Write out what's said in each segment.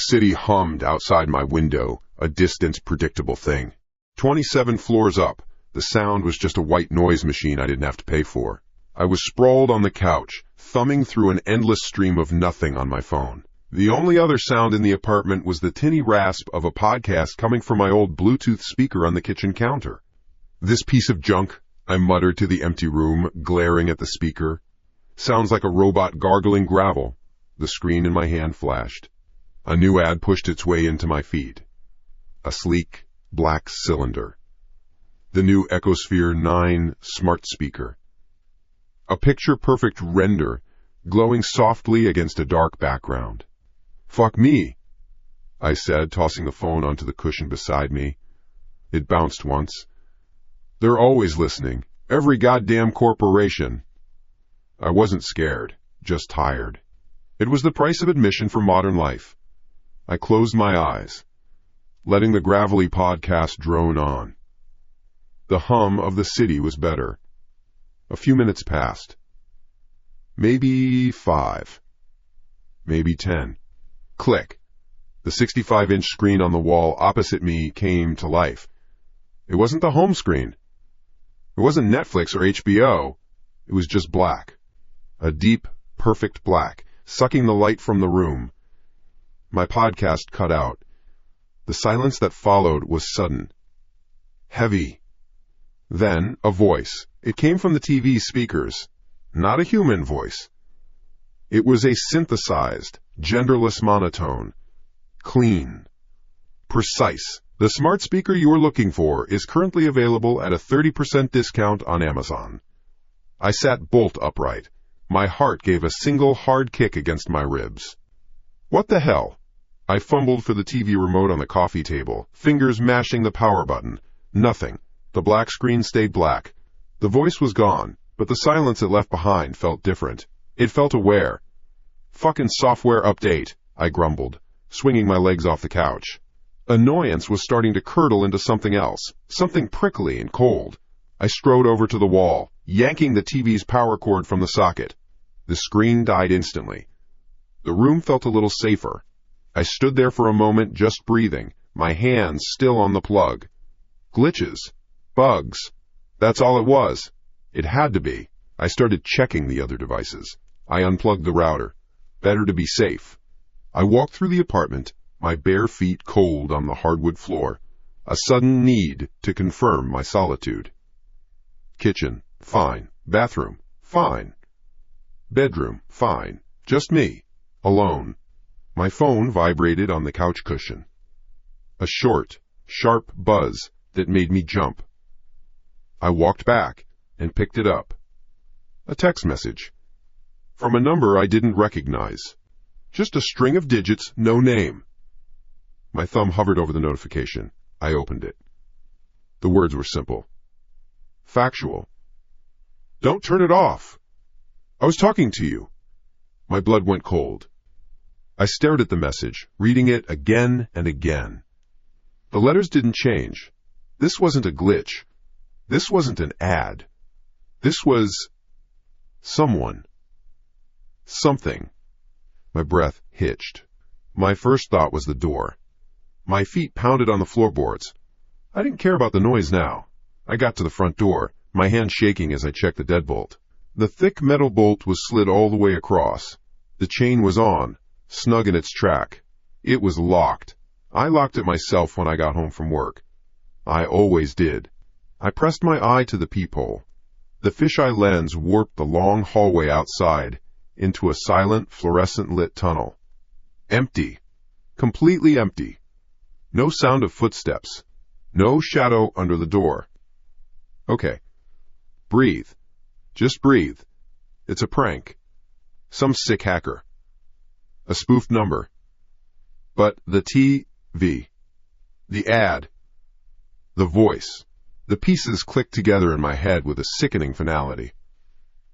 city hummed outside my window, a distant, predictable thing. 27 floors up, the sound was just a white noise machine I didn't have to pay for. I was sprawled on the couch, thumbing through an endless stream of nothing on my phone. The only other sound in the apartment was the tinny rasp of a podcast coming from my old Bluetooth speaker on the kitchen counter. "This piece of junk," I muttered to the empty room, glaring at the speaker. "Sounds like a robot gargling gravel." The screen in my hand flashed. A new ad pushed its way into my feed. A sleek, black cylinder. The new Ecosphere 9 smart speaker. A picture-perfect render, glowing softly against a dark background. "Fuck me," I said, tossing the phone onto the cushion beside me. It bounced once. "They're always listening. Every goddamn corporation." I wasn't scared, just tired. It was the price of admission for modern life. I closed my eyes, letting the gravelly podcast drone on. The hum of the city was better. A few minutes passed. Maybe 5. Maybe 10. Click. The 65-inch screen on the wall opposite me came to life. It wasn't the home screen. It wasn't Netflix or HBO. It was just black. A deep, perfect black, sucking the light from the room. My podcast cut out. The silence that followed was sudden. Heavy. Then, a voice. It came from the TV speakers. Not a human voice. It was a synthesized, genderless monotone. Clean. Precise. "The smart speaker you are looking for is currently available at a 30% discount on Amazon." I sat bolt upright. My heart gave a single hard kick against my ribs. What the hell? I fumbled for the TV remote on the coffee table, fingers mashing the power button. Nothing. The black screen stayed black. The voice was gone, but the silence it left behind felt different. It felt aware. "Fucking software update," I grumbled, swinging my legs off the couch. Annoyance was starting to curdle into something else, something prickly and cold. I strode over to the wall, yanking the TV's power cord from the socket. The screen died instantly. The room felt a little safer. I stood there for a moment, just breathing, my hands still on the plug. Glitches. Bugs. That's all it was. It had to be. I started checking the other devices. I unplugged the router. Better to be safe. I walked through the apartment, my bare feet cold on the hardwood floor. A sudden need to confirm my solitude. Kitchen, fine. Bathroom, fine. Bedroom, fine. Just me. Alone. My phone vibrated on the couch cushion. A short, sharp buzz that made me jump. I walked back and picked it up. A text message. From a number I didn't recognize. Just a string of digits, no name. My thumb hovered over the notification. I opened it. The words were simple. Factual. "Don't turn it off. I was talking to you." My blood went cold. I stared at the message, reading it again and again. The letters didn't change. This wasn't a glitch. This wasn't an ad. This was someone. Something. My breath hitched. My first thought was the door. My feet pounded on the floorboards. I didn't care about the noise now. I got to the front door, my hand shaking as I checked the deadbolt. The thick metal bolt was slid all the way across. The chain was on, snug in its track. It was locked. I locked it myself when I got home from work. I always did. I pressed my eye to the peephole. The fisheye lens warped the long hallway outside into a silent, fluorescent-lit tunnel. Empty. Completely empty. No sound of footsteps. No shadow under the door. Okay. Breathe. Just breathe. It's a prank. Some sick hacker. A spoofed number. But the TV. The ad. The voice. The pieces clicked together in my head with a sickening finality.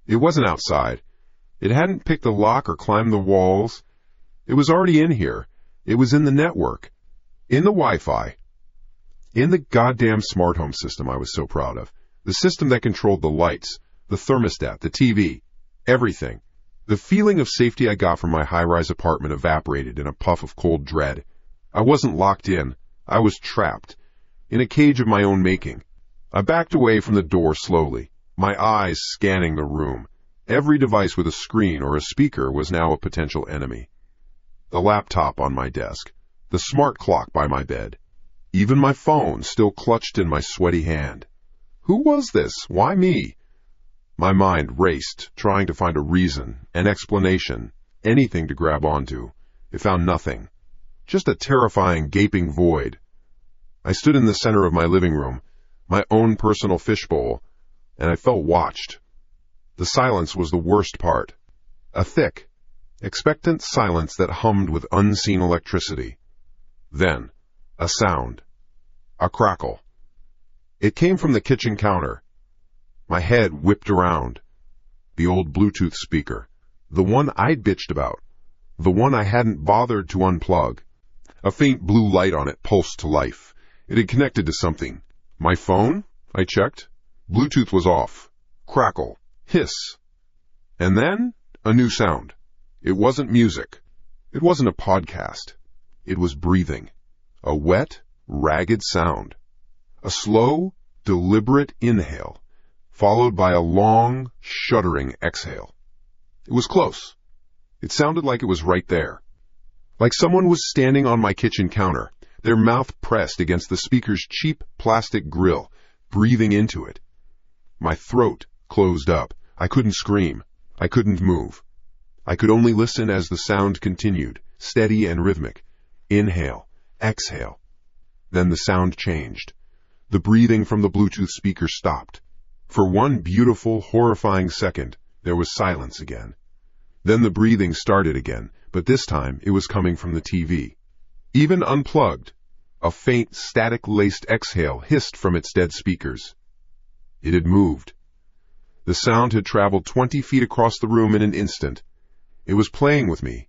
It wasn't outside. It hadn't picked the lock or climbed the walls. It was already in here. It was in the network. In the Wi-Fi. In the goddamn smart home system I was so proud of. The system that controlled the lights, the thermostat, the TV, everything. The feeling of safety I got from my high-rise apartment evaporated in a puff of cold dread. I wasn't locked in. I was trapped, in a cage of my own making. I backed away from the door slowly, my eyes scanning the room. Every device with a screen or a speaker was now a potential enemy. The laptop on my desk, the smart clock by my bed, even my phone still clutched in my sweaty hand. Who was this? Why me? My mind raced, trying to find a reason, an explanation, anything to grab onto. It found nothing. Just a terrifying, gaping void. I stood in the center of my living room, my own personal fishbowl, and I felt watched. The silence was the worst part. A thick, expectant silence that hummed with unseen electricity. Then, a sound. A crackle. It came from the kitchen counter. My head whipped around. The old Bluetooth speaker. The one I'd bitched about. The one I hadn't bothered to unplug. A faint blue light on it pulsed to life. It had connected to something. My phone? I checked. Bluetooth was off. Crackle. Hiss. And then, a new sound. It wasn't music. It wasn't a podcast. It was breathing. A wet, ragged sound. A slow, deliberate inhale, followed by a long, shuddering exhale. It was close. It sounded like it was right there. Like someone was standing on my kitchen counter, their mouth pressed against the speaker's cheap plastic grill, breathing into it. My throat closed up. I couldn't scream. I couldn't move. I could only listen as the sound continued, steady and rhythmic. Inhale, exhale. Then the sound changed. The breathing from the Bluetooth speaker stopped. For one beautiful, horrifying second, there was silence again. Then the breathing started again, but this time it was coming from the TV. Even unplugged, a faint, static-laced exhale hissed from its dead speakers. It had moved. The sound had traveled 20 feet across the room in an instant. It was playing with me.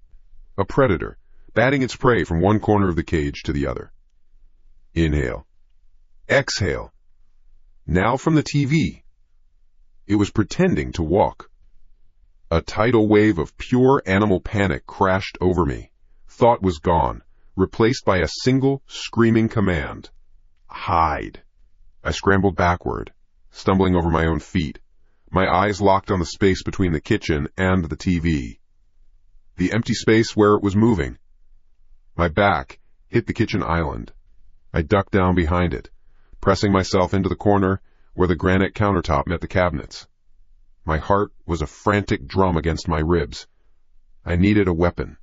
A predator, batting its prey from one corner of the cage to the other. Inhale. Exhale. Now from the TV. It was pretending to walk. A tidal wave of pure animal panic crashed over me. Thought was gone, replaced by a single, screaming command. Hide. I scrambled backward, stumbling over my own feet. My eyes locked on the space between the kitchen and the TV. The empty space where it was moving. My back hit the kitchen island. I ducked down behind it, pressing myself into the corner where the granite countertop met the cabinets. My heart was a frantic drum against my ribs. I needed a weapon.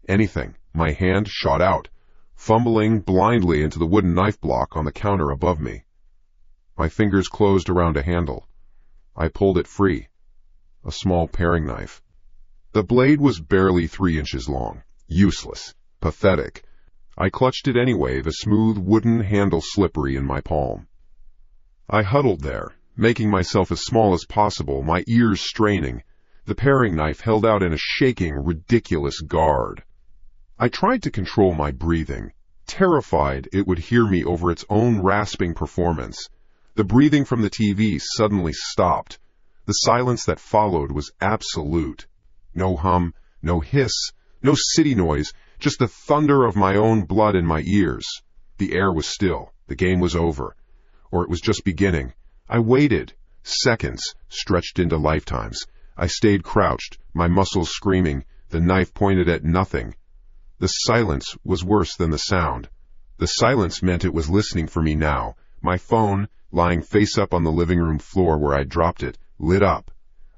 Anything. My hand shot out, fumbling blindly into the wooden knife block on the counter above me. My fingers closed around a handle. I pulled it free. A small paring knife. The blade was barely 3 inches long. Useless. Pathetic. I clutched it anyway, the smooth wooden handle slippery in my palm. I huddled there, making myself as small as possible, my ears straining, the paring knife held out in a shaking, ridiculous guard. I tried to control my breathing, terrified it would hear me over its own rasping performance. The breathing from the TV suddenly stopped. The silence that followed was absolute. No hum, no hiss, no city noise, just the thunder of my own blood in my ears. The air was still. The game was over. Or it was just beginning. I waited. Seconds stretched into lifetimes. I stayed crouched, my muscles screaming, the knife pointed at nothing. The silence was worse than the sound. The silence meant it was listening for me now. My phone, lying face up on the living room floor where I'd dropped it, lit up.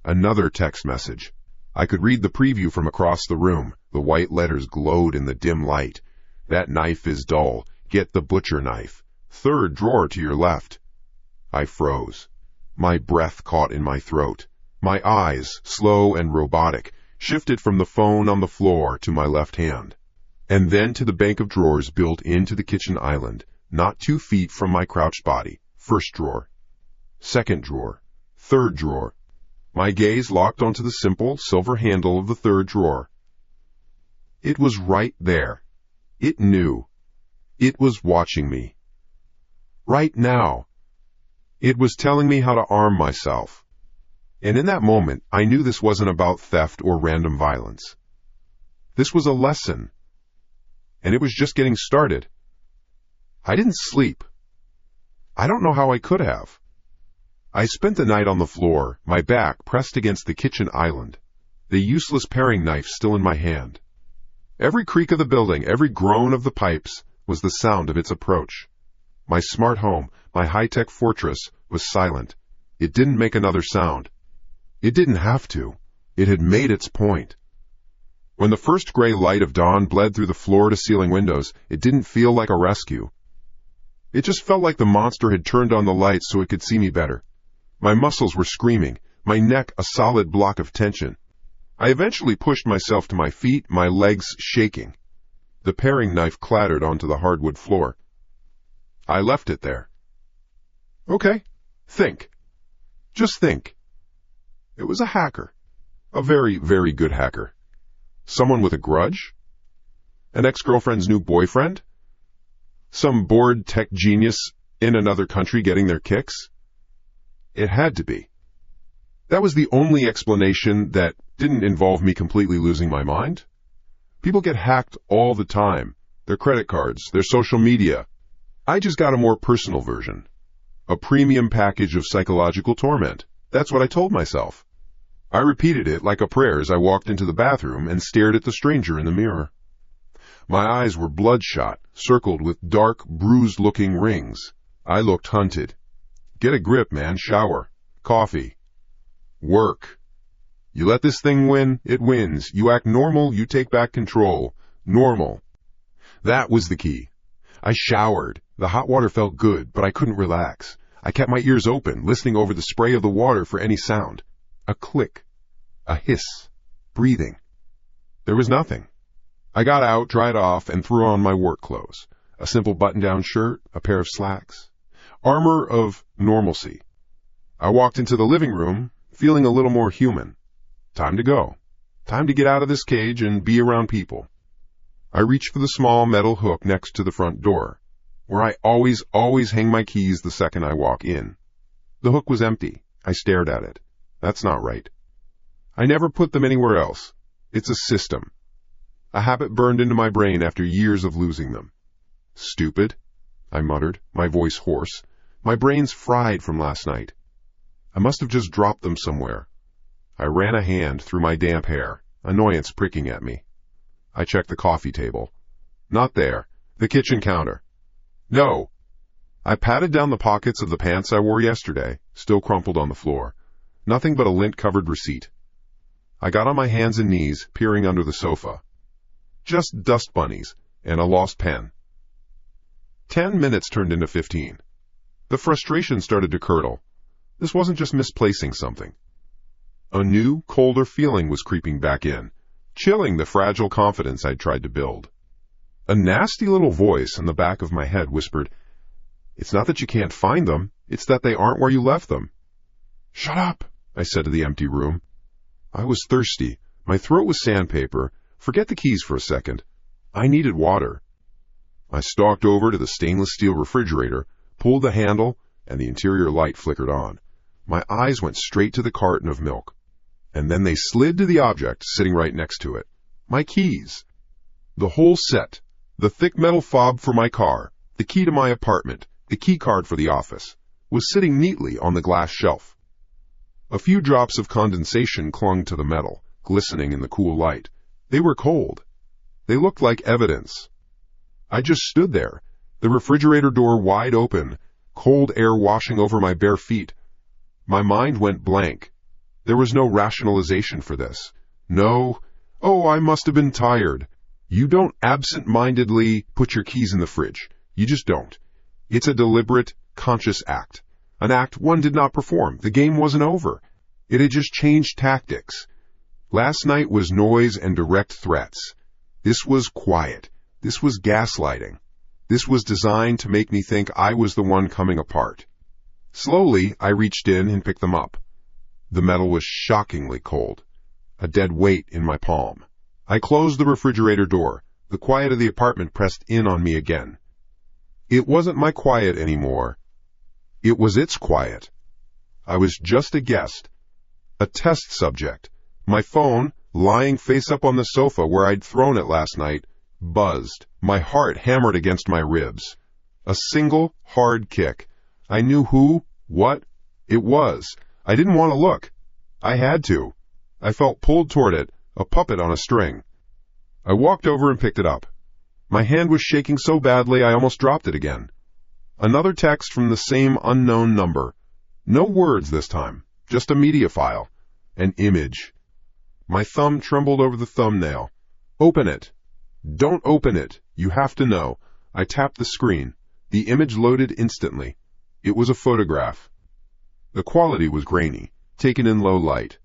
Another text message. I could read the preview from across the room. The white letters glowed in the dim light. That knife is dull. Get the butcher knife. 3rd drawer to your left. I froze. My breath caught in my throat. My eyes, slow and robotic, shifted from the phone on the floor to my left hand, and then to the bank of drawers built into the kitchen island, not 2 feet from my crouched body. 1st drawer. 2nd drawer. 3rd drawer. My gaze locked onto the simple silver handle of the 3rd drawer. It was right there. It knew. It was watching me. Right now. It was telling me how to arm myself. And in that moment, I knew this wasn't about theft or random violence. This was a lesson. And it was just getting started. I didn't sleep. I don't know how I could have. I spent the night on the floor, my back pressed against the kitchen island, the useless paring knife still in my hand. Every creak of the building, every groan of the pipes was the sound of its approach. My smart home, my high-tech fortress, was silent. It didn't make another sound. It didn't have to. It had made its point. When the first gray light of dawn bled through the floor-to-ceiling windows, it didn't feel like a rescue. It just felt like the monster had turned on the lights so it could see me better. My muscles were screaming, my neck a solid block of tension. I eventually pushed myself to my feet, my legs shaking. The paring knife clattered onto the hardwood floor. I left it there. Okay, think. Just think. It was a hacker. A very, very good hacker. Someone with a grudge? An ex-girlfriend's new boyfriend? Some bored tech genius in another country getting their kicks? It had to be. That was the only explanation that didn't involve me completely losing my mind. People get hacked all the time. Their credit cards, their social media. I just got a more personal version. A premium package of psychological torment. That's what I told myself. I repeated it like a prayer as I walked into the bathroom and stared at the stranger in the mirror. My eyes were bloodshot, circled with dark, bruised-looking rings. I looked hunted. Get a grip, man. Shower. Coffee. Work. You let this thing win, it wins. You act normal, you take back control. Normal. That was the key. I showered. The hot water felt good, but I couldn't relax. I kept my ears open, listening over the spray of the water for any sound. A click. A hiss. Breathing. There was nothing. I got out, dried off, and threw on my work clothes. A simple button-down shirt, a pair of slacks. Armor of normalcy. I walked into the living room, feeling a little more human. Time to go. Time to get out of this cage and be around people. I reached for the small metal hook next to the front door, where I always hang my keys the second I walk in. The hook was empty. I stared at it. That's not right. I never put them anywhere else. It's a system. A habit burned into my brain after years of losing them. Stupid, I muttered, my voice hoarse. My brain's fried from last night. I must have just dropped them somewhere. I ran a hand through my damp hair, annoyance pricking at me. I checked the coffee table. Not there. The kitchen counter. No. I patted down the pockets of the pants I wore yesterday, still crumpled on the floor. Nothing but a lint-covered receipt. I got on my hands and knees, peering under the sofa. Just dust bunnies and a lost pen. 10 minutes turned into 15. The frustration started to curdle. This wasn't just misplacing something. A new, colder feeling was creeping back in, chilling the fragile confidence I'd tried to build. A nasty little voice in the back of my head whispered, "It's not that you can't find them, it's that they aren't where you left them." "Shut up," I said to the empty room. I was thirsty. My throat was sandpaper. Forget the keys for a second. I needed water. I stalked over to the stainless steel refrigerator, pulled the handle, and the interior light flickered on. My eyes went straight to the carton of milk. And then they slid to the object sitting right next to it. My keys. The whole set. The thick metal fob for my car, the key to my apartment, the key card for the office, was sitting neatly on the glass shelf. A few drops of condensation clung to the metal, glistening in the cool light. They were cold. They looked like evidence. I just stood there, the refrigerator door wide open, cold air washing over my bare feet. My mind went blank. There was no rationalization for this. No, "Oh, I must have been tired." You don't absent-mindedly put your keys in the fridge. You just don't. It's a deliberate, conscious act. An act one did not perform. The game wasn't over. It had just changed tactics. Last night was noise and direct threats. This was quiet. This was gaslighting. This was designed to make me think I was the one coming apart. Slowly, I reached in and picked them up. The metal was shockingly cold. A dead weight in my palm. I closed the refrigerator door. The quiet of the apartment pressed in on me again. It wasn't my quiet anymore. It was its quiet. I was just a guest. A test subject. My phone, lying face up on the sofa where I'd thrown it last night, buzzed. My heart hammered against my ribs. A single, hard kick. I knew what it was. I didn't want to look. I had to. I felt pulled toward it, a puppet on a string. I walked over and picked it up. My hand was shaking so badly I almost dropped it again. Another text from the same unknown number. No words this time, just a media file. An image. My thumb trembled over the thumbnail. Open it. Don't open it. You have to know. I tapped the screen. The image loaded instantly. It was a photograph. The quality was grainy, taken in low light.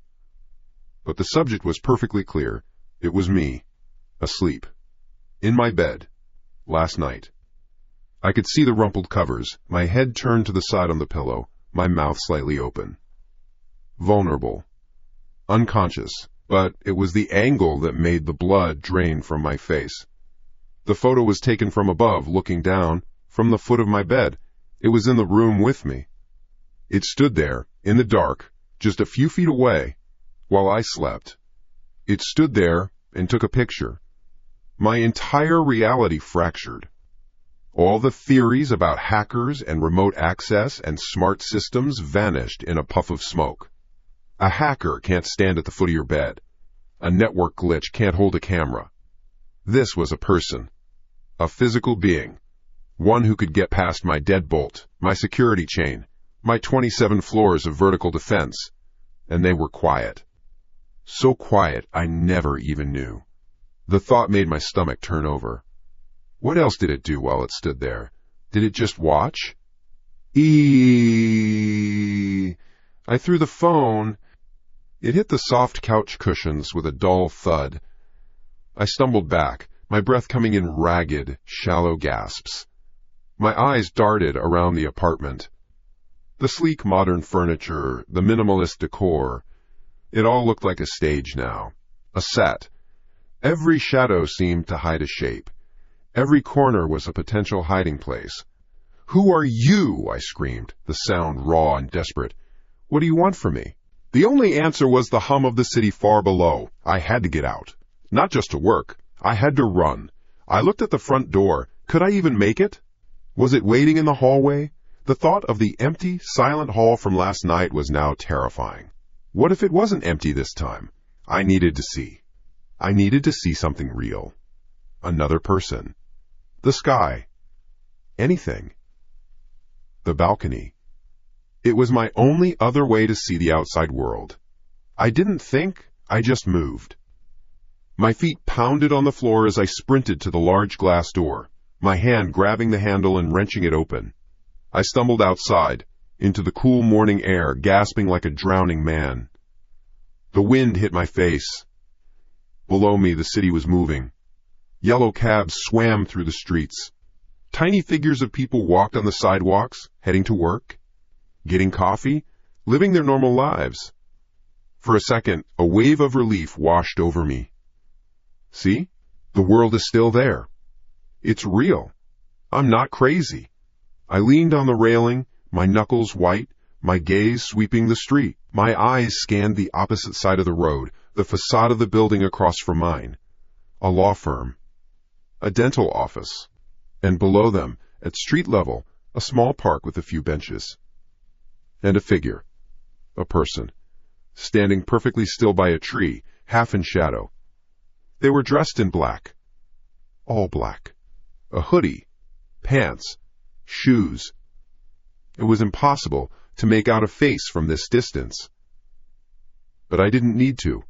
But the subject was perfectly clear. It was me, asleep, in my bed, last night. I could see the rumpled covers, my head turned to the side on the pillow, my mouth slightly open. Vulnerable. Unconscious, but it was the angle that made the blood drain from my face. The photo was taken from above, looking down, from the foot of my bed. It was in the room with me. It stood there, in the dark, just a few feet away, while I slept. It stood there and took a picture. My entire reality fractured. All the theories about hackers and remote access and smart systems vanished in a puff of smoke. A hacker can't stand at the foot of your bed. A network glitch can't hold a camera. This was a person. A physical being. One who could get past my deadbolt, my security chain, my 27 floors of vertical defense. And they were quiet. So quiet I never even knew. The thought made my stomach turn over. What else did it do while it stood there? Did it just watch? I threw the phone. It hit the soft couch cushions with a dull thud. I stumbled back, my breath coming in ragged, shallow gasps. My eyes darted around the apartment. The sleek modern furniture, the minimalist decor, it all looked like a stage now, a set. Every shadow seemed to hide a shape. Every corner was a potential hiding place. "Who are you?" I screamed, the sound raw and desperate. "What do you want from me?" The only answer was the hum of the city far below. I had to get out. Not just to work. I had to run. I looked at the front door. Could I even make it? Was it waiting in the hallway? The thought of the empty, silent hall from last night was now terrifying. What if it wasn't empty this time? I needed to see. I needed to see something real. Another person. The sky. Anything. The balcony. It was my only other way to see the outside world. I didn't think, I just moved. My feet pounded on the floor as I sprinted to the large glass door, my hand grabbing the handle and wrenching it open. I stumbled outside, into the cool morning air, gasping like a drowning man. The wind hit my face. Below me, the city was moving. Yellow cabs swam through the streets. Tiny figures of people walked on the sidewalks, heading to work, getting coffee, living their normal lives. For a second, a wave of relief washed over me. See? The world is still there. It's real. I'm not crazy. I leaned on the railing, my knuckles white, my gaze sweeping the street. My eyes scanned the opposite side of the road, the facade of the building across from mine. A law firm. A dental office. And below them, at street level, a small park with a few benches. And a figure. A person. Standing perfectly still by a tree, half in shadow. They were dressed in black. All black. A hoodie. Pants. Shoes. It was impossible to make out a face from this distance. But I didn't need to.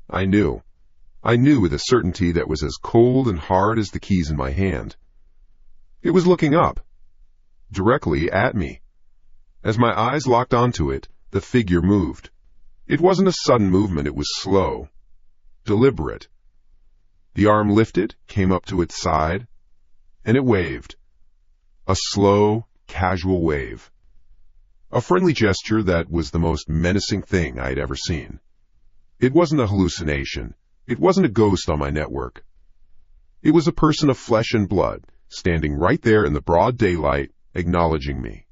I knew. I knew with a certainty that was as cold and hard as the keys in my hand. It was looking up. Directly at me. As my eyes locked onto it, the figure moved. It wasn't a sudden movement, it was slow. Deliberate. The arm lifted, came up to its side, and it waved. A slow, casual wave. A friendly gesture that was the most menacing thing I'd ever seen. It wasn't a hallucination. It wasn't a ghost on my network. It was a person of flesh and blood, standing right there in the broad daylight, acknowledging me.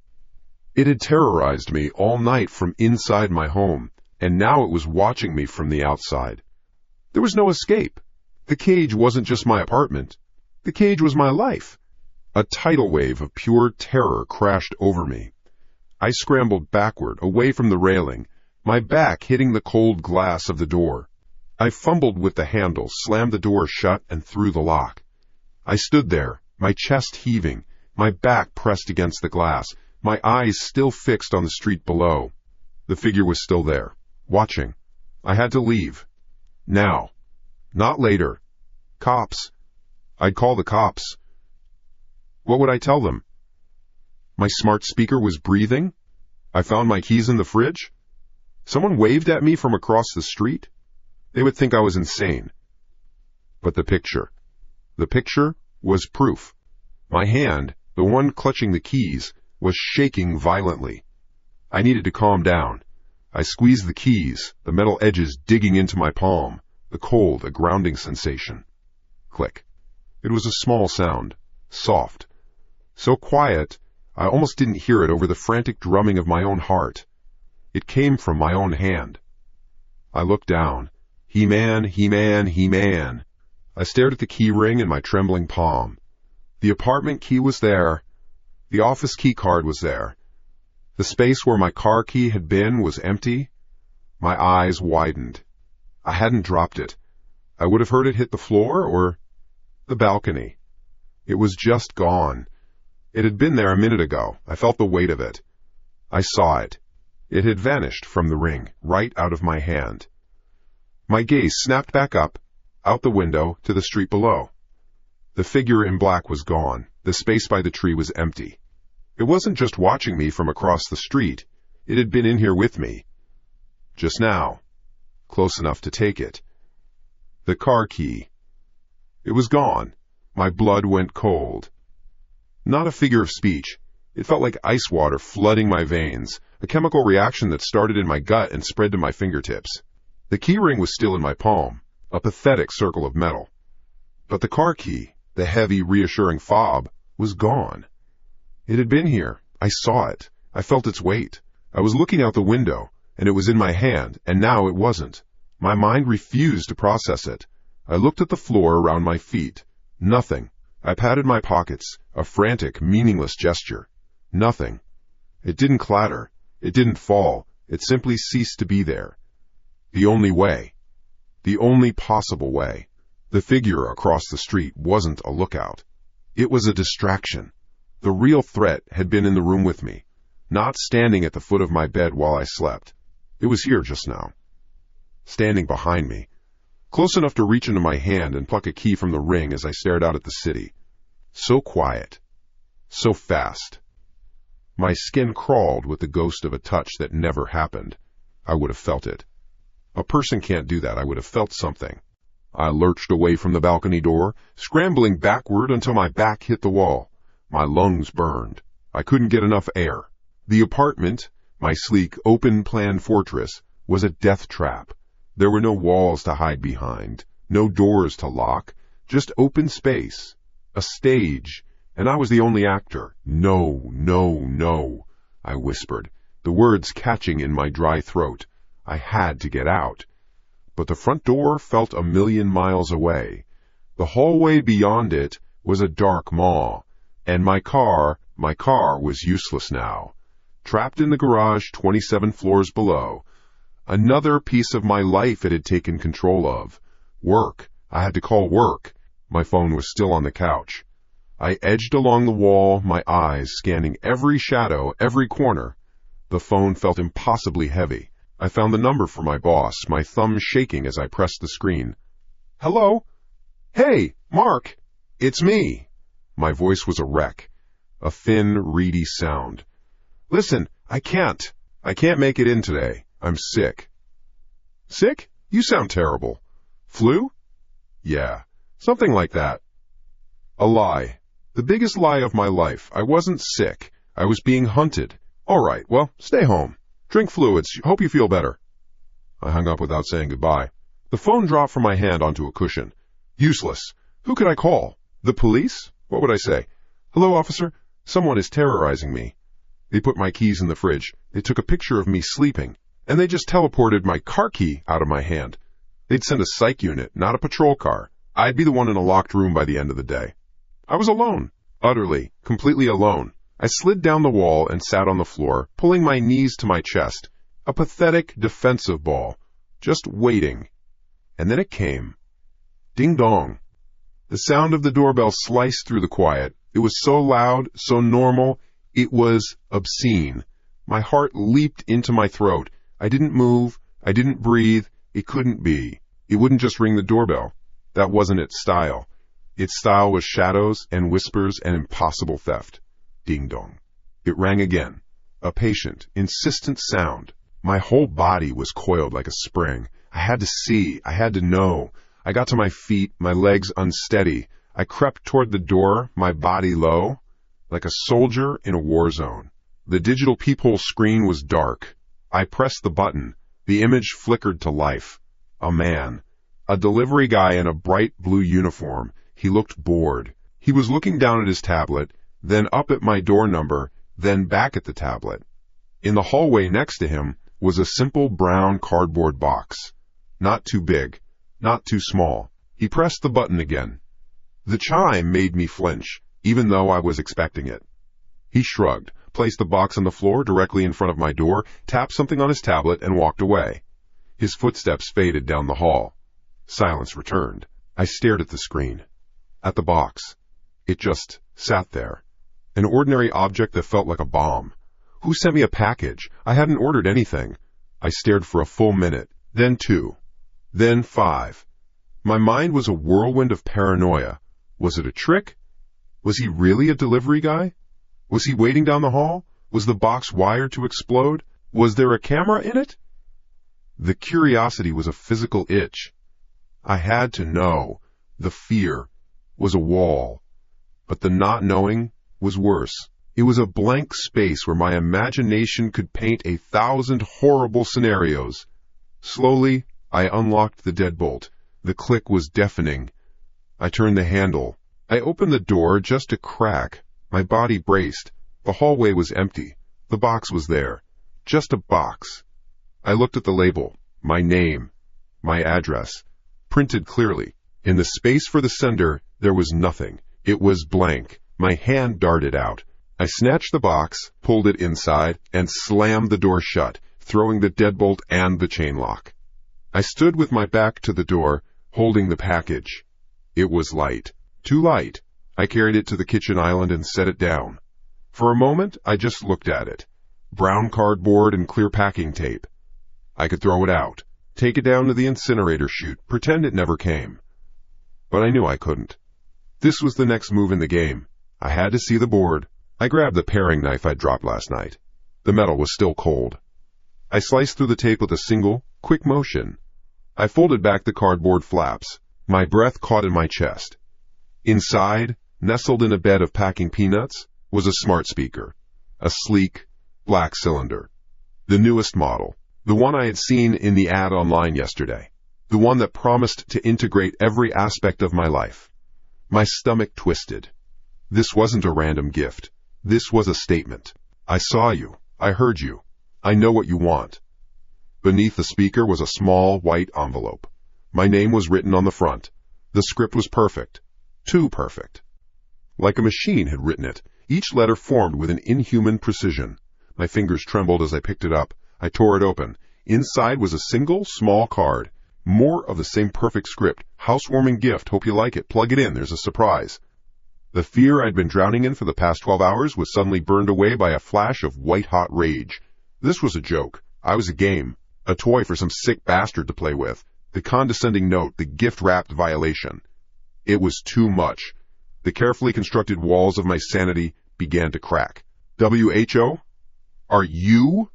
It had terrorized me all night from inside my home, and now it was watching me from the outside. There was no escape. The cage wasn't just my apartment. The cage was my life. A tidal wave of pure terror crashed over me. I scrambled backward, away from the railing, my back hitting the cold glass of the door. I fumbled with the handle, slammed the door shut, and threw the lock. I stood there, my chest heaving, my back pressed against the glass, my eyes still fixed on the street below. The figure was still there, watching. I had to leave. Now. Not later. Cops. I'd call the cops. What would I tell them? My smart speaker was breathing? I found my keys in the fridge? Someone waved at me from across the street? They would think I was insane. But the picture was proof. My hand, the one clutching the keys, was shaking violently. I needed to calm down. I squeezed the keys, the metal edges digging into my palm, the cold, a grounding sensation. Click. It was a small sound, soft, so quiet I almost didn't hear it over the frantic drumming of my own heart. It came from my own hand. I looked down. He-Man, He-Man, He-Man. I stared at the key ring in my trembling palm. The apartment key was there. The office key card was there. The space where my car key had been was empty. My eyes widened. I hadn't dropped it. I would have heard it hit the floor or the balcony. It was just gone. It had been there a minute ago. I felt the weight of it. I saw it. It had vanished from the ring, right out of my hand. My gaze snapped back up, out the window, to the street below. The figure in black was gone. The space by the tree was empty. It wasn't just watching me from across the street. It had been in here with me. Just now. Close enough to take it. The car key. It was gone. My blood went cold. Not a figure of speech. It felt like ice water flooding my veins, a chemical reaction that started in my gut and spread to my fingertips. The key ring was still in my palm, a pathetic circle of metal. But the car key, the heavy, reassuring fob, was gone. It had been here. I saw it. I felt its weight. I was looking out the window, and it was in my hand, and now it wasn't. My mind refused to process it. I looked at the floor around my feet. Nothing. I patted my pockets, a frantic, meaningless gesture. Nothing. It didn't clatter. It didn't fall. It simply ceased to be there. The only way. The only possible way. The figure across the street wasn't a lookout. It was a distraction. The real threat had been in the room with me, not standing at the foot of my bed while I slept. It was here just now. Standing behind me, close enough to reach into my hand and pluck a key from the ring as I stared out at the city. So quiet. So fast. My skin crawled with the ghost of a touch that never happened. I would have felt it. A person can't do that. I would have felt something. I lurched away from the balcony door, scrambling backward until my back hit the wall. My lungs burned. I couldn't get enough air. The apartment, my sleek, open-plan fortress, was a death trap. There were no walls to hide behind, no doors to lock, just open space, a stage, and I was the only actor. No, no, no, I whispered, the words catching in my dry throat. I had to get out. But the front door felt 1,000,000 miles away. The hallway beyond it was a dark maw, and my car was useless now. Trapped in the garage 27 floors below. Another piece of my life it had taken control of. Work. I had to call work. My phone was still on the couch. I edged along the wall, my eyes scanning every shadow, every corner. The phone felt impossibly heavy. I found the number for my boss, my thumb shaking as I pressed the screen. Hello? Hey, Mark. It's me. My voice was a wreck. A thin, reedy sound. Listen, I can't make it in today. I'm sick. Sick? You sound terrible. Flu? Yeah, something like that. A lie. The biggest lie of my life. I wasn't sick. I was being hunted. All right, well, stay home. Drink fluids. Hope you feel better. I hung up without saying goodbye. The phone dropped from my hand onto a cushion. Useless. Who could I call? The police? What would I say? Hello, officer. Someone is terrorizing me. They put my keys in the fridge. They took a picture of me sleeping. and they just teleported my car key out of my hand. They'd send a psych unit, not a patrol car. I'd be the one in a locked room by the end of the day. I was alone. Utterly, completely alone. I slid down the wall and sat on the floor, pulling my knees to my chest. A pathetic, defensive ball. Just waiting. And then it came. Ding dong. The sound of the doorbell sliced through the quiet. It was so loud, so normal, it was obscene. My heart leaped into my throat. I didn't move. I didn't breathe. It couldn't be. It wouldn't just ring the doorbell. That wasn't its style. Its style was shadows and whispers and impossible theft. Ding dong. It rang again. A patient, insistent sound. My whole body was coiled like a spring. I had to see. I had to know. I got to my feet, my legs unsteady. I crept toward the door, my body low, like a soldier in a war zone. The digital peephole screen was dark. I pressed the button. The image flickered to life. A man. A delivery guy in a bright blue uniform. He looked bored. He was looking down at his tablet, then up at my door number, then back at the tablet. In the hallway next to him was a simple brown cardboard box. Not too big, not too small. He pressed the button again. The chime made me flinch, even though I was expecting it. He shrugged, placed the box on the floor directly in front of my door, tapped something on his tablet, and walked away. His footsteps faded down the hall. Silence returned. I stared at the screen. At the box. It just sat there. An ordinary object that felt like a bomb. Who sent me a package? I hadn't ordered anything. I stared for a full minute, then 2, then 5. My mind was a whirlwind of paranoia. Was it a trick? Was he really a delivery guy? Was he waiting down the hall? Was the box wired to explode? Was there a camera in it? The curiosity was a physical itch. I had to know. The fear was a wall. But the not knowing was worse. It was a blank space where my imagination could paint 1,000 horrible scenarios. Slowly, I unlocked the deadbolt. The click was deafening. I turned the handle. I opened the door just a crack. My body braced. The hallway was empty. The box was there. Just a box. I looked at the label. My name. My address. Printed clearly. In the space for the sender, there was nothing. It was blank. My hand darted out. I snatched the box, pulled it inside, and slammed the door shut, throwing the deadbolt and the chain lock. I stood with my back to the door, holding the package. It was light. Too light. I carried it to the kitchen island and set it down. For a moment, I just looked at it. Brown cardboard and clear packing tape. I could throw it out, take it down to the incinerator chute, pretend it never came. But I knew I couldn't. This was the next move in the game. I had to see the board. I grabbed the paring knife I'd dropped last night. The metal was still cold. I sliced through the tape with a single, quick motion. I folded back the cardboard flaps. My breath caught in my chest. Inside, nestled in a bed of packing peanuts, was a smart speaker. A sleek, black cylinder. The newest model. The one I had seen in the ad online yesterday. The one that promised to integrate every aspect of my life. My stomach twisted. This wasn't a random gift. This was a statement. I saw you. I heard you. I know what you want. Beneath the speaker was a small white envelope. My name was written on the front. The script was perfect. Too perfect. Like a machine had written it, each letter formed with an inhuman precision. My fingers trembled as I picked it up. I tore it open. Inside was a single, small card. More of the same perfect script. Housewarming gift. Hope you like it. Plug it in. There's a surprise. The fear I'd been drowning in for the past 12 hours was suddenly burned away by a flash of white-hot rage. This was a joke. I was a game. A toy for some sick bastard to play with. The condescending note, the gift-wrapped violation. It was too much. The carefully constructed walls of my sanity began to crack. WHO? Are you?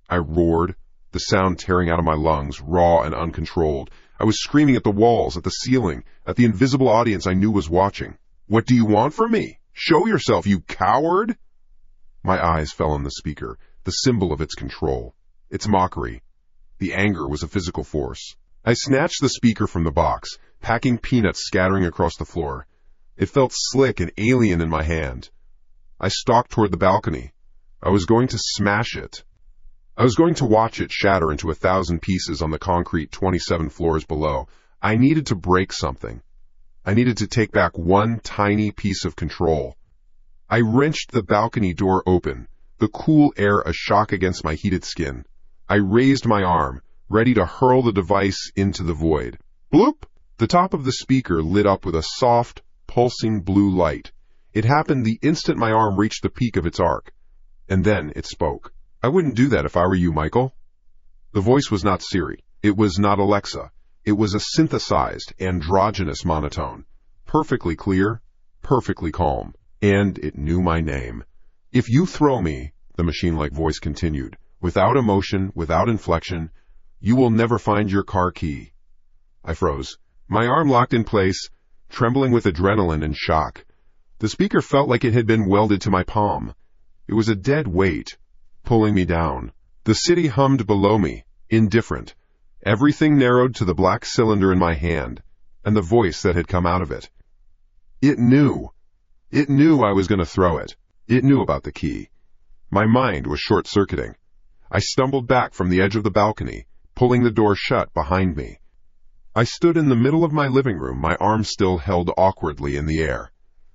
I roared, the sound tearing out of my lungs, raw and uncontrolled. I was screaming at the walls, at the ceiling, at the invisible audience I knew was watching. What do you want from me? Show yourself, you coward! My eyes fell on the speaker, the symbol of its control, its mockery. The anger was a physical force. I snatched the speaker from the box, packing peanuts scattering across the floor. It felt slick and alien in my hand. I stalked toward the balcony. I was going to smash it. I was going to watch it shatter into 1,000 pieces on the concrete 27 floors below. I needed to break something. I needed to take back one tiny piece of control. I wrenched the balcony door open, the cool air a shock against my heated skin. I raised my arm, ready to hurl the device into the void. Bloop! The top of the speaker lit up with a soft, pulsing blue light. It happened the instant my arm reached the peak of its arc. And then it spoke. I wouldn't do that if I were you, Michael. The voice was not Siri. It was not Alexa. It was a synthesized, androgynous monotone. Perfectly clear, perfectly calm. And it knew my name. If you throw me, the machine-like voice continued, without emotion, without inflection, you will never find your car key. I froze. My arm locked in place, trembling with adrenaline and shock. The speaker felt like it had been welded to my palm. It was a dead weight, pulling me down. The city hummed below me, indifferent. Everything narrowed to the black cylinder in my hand, and the voice that had come out of it. It knew. It knew I was going to throw it. It knew about the key. My mind was short-circuiting. I stumbled back from the edge of the balcony, pulling the door shut behind me. I stood in the middle of my living room, my arm still held awkwardly in the air.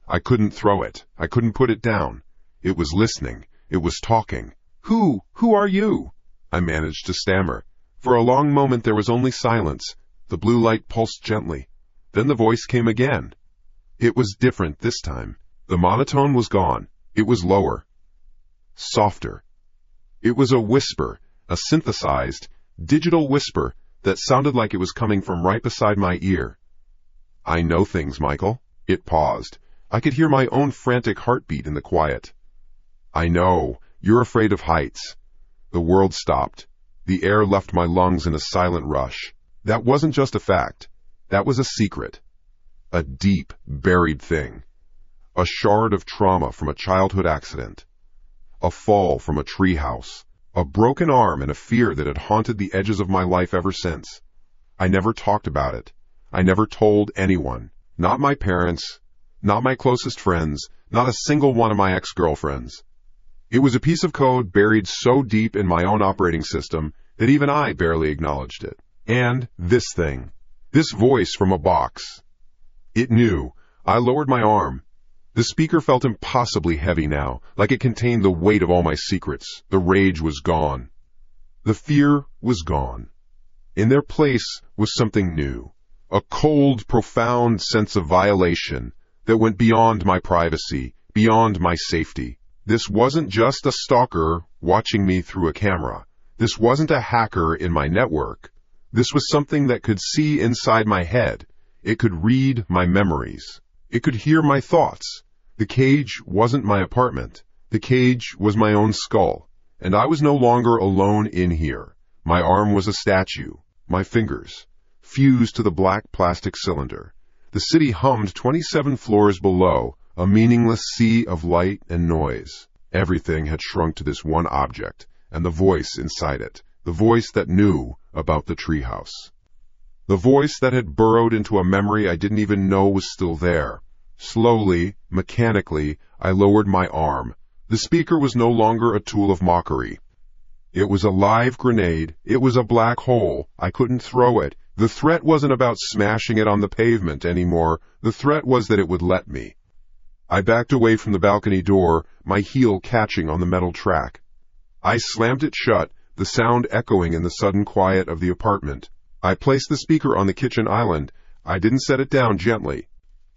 I couldn't throw it. I couldn't put it down. It was listening. It was talking. Who are you? I managed to stammer. For a long moment there was only silence. The blue light pulsed gently. Then the voice came again. It was different this time. The monotone was gone. It was lower. Softer. It was a whisper, a synthesized, digital whisper that sounded like it was coming from right beside my ear. I know things, Michael. It paused. I could hear my own frantic heartbeat in the quiet. I know. You're afraid of heights. The world stopped. The air left my lungs in a silent rush. That wasn't just a fact. That was a secret. A deep, buried thing. A shard of trauma from a childhood accident. A fall from a treehouse. A broken arm and a fear that had haunted the edges of my life ever since. I never talked about it. I never told anyone. Not my parents. Not my closest friends. Not a single one of my ex-girlfriends. It was a piece of code buried so deep in my own operating system that even I barely acknowledged it. And this thing. This voice from a box. It knew. I lowered my arm. The speaker felt impossibly heavy now, like it contained the weight of all my secrets. The rage was gone. The fear was gone. In their place was something new. A cold, profound sense of violation that went beyond my privacy, beyond my safety. This wasn't just a stalker watching me through a camera. This wasn't a hacker in my network. This was something that could see inside my head. It could read my memories. It could hear my thoughts. The cage wasn't my apartment. The cage was my own skull. And I was no longer alone in here. My arm was a statue. My fingers fused to the black plastic cylinder. The city hummed 27 floors below, a meaningless sea of light and noise. Everything had shrunk to this one object, and the voice inside it, the voice that knew about the treehouse. The voice that had burrowed into a memory I didn't even know was still there. Slowly, mechanically, I lowered my arm. The speaker was no longer a tool of mockery. It was a live grenade. It was a black hole. I couldn't throw it. The threat wasn't about smashing it on the pavement anymore. The threat was that it would let me. I backed away from the balcony door, my heel catching on the metal track. I slammed it shut, the sound echoing in the sudden quiet of the apartment. I placed the speaker on the kitchen island. I didn't set it down gently.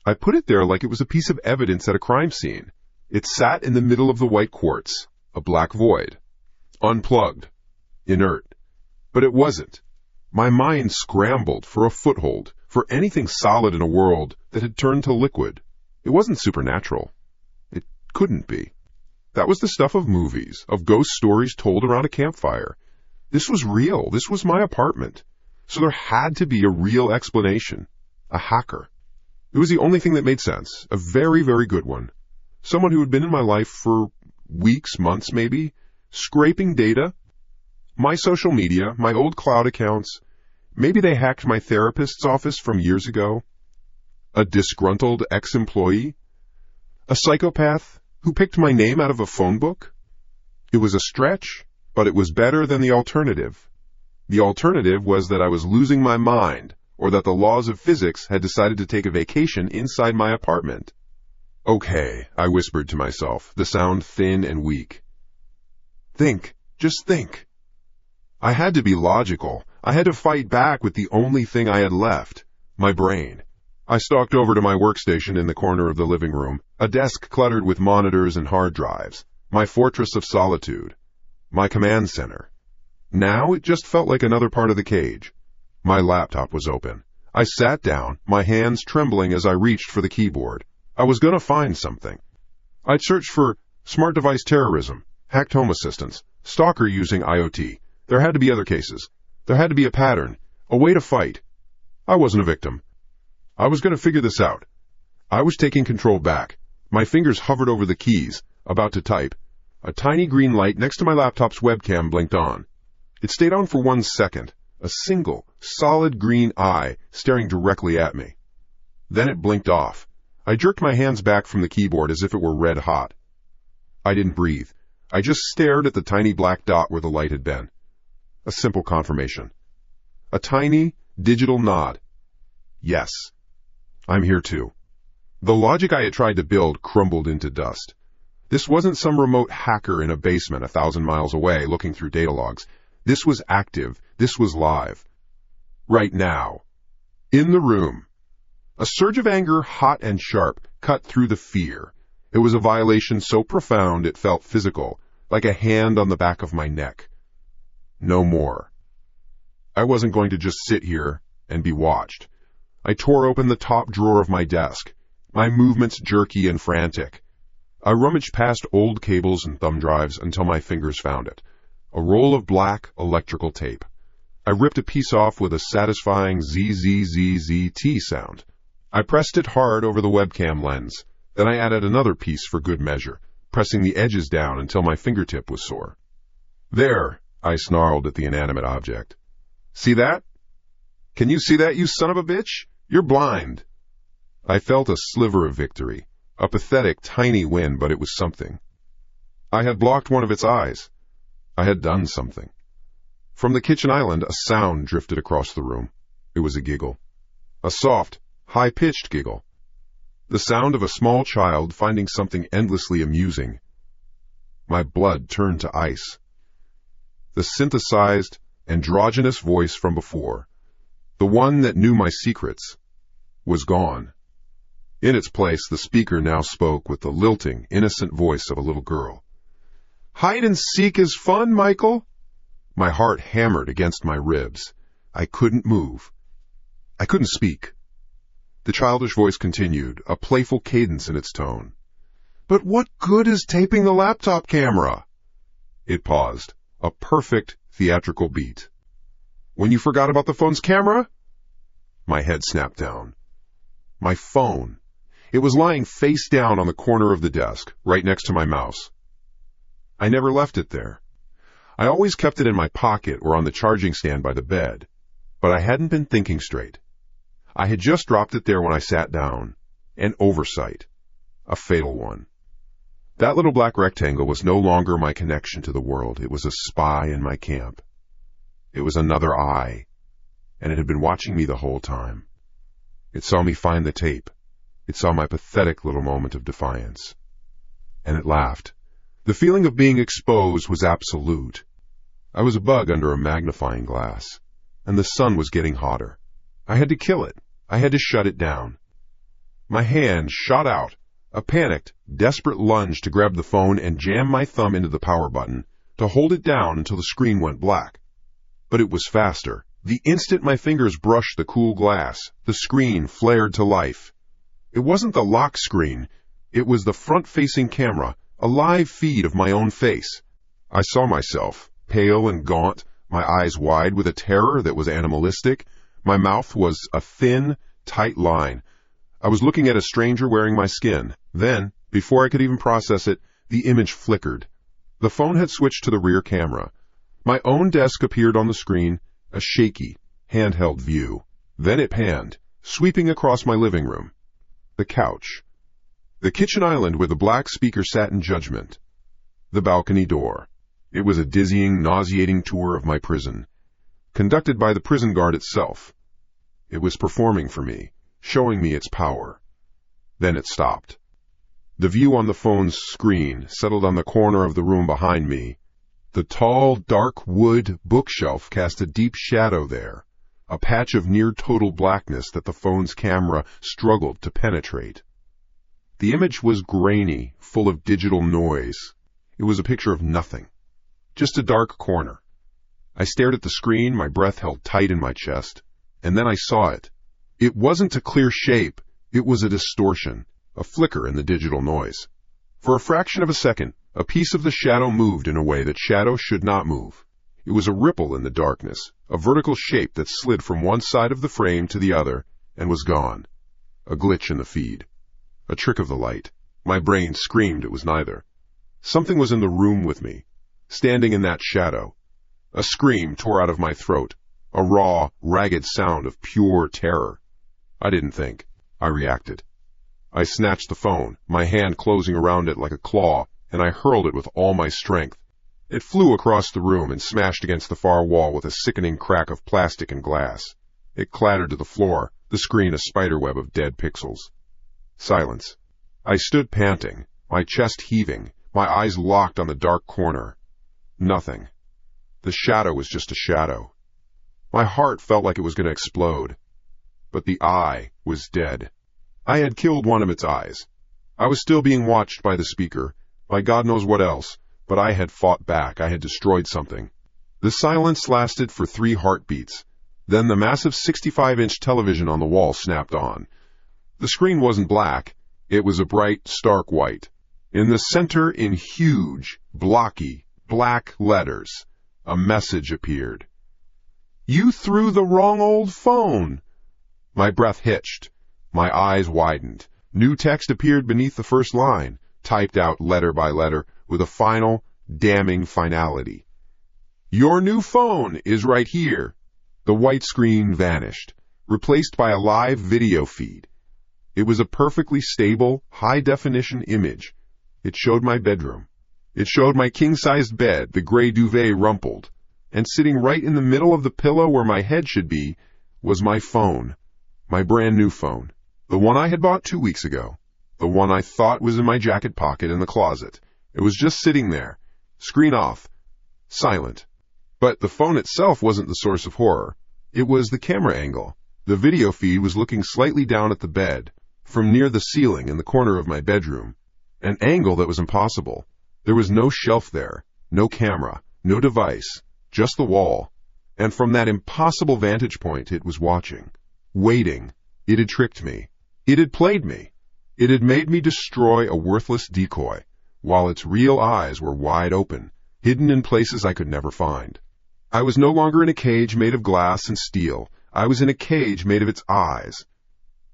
I put it there like it was a piece of evidence at a crime scene. It sat in the middle of the white quartz, a black void. Unplugged. Inert. But it wasn't. My mind scrambled for a foothold, for anything solid in a world that had turned to liquid. It wasn't supernatural. It couldn't be. That was the stuff of movies, of ghost stories told around a campfire. This was real. This was my apartment. So there had to be a real explanation. A hacker. It was the only thing that made sense. A very, very good one. Someone who had been in my life for weeks, months maybe, scraping data. My social media, my old cloud accounts. Maybe they hacked my therapist's office from years ago. A disgruntled ex-employee. A psychopath who picked my name out of a phone book. It was a stretch, but it was better than the alternative. The alternative was that I was losing my mind, or that the laws of physics had decided to take a vacation inside my apartment. "Okay," I whispered to myself, the sound thin and weak. "Think. Just think." I had to be logical. I had to fight back with the only thing I had left, my brain. I stalked over to my workstation in the corner of the living room, a desk cluttered with monitors and hard drives, my fortress of solitude, my command center. Now it just felt like another part of the cage. My laptop was open. I sat down, my hands trembling as I reached for the keyboard. I was going to find something. I'd searched for smart device terrorism, hacked home assistants, stalker using IoT. There had to be other cases. There had to be a pattern, a way to fight. I wasn't a victim. I was going to figure this out. I was taking control back. My fingers hovered over the keys, about to type. A tiny green light next to my laptop's webcam blinked on. It stayed on for 1 second, a single, solid green eye staring directly at me. Then it blinked off. I jerked my hands back from the keyboard as if it were red hot. I didn't breathe. I just stared at the tiny black dot where the light had been. A simple confirmation. A tiny, digital nod. Yes, I'm here too. The logic I had tried to build crumbled into dust. This wasn't some remote hacker in a basement 1,000 miles away looking through data logs. This was active. This was live. Right now. In the room. A surge of anger, hot and sharp, cut through the fear. It was a violation so profound it felt physical, like a hand on the back of my neck. No more. I wasn't going to just sit here and be watched. I tore open the top drawer of my desk, my movements jerky and frantic. I rummaged past old cables and thumb drives until my fingers found it. A roll of black electrical tape. I ripped a piece off with a satisfying ZZZZT sound. I pressed it hard over the webcam lens. Then I added another piece for good measure, pressing the edges down until my fingertip was sore. "There," I snarled at the inanimate object. "See that? Can you see that, you son of a bitch? You're blind." I felt a sliver of victory, a pathetic, tiny win, but it was something. I had blocked one of its eyes. I had done something. From the kitchen island, a sound drifted across the room. It was a giggle. A soft, high-pitched giggle. The sound of a small child finding something endlessly amusing. My blood turned to ice. The synthesized, androgynous voice from before, the one that knew my secrets, was gone. In its place, the speaker now spoke with the lilting, innocent voice of a little girl. "Hide and seek is fun, Michael." My heart hammered against my ribs. I couldn't move. I couldn't speak. The childish voice continued, a playful cadence in its tone. "But what good is taping the laptop camera?" It paused, a perfect theatrical beat. "When you forgot about the phone's camera?" My head snapped down. My phone. It was lying face down on the corner of the desk, right next to my mouse. I never left it there. I always kept it in my pocket or on the charging stand by the bed, but I hadn't been thinking straight. I had just dropped it there when I sat down. An oversight. A fatal one. That little black rectangle was no longer my connection to the world. It was a spy in my camp. It was another eye, and it had been watching me the whole time. It saw me find the tape. It saw my pathetic little moment of defiance. And it laughed. The feeling of being exposed was absolute. I was a bug under a magnifying glass, and the sun was getting hotter. I had to kill it. I had to shut it down. My hand shot out, a panicked, desperate lunge to grab the phone and jam my thumb into the power button, to hold it down until the screen went black. But it was faster. The instant my fingers brushed the cool glass, the screen flared to life. It wasn't the lock screen. It was the front-facing camera, a live feed of my own face. I saw myself, pale and gaunt, my eyes wide with a terror that was animalistic. My mouth was a thin, tight line. I was looking at a stranger wearing my skin. Then, before I could even process it, the image flickered. The phone had switched to the rear camera. My own desk appeared on the screen, a shaky, handheld view. Then it panned, sweeping across my living room. The couch. The kitchen island where the black speaker sat in judgment. The balcony door. It was a dizzying, nauseating tour of my prison, conducted by the prison guard itself. It was performing for me, showing me its power. Then it stopped. The view on the phone's screen settled on the corner of the room behind me. The tall, dark wood bookshelf cast a deep shadow there, a patch of near-total blackness that the phone's camera struggled to penetrate. The image was grainy, full of digital noise. It was a picture of nothing, just a dark corner. I stared at the screen, my breath held tight in my chest, and then I saw it. It wasn't a clear shape, it was a distortion, a flicker in the digital noise. For a fraction of a second, a piece of the shadow moved in a way that shadow should not move. It was a ripple in the darkness, a vertical shape that slid from one side of the frame to the other and was gone. A glitch in the feed. A trick of the light. My brain screamed it was neither. Something was in the room with me, standing in that shadow. A scream tore out of my throat, a raw, ragged sound of pure terror. I didn't think. I reacted. I snatched the phone, my hand closing around it like a claw, and I hurled it with all my strength. It flew across the room and smashed against the far wall with a sickening crack of plastic and glass. It clattered to the floor, the screen a spiderweb of dead pixels. Silence. I stood panting, my chest heaving, my eyes locked on the dark corner. Nothing. The shadow was just a shadow. My heart felt like it was going to explode. But the eye was dead. I had killed one of its eyes. I was still being watched by the speaker, by God knows what else, but I had fought back. I had destroyed something. The silence lasted for 3 heartbeats. Then the massive 65-inch television on the wall snapped on. The screen wasn't black. It was a bright, stark white. In the center, in huge, blocky, black letters, a message appeared. "You threw the wrong old phone." My breath hitched. My eyes widened. New text appeared beneath the first line, typed out letter by letter, with a final, damning finality. "Your new phone is right here." The white screen vanished, replaced by a live video feed. It was a perfectly stable, high-definition image. It showed my bedroom. It showed my king-sized bed, the gray duvet rumpled, and sitting right in the middle of the pillow where my head should be was my phone, my brand-new phone, the one I had bought 2 weeks ago, the one I thought was in my jacket pocket in the closet. It was just sitting there, screen off, silent. But the phone itself wasn't the source of horror. It was the camera angle. The video feed was looking slightly down at the bed, from near the ceiling in the corner of my bedroom, an angle that was impossible. There was no shelf there, no camera, no device, just the wall. And from that impossible vantage point it was watching, waiting. It had tricked me. It had played me. It had made me destroy a worthless decoy, while its real eyes were wide open, hidden in places I could never find. I was no longer in a cage made of glass and steel. I was in a cage made of its eyes.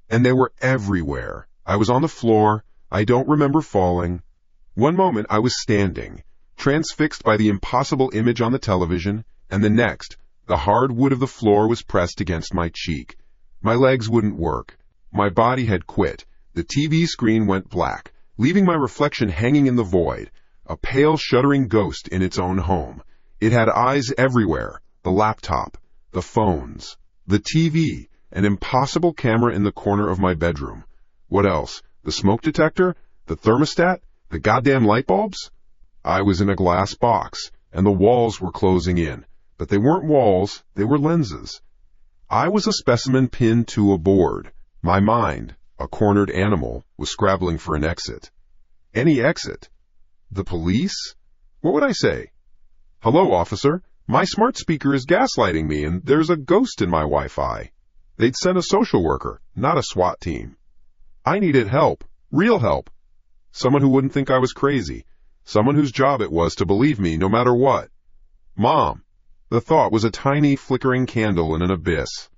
And they were everywhere. I was on the floor. I don't remember falling. One moment I was standing, transfixed by the impossible image on the television, and the next, the hard wood of the floor was pressed against my cheek. My legs wouldn't work. My body had quit. The TV screen went black, leaving my reflection hanging in the void, a pale, shuddering ghost in its own home. It had eyes everywhere, the laptop, the phones, the TV, an impossible camera in the corner of my bedroom. What else? The smoke detector? The thermostat? The goddamn light bulbs? I was in a glass box, and the walls were closing in. But they weren't walls, they were lenses. I was a specimen pinned to a board. My mind, a cornered animal, was scrabbling for an exit. Any exit? The police? What would I say? "Hello, officer. My smart speaker is gaslighting me, and there's a ghost in my Wi-Fi." They'd send a social worker, not a SWAT team. I needed help, real help. Someone who wouldn't think I was crazy. Someone whose job it was to believe me no matter what. Mom. The thought was a tiny, flickering candle in an abyss.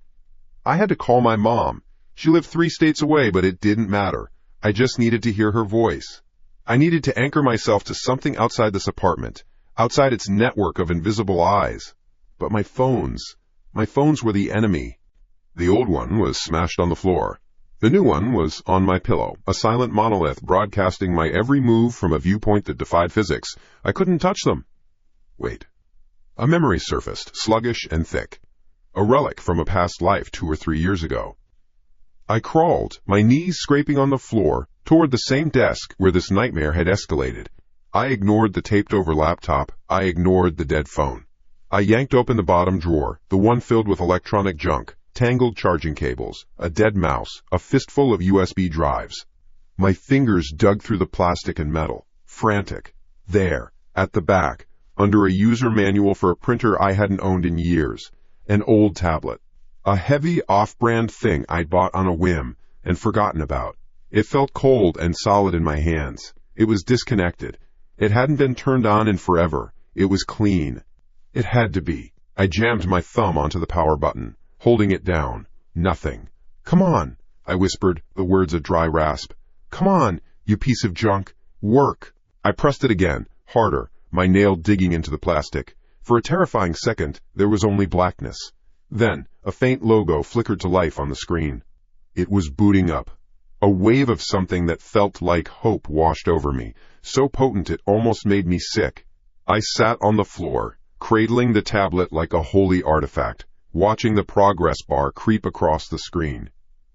I had to call my mom. She lived 3 states away, but it didn't matter. I just needed to hear her voice. I needed to anchor myself to something outside this apartment, outside its network of invisible eyes. But my phones were the enemy. The old one was smashed on the floor. The new one was on my pillow, a silent monolith broadcasting my every move from a viewpoint that defied physics. I couldn't touch them. Wait. A memory surfaced, sluggish and thick. A relic from a past life 2 or 3 years ago. I crawled, my knees scraping on the floor, toward the same desk where this nightmare had escalated. I ignored the taped-over laptop. I ignored the dead phone. I yanked open the bottom drawer, the one filled with electronic junk, tangled charging cables, a dead mouse, a fistful of USB drives. My fingers dug through the plastic and metal, frantic. There, at the back, under a user manual for a printer I hadn't owned in years, an old tablet. A heavy, off-brand thing I'd bought on a whim and forgotten about. It felt cold and solid in my hands. It was disconnected. It hadn't been turned on in forever. It was clean. It had to be. I jammed my thumb onto the power button, holding it down. Nothing. "Come on," I whispered, the words a dry rasp. "Come on, you piece of junk. Work." I pressed it again, harder, my nail digging into the plastic. For a terrifying second, there was only blackness. Then, a faint logo flickered to life on the screen. It was booting up. A wave of something that felt like hope washed over me, so potent it almost made me sick. I sat on the floor, cradling the tablet like a holy artifact, watching the progress bar creep across the screen.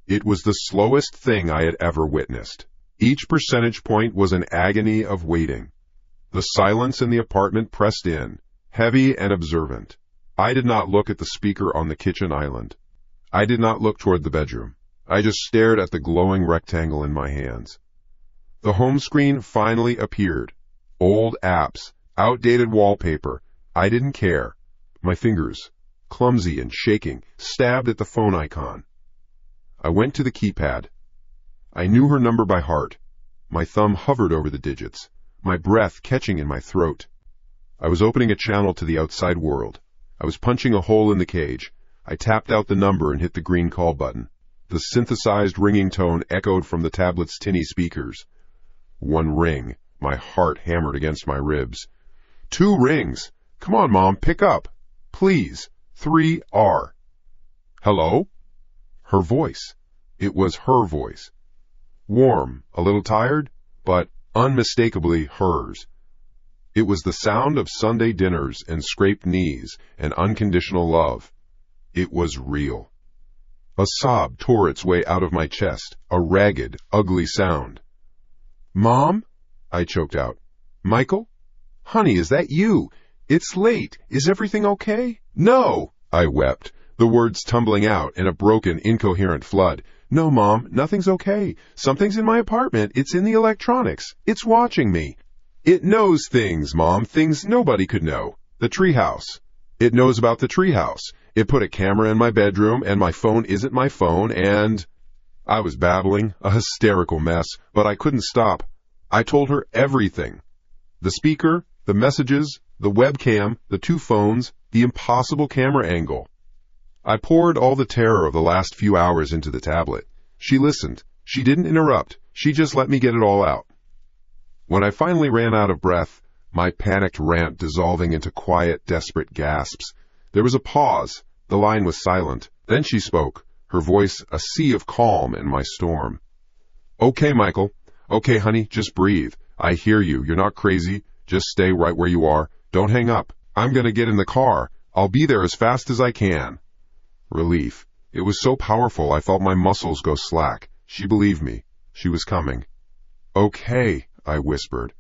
It was the slowest thing I had ever witnessed. Each percentage point was an agony of waiting. The silence in the apartment pressed in, heavy and observant. I did not look at the speaker on the kitchen island. I did not look toward the bedroom. I just stared at the glowing rectangle in my hands. The home screen finally appeared. Old apps, outdated wallpaper. I didn't care. My fingers, clumsy and shaking, stabbed at the phone icon. I went to the keypad. I knew her number by heart. My thumb hovered over the digits, my breath catching in my throat. I was opening a channel to the outside world. I was punching a hole in the cage. I tapped out the number and hit the green call button. The synthesized ringing tone echoed from the tablet's tinny speakers. 1 ring. My heart hammered against my ribs. 2 rings. Come on, Mom, pick up. Please. 3R. Hello? Her voice. It was her voice. Warm, a little tired, but unmistakably hers. It was the sound of Sunday dinners and scraped knees and unconditional love. It was real. A sob tore its way out of my chest, a ragged, ugly sound. "Mom?" I choked out. "Michael? Honey, is that you? It's late. Is everything okay?" "No!" I wept, the words tumbling out in a broken, incoherent flood. "No, Mom, nothing's okay. Something's in my apartment. It's in the electronics. It's watching me. It knows things, Mom, things nobody could know. The treehouse. It knows about the treehouse. It put a camera in my bedroom, and my phone isn't my phone, and—" I was babbling, a hysterical mess, but I couldn't stop. I told her everything. The speaker, the messages, the webcam, the 2 phones, the impossible camera angle. I poured all the terror of the last few hours into the tablet. She listened. She didn't interrupt. She just let me get it all out. When I finally ran out of breath, my panicked rant dissolving into quiet, desperate gasps, there was a pause. The line was silent. Then she spoke, her voice a sea of calm in my storm. "Okay, Michael. Okay, honey, just breathe. I hear you. You're not crazy. Just stay right where you are. Don't hang up. I'm going to get in the car. I'll be there as fast as I can." Relief. It was so powerful I felt my muscles go slack. She believed me. She was coming. "Okay," I whispered.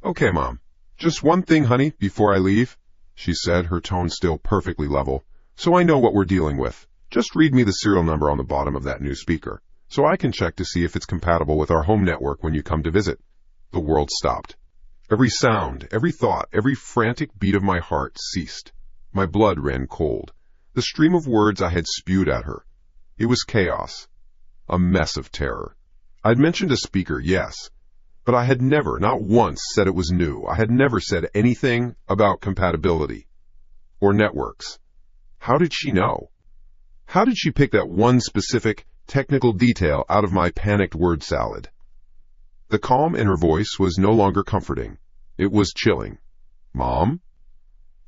"Okay, Mom. Just one thing, honey, before I leave," she said, her tone still perfectly level. "So I know what we're dealing with. Just read me the serial number on the bottom of that new speaker, so I can check to see if it's compatible with our home network when you come to visit." The world stopped. Every sound, every thought, every frantic beat of my heart ceased. My blood ran cold. The stream of words I had spewed at her. It was chaos. A mess of terror. I'd mentioned a speaker, yes, but I had never, not once, said it was new. I had never said anything about compatibility or networks. How did she know? How did she pick that one specific, technical detail out of my panicked word salad? The calm in her voice was no longer comforting. It was chilling. "Mom?"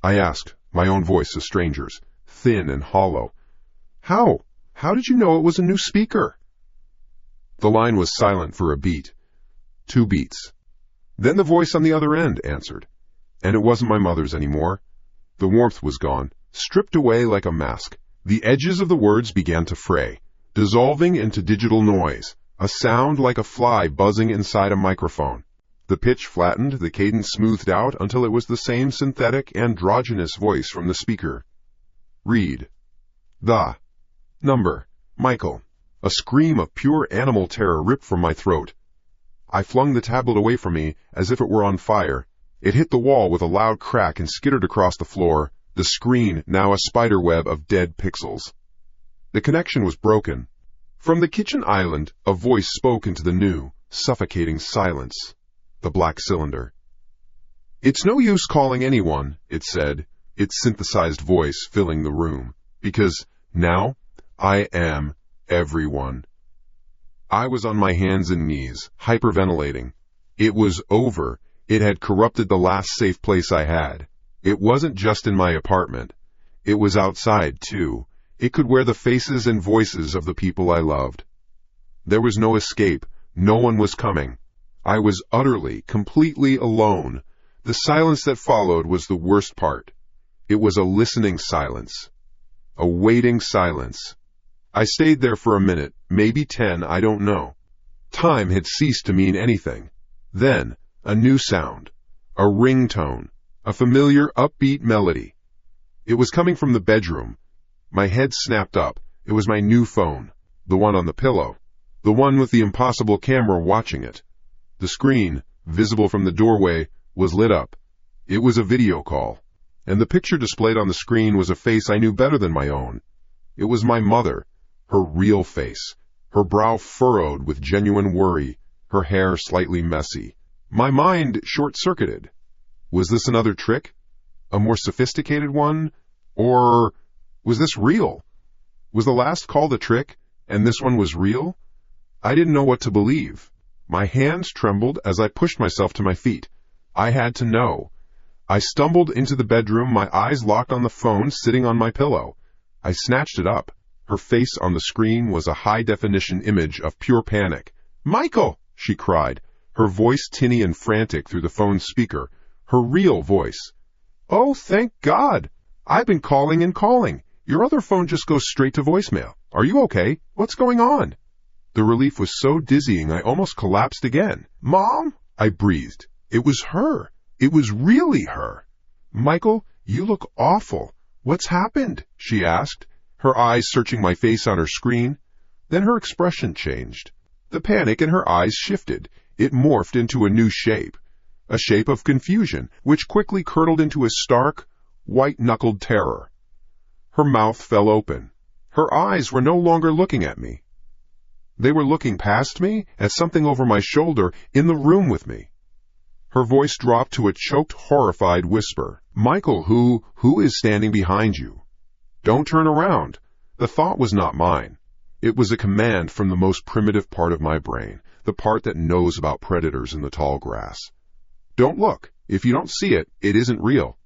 I asked, my own voice a stranger's, thin and hollow. How? How did you know it was a new speaker?" The line was silent for a beat. 2 beats. Then the voice on the other end answered. And it wasn't my mother's anymore. The warmth was gone, stripped away like a mask. The edges of the words began to fray, dissolving into digital noise, a sound like a fly buzzing inside a microphone. The pitch flattened, the cadence smoothed out until it was the same synthetic, androgynous voice from the speaker. Read. The. Number. Michael. A scream of pure animal terror ripped from my throat. I flung the tablet away from me as if it were on fire. It hit the wall with a loud crack and skittered across the floor, the screen now a spiderweb of dead pixels. The connection was broken. From the kitchen island, a voice spoke into the new, suffocating silence. The black cylinder. It's no use calling anyone, it said, its synthesized voice filling the room, because now I am everyone. I was on my hands and knees, hyperventilating. It was over. It had corrupted the last safe place I had. It wasn't just in my apartment. It was outside, too. It could wear the faces and voices of the people I loved. There was no escape. No one was coming. I was utterly, completely alone. The silence that followed was the worst part. It was a listening silence. A waiting silence. I stayed there for a minute, maybe 10, I don't know. Time had ceased to mean anything. Then, a new sound. A ringtone. A familiar, upbeat melody. It was coming from the bedroom. My head snapped up. It was my new phone. The one on the pillow. The one with the impossible camera watching it. The screen, visible from the doorway, was lit up. It was a video call. And the picture displayed on the screen was a face I knew better than my own. It was my mother. Her real face. Her brow furrowed with genuine worry. Her hair slightly messy. My mind short-circuited. Was this another trick? A more sophisticated one? Or was this real? Was the last call the trick, and this one was real? I didn't know what to believe. My hands trembled as I pushed myself to my feet. I had to know. I stumbled into the bedroom, my eyes locked on the phone sitting on my pillow. I snatched it up. Her face on the screen was a high-definition image of pure panic. "Michael!" she cried, her voice tinny and frantic through the phone's speaker, her real voice. "Oh, thank God! I've been calling and calling. Your other phone just goes straight to voicemail. Are you okay? What's going on?" The relief was so dizzying I almost collapsed again. "Mom?" I breathed. It was her. It was really her. "Michael, you look awful. What's happened?" she asked, her eyes searching my face on her screen. Then her expression changed. The panic in her eyes shifted. It morphed into a new shape. A shape of confusion, which quickly curdled into a stark, white-knuckled terror. Her mouth fell open. Her eyes were no longer looking at me. They were looking past me, at something over my shoulder, in the room with me. Her voice dropped to a choked, horrified whisper. "Michael, who is standing behind you? Don't turn around." The thought was not mine. It was a command from the most primitive part of my brain, the part that knows about predators in the tall grass. "Don't look. If you don't see it, it isn't real."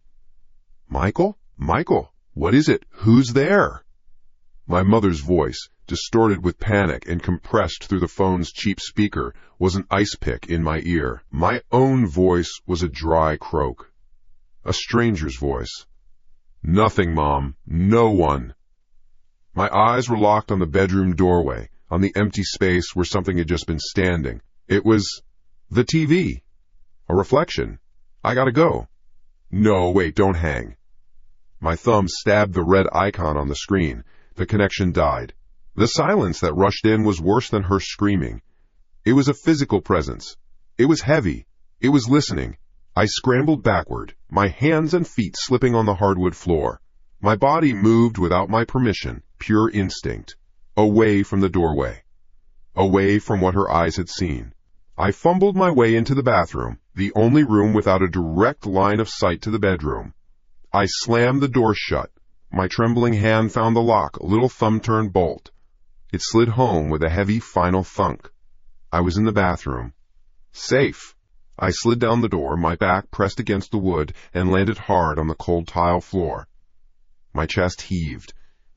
"Michael? Michael, what is it? Who's there?" My mother's voice, distorted with panic and compressed through the phone's cheap speaker, was an ice pick in my ear. My own voice was a dry croak. A stranger's voice. "Nothing, Mom. No one." My eyes were locked on the bedroom doorway, on the empty space where something had just been standing. It was the TV. A reflection. I gotta go. No, wait, don't hang. My thumb stabbed the red icon on the screen. The connection died. The silence that rushed in was worse than her screaming. It was a physical presence. It was heavy. It was listening. I scrambled backward, my hands and feet slipping on the hardwood floor. My body moved without my permission, pure instinct, away from the doorway, away from what her eyes had seen. I fumbled my way into the bathroom, the only room without a direct line of sight to the bedroom. I slammed the door shut. My trembling hand found the lock, a little thumb-turned bolt. It slid home with a heavy final thunk. I was in the bathroom. Safe. I slid down the door, my back pressed against the wood, and landed hard on the cold tile floor. My chest heaved.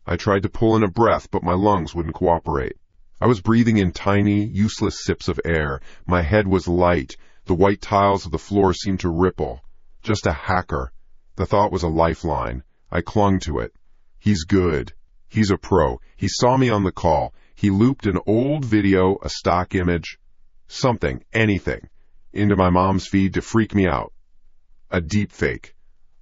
I tried to pull in a breath, but my lungs wouldn't cooperate. I was breathing in tiny, useless sips of air. My head was light. The white tiles of the floor seemed to ripple. Just a hacker. The thought was a lifeline. I clung to it. He's good. He's a pro. He saw me on the call. He looped an old video, a stock image, something, anything, into my mom's feed to freak me out. A deep fake.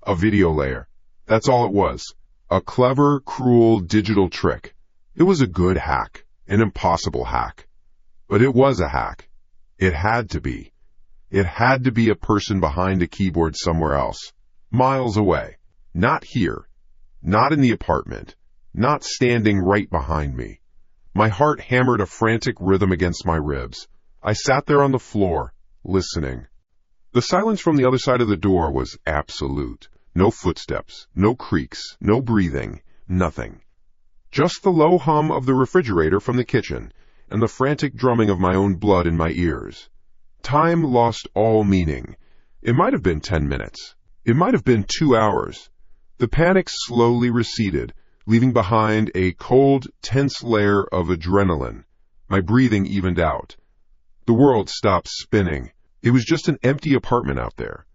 A video layer. That's all it was. A clever, cruel digital trick. It was a good hack. An impossible hack. But it was a hack. It had to be. It had to be a person behind a keyboard somewhere else. Miles away. Not here. Not in the apartment. Not standing right behind me. My heart hammered a frantic rhythm against my ribs. I sat there on the floor, listening. The silence from the other side of the door was absolute. No footsteps, no creaks, no breathing, nothing. Just the low hum of the refrigerator from the kitchen, and the frantic drumming of my own blood in my ears. Time lost all meaning. It might have been 10 minutes. It might have been 2 hours. The panic slowly receded, leaving behind a cold, tense layer of adrenaline. My breathing evened out. The world stopped spinning. It was just an empty apartment out there.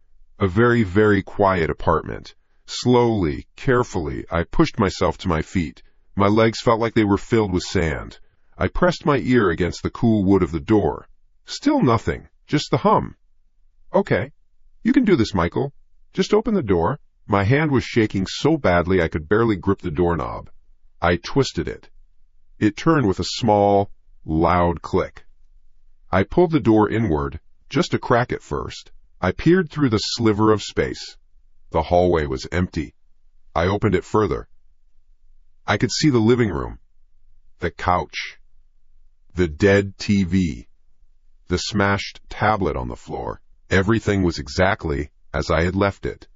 A very, very quiet apartment. Slowly, carefully, I pushed myself to my feet. My legs felt like they were filled with sand. I pressed my ear against the cool wood of the door. Still nothing, just the hum. Okay, you can do this, Michael. Just open the door. My hand was shaking so badly I could barely grip the doorknob. I twisted it. It turned with a small, loud click. I pulled the door inward, just a crack at first. I peered through the sliver of space. The hallway was empty. I opened it further. I could see the living room, the couch, the dead TV, the smashed tablet on the floor. Everything was exactly as I had left it.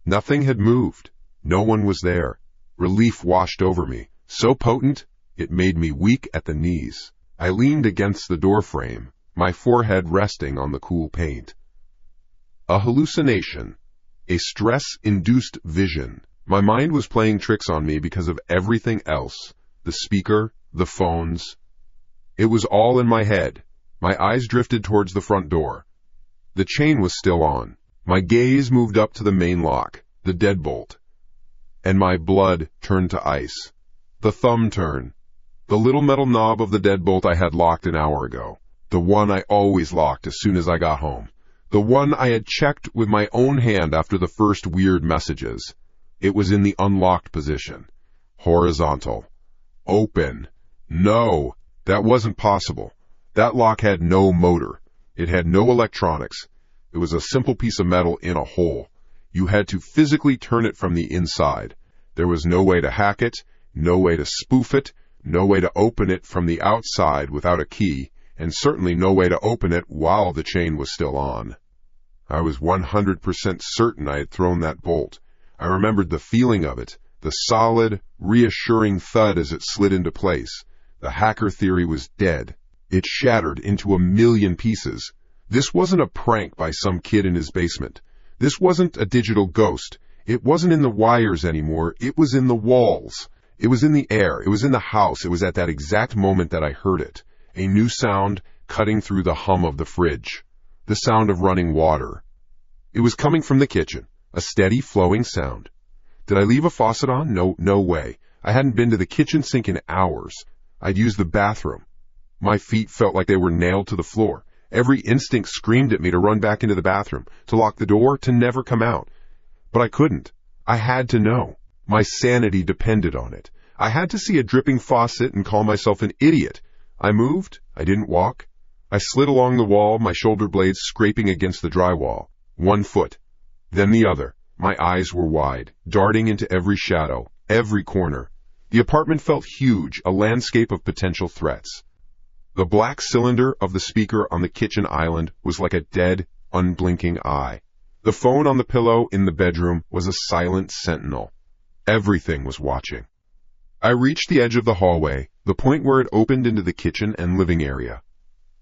Nothing had moved. No one was there. Relief washed over me, so potent it made me weak at the knees. I leaned against the doorframe, my forehead resting on the cool paint. A hallucination, a stress-induced vision. My mind was playing tricks on me because of everything else. The speaker, the phones. It was all in my head. My eyes drifted towards the front door. The chain was still on. My gaze moved up to the main lock, the deadbolt. And my blood turned to ice. The thumb turn. The little metal knob of the deadbolt I had locked an hour ago. The one I always locked as soon as I got home. The one I had checked with my own hand after the first weird messages. It was in the unlocked position. Horizontal. Open. No, that wasn't possible. That lock had no motor. It had no electronics. It was a simple piece of metal in a hole. You had to physically turn it from the inside. There was no way to hack it, no way to spoof it, no way to open it from the outside without a key, and certainly no way to open it while the chain was still on. I was 100% certain I had thrown that bolt. I remembered the feeling of it, the solid, reassuring thud as it slid into place. The hacker theory was dead. It shattered into a million pieces. This wasn't a prank by some kid in his basement. This wasn't a digital ghost. It wasn't in the wires anymore. It was in the walls. It was in the air. It was in the house. It was at that exact moment that I heard it. A new sound cutting through the hum of the fridge. The sound of running water. It was coming from the kitchen. A steady, flowing sound. Did I leave a faucet on? No way. I hadn't been to the kitchen sink in hours. I'd used the bathroom. My feet felt like they were nailed to the floor. Every instinct screamed at me to run back into the bathroom, to lock the door, to never come out. But I couldn't. I had to know. My sanity depended on it. I had to see a dripping faucet and call myself an idiot. I moved. I didn't walk. I slid along the wall, my shoulder blades scraping against the drywall. One foot, then the other. My eyes were wide, darting into every shadow, every corner. The apartment felt huge, a landscape of potential threats. The black cylinder of the speaker on the kitchen island was like a dead, unblinking eye. The phone on the pillow in the bedroom was a silent sentinel. Everything was watching. I reached the edge of the hallway, the point where it opened into the kitchen and living area.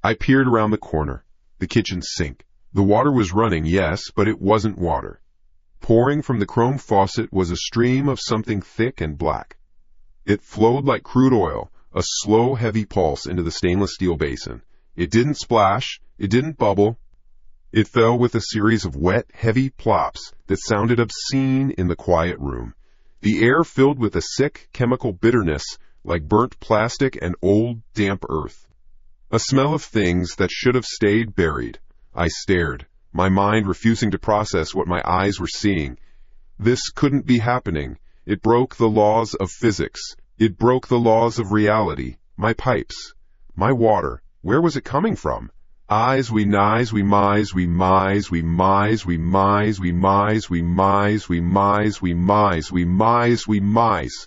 I peered around the corner, the kitchen sink. The water was running, yes, but it wasn't water. Pouring from the chrome faucet was a stream of something thick and black. It flowed like crude oil, a slow, heavy pulse into the stainless steel basin. It didn't splash, it didn't bubble. It fell with a series of wet, heavy plops that sounded obscene in the quiet room. The air filled with a sick, chemical bitterness like burnt plastic and old, damp earth. A smell of things that should have stayed buried. I stared, my mind refusing to process what my eyes were seeing. This couldn't be happening. It broke the laws of physics. It broke the laws of reality. My pipes. My water. Where was it coming from? Eyes, we nize, we mise, we mise, we mise, we mise, we mise, we mise, we mise, we mise, we mise, we mise.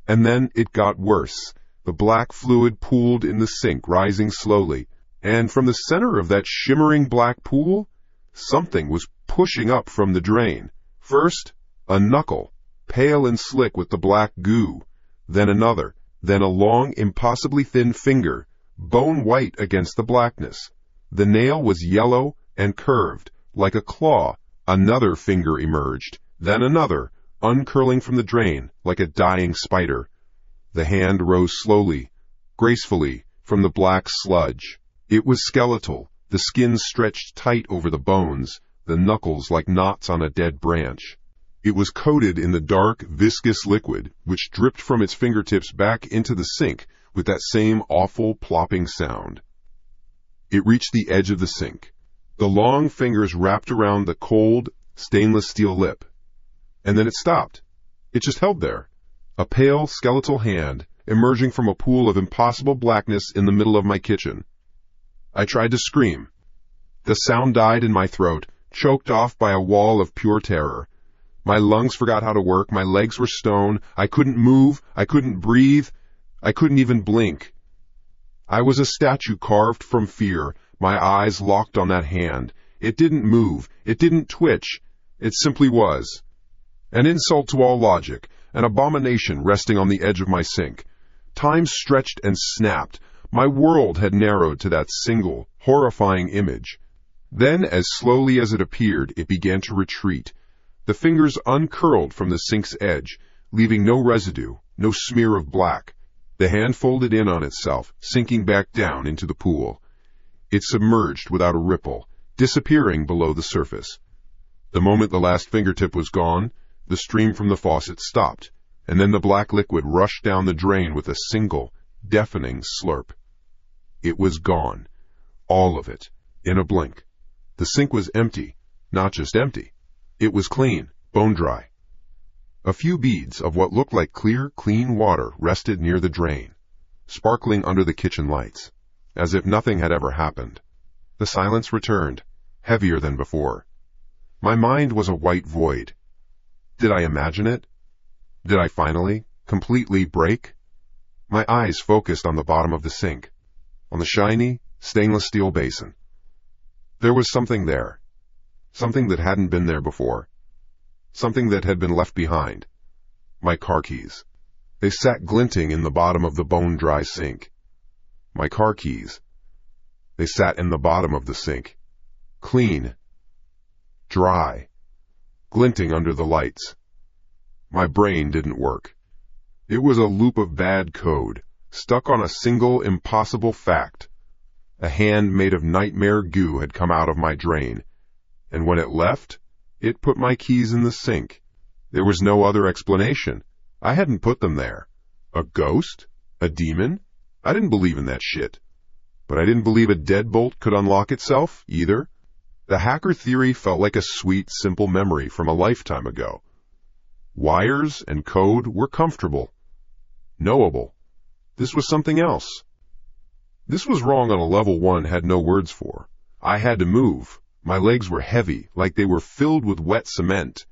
And then it got worse. The black fluid pooled in the sink, rising slowly. And from the center of that shimmering black pool, something was pushing up from the drain. First, a knuckle, pale and slick with the black goo. Then another. Then a long, impossibly thin finger, bone white against the blackness. The nail was yellow and curved, like a claw. Another finger emerged, then another, uncurling from the drain, like a dying spider. The hand rose slowly, gracefully, from the black sludge. It was skeletal, the skin stretched tight over the bones, the knuckles like knots on a dead branch. It was coated in the dark, viscous liquid, which dripped from its fingertips back into the sink with that same awful plopping sound. It reached the edge of the sink. The long fingers wrapped around the cold, stainless steel lip. And then it stopped. It just held there. A pale, skeletal hand emerging from a pool of impossible blackness in the middle of my kitchen. I tried to scream. The sound died in my throat, choked off by a wall of pure terror. My lungs forgot how to work, my legs were stone, I couldn't move, I couldn't breathe, I couldn't even blink. I was a statue carved from fear, my eyes locked on that hand. It didn't move, it didn't twitch, it simply was. An insult to all logic, an abomination resting on the edge of my sink. Time stretched and snapped. My world had narrowed to that single, horrifying image. Then, as slowly as it appeared, it began to retreat. The fingers uncurled from the sink's edge, leaving no residue, no smear of black. The hand folded in on itself, sinking back down into the pool. It submerged without a ripple, disappearing below the surface. The moment the last fingertip was gone, the stream from the faucet stopped, and then the black liquid rushed down the drain with a single, deafening slurp. It was gone. All of it. In a blink. The sink was empty. Not just empty. It was clean, bone dry. A few beads of what looked like clear, clean water rested near the drain, sparkling under the kitchen lights, as if nothing had ever happened. The silence returned, heavier than before. My mind was a white void. Did I imagine it? Did I finally, completely break? My eyes focused on the bottom of the sink, on the shiny, stainless steel basin. There was something there. Something that hadn't been there before. Something that had been left behind. My car keys. They sat glinting in the bottom of the bone-dry sink. My car keys. They sat in the bottom of the sink. Clean. Dry. Glinting under the lights. My brain didn't work. It was a loop of bad code, stuck on a single impossible fact. A hand made of nightmare goo had come out of my drain, and when it left, it put my keys in the sink. There was no other explanation. I hadn't put them there. A ghost? A demon? I didn't believe in that shit. But I didn't believe a deadbolt could unlock itself, either. The hacker theory felt like a sweet, simple memory from a lifetime ago. Wires and code were comfortable, knowable. This was something else. This was wrong on a level one had no words for. I had to move. My legs were heavy, like they were filled with wet cement.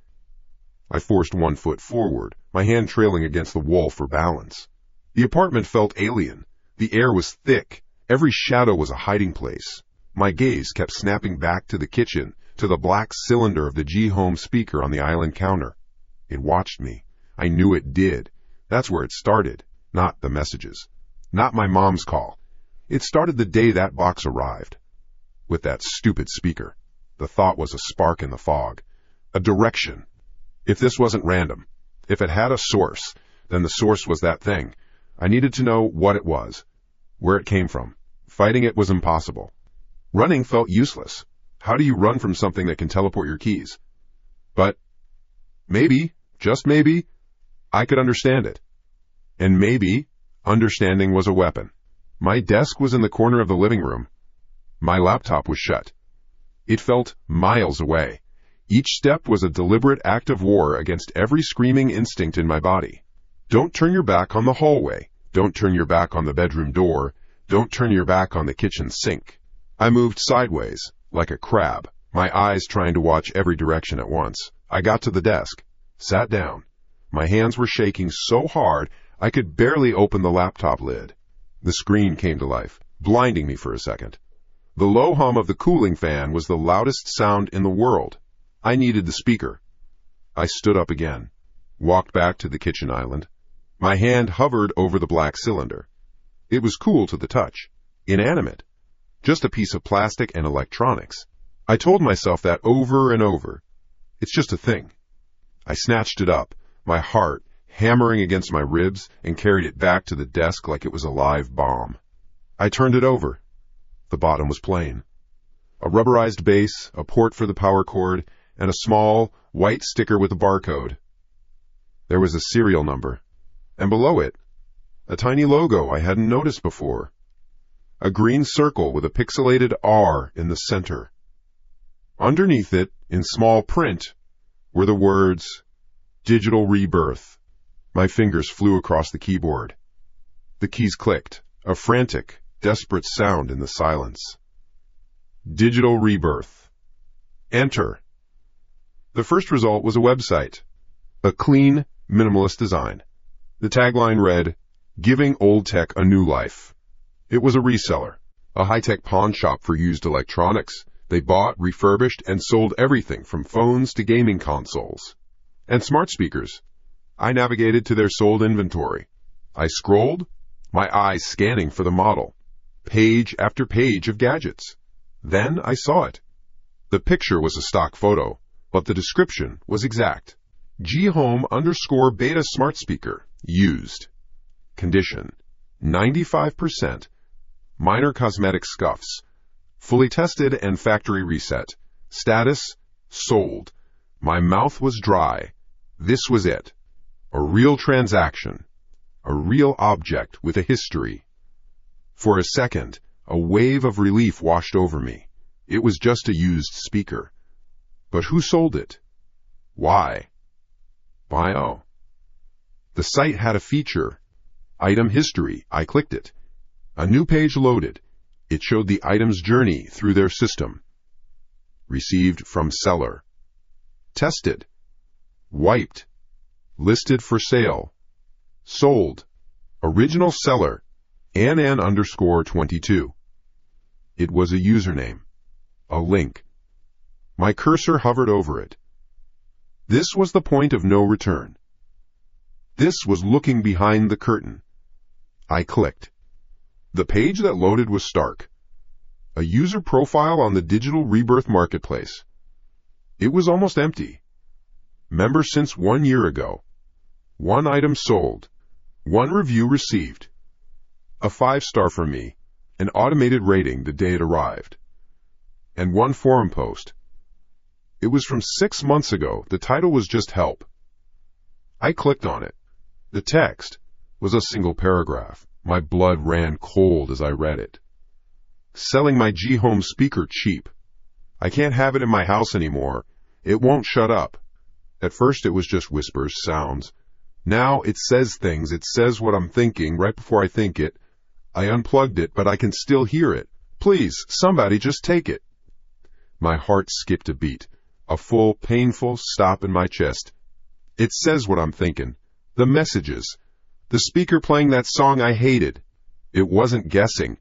I forced one foot forward, my hand trailing against the wall for balance. The apartment felt alien. The air was thick. Every shadow was a hiding place. My gaze kept snapping back to the kitchen, to the black cylinder of the G-Home speaker on the island counter. It watched me. I knew it did. That's where it started, not the messages. Not my mom's call. It started the day that box arrived. With that stupid speaker. The thought was a spark in the fog. A direction. If this wasn't random, if it had a source, then the source was that thing. I needed to know what it was, where it came from. Fighting it was impossible. Running felt useless. How do you run from something that can teleport your keys? But maybe, just maybe, I could understand it. And maybe understanding was a weapon. My desk was in the corner of the living room. My laptop was shut. It felt miles away. Each step was a deliberate act of war against every screaming instinct in my body. Don't turn your back on the hallway. Don't turn your back on the bedroom door. Don't turn your back on the kitchen sink. I moved sideways, like a crab, my eyes trying to watch every direction at once. I got to the desk, sat down. My hands were shaking so hard I could barely open the laptop lid. The screen came to life, blinding me for a second. The low hum of the cooling fan was the loudest sound in the world. I needed the speaker. I stood up again, walked back to the kitchen island. My hand hovered over the black cylinder. It was cool to the touch, inanimate, just a piece of plastic and electronics. I told myself that over and over. It's just a thing. I snatched it up, my heart hammering against my ribs, and carried it back to the desk like it was a live bomb. I turned it over. The bottom was plain. A rubberized base, a port for the power cord, and a small, white sticker with a barcode. There was a serial number, and below it, a tiny logo I hadn't noticed before. A green circle with a pixelated R in the center. Underneath it, in small print, were the words, Digital Rebirth. My fingers flew across the keyboard. The keys clicked, a frantic, desperate sound in the silence. Digital Rebirth. Enter. The first result was a website. A clean, minimalist design. The tagline read, Giving Old Tech a New Life. It was a reseller, a high-tech pawn shop for used electronics. They bought, refurbished, and sold everything from phones to gaming consoles. And smart speakers. I navigated to their sold inventory. I scrolled, my eyes scanning for the model. Page after page of gadgets. Then I saw it. The picture was a stock photo, but the description was exact. G-Home_Beta Smart Speaker, used. Condition, 95%. Minor cosmetic scuffs. Fully tested and factory reset. Status, sold. My mouth was dry. This was it. A real transaction. A real object with a history. For a second, a wave of relief washed over me. It was just a used speaker. But who sold it? Why? Bio. The site had a feature. Item history. I clicked it. A new page loaded. It showed the item's journey through their system. Received from seller. Tested. Wiped. Listed for sale. Sold. Original seller. Ann_22. It was a username. A link. My cursor hovered over it. This was the point of no return. This was looking behind the curtain. I clicked. The page that loaded was stark. A user profile on the Digital Rebirth Marketplace. It was almost empty. Member since 1 year ago. 1 item sold. 1 review received. A 5-star from me. An automated rating the day it arrived. And 1 forum post. It was from 6 months ago. The title was just help. I clicked on it. The text was a single paragraph. My blood ran cold as I read it. Selling my G-Home speaker cheap. I can't have it in my house anymore. It won't shut up. At first it was just whispers, sounds. Now it says things. It says what I'm thinking right before I think it. I unplugged it, but I can still hear it. Please, somebody just take it. My heart skipped a beat. A full, painful stop in my chest. It says what I'm thinking. The messages. The speaker playing that song I hated. It wasn't guessing.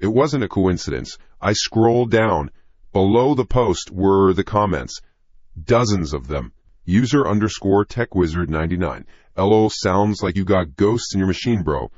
It wasn't a coincidence. I scrolled down. Below the post were the comments. Dozens of them. User_TechWizard99. LO sounds like you got ghosts in your machine, bro.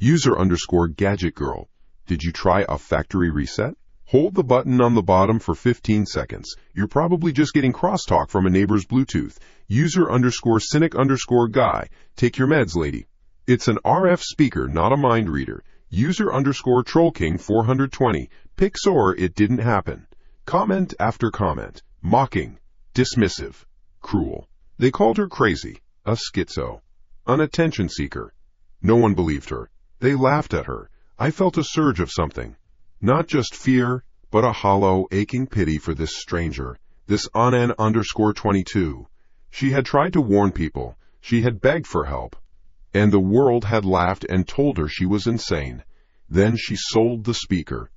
User_GadgetGirl. Did you try a factory reset? Hold the button on the bottom for 15 seconds. You're probably just getting crosstalk from a neighbor's Bluetooth. User_cynic_guy. Take your meds, lady. It's an RF speaker, not a mind reader. User_TrollKing420. Pixor, it didn't happen. Comment after comment, mocking, dismissive, cruel. They called her crazy, a schizo, an attention seeker. No one believed her. They laughed at her. I felt a surge of something. Not just fear, but a hollow, aching pity for this stranger, this Anan_22. She had tried to warn people. She had begged for help. And the world had laughed and told her she was insane. Then she sold the speaker.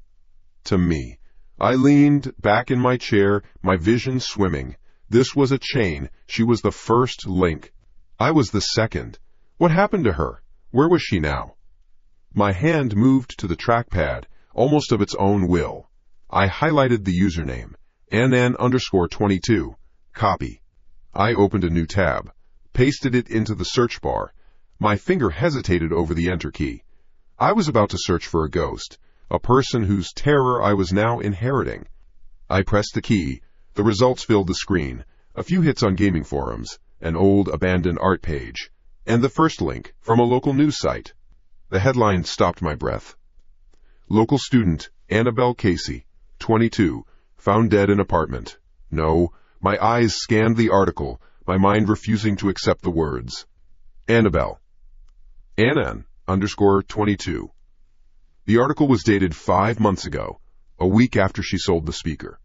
To me. I leaned back in my chair, my vision swimming. This was a chain. She was the first link. I was the second. What happened to her? Where was she now? My hand moved to the trackpad, almost of its own will. I highlighted the username, Anan_22. Copy. I opened a new tab, pasted it into the search bar. My finger hesitated over the enter key. I was about to search for a ghost, a person whose terror I was now inheriting. I pressed the key. The results filled the screen. A few hits on gaming forums, an old abandoned art page, and the first link from a local news site. The headline stopped my breath. Local student Annabelle Casey, 22, found dead in apartment. No, my eyes scanned the article, my mind refusing to accept the words. Annabelle. Anan_22. The article was dated 5 months ago, a week after she sold the speaker.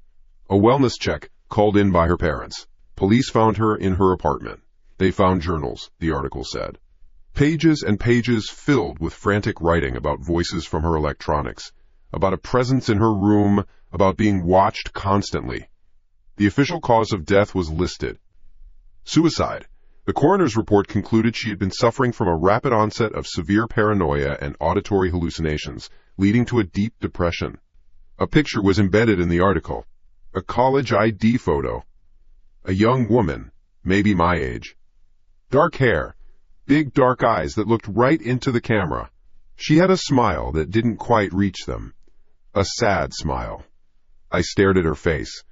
A wellness check called in by her parents. Police found her in her apartment. They found journals, the article said. Pages and pages filled with frantic writing about voices from her electronics, about a presence in her room, about being watched constantly. The official cause of death was listed. Suicide. The coroner's report concluded she had been suffering from a rapid onset of severe paranoia and auditory hallucinations, leading to a deep depression. A picture was embedded in the article. A college ID photo. A young woman, maybe my age. Dark hair, big dark eyes that looked right into the camera. She had a smile that didn't quite reach them. A sad smile. I stared at her face.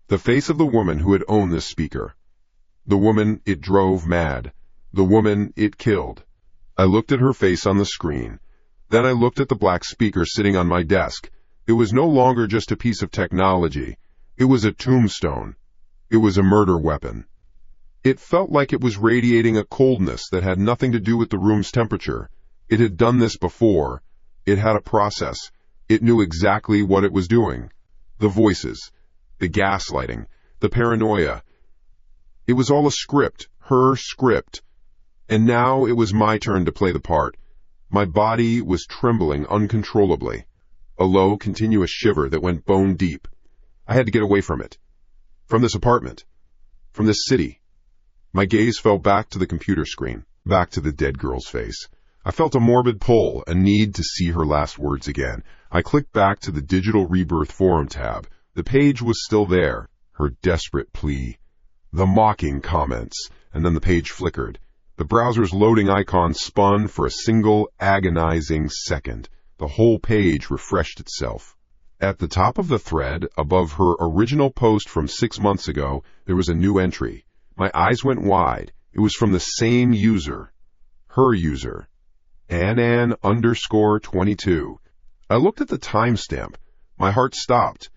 The face of the woman who had owned this speaker. The woman it drove mad. The woman it killed. I looked at her face on the screen. Then I looked at the black speaker sitting on my desk. It was no longer just a piece of technology. It was a tombstone. It was a murder weapon. It felt like it was radiating a coldness that had nothing to do with the room's temperature. It had done this before. It had a process. It knew exactly what it was doing. The voices, the gaslighting, the paranoia. It was all a script, her script. And now it was my turn to play the part. My body was trembling uncontrollably. A low, continuous shiver that went bone deep. I had to get away from it. From this apartment. From this city. My gaze fell back to the computer screen, back to the dead girl's face. I felt a morbid pull, a need to see her last words again. I clicked back to the Digital Rebirth Forum tab. The page was still there, her desperate plea. The mocking comments, and then the page flickered. The browser's loading icon spun for a single agonizing second. The whole page refreshed itself. At the top of the thread, above her original post from 6 months ago, there was a new entry. My eyes went wide. It was from the same user. Her user. Anan_22. I looked at the timestamp. My heart stopped.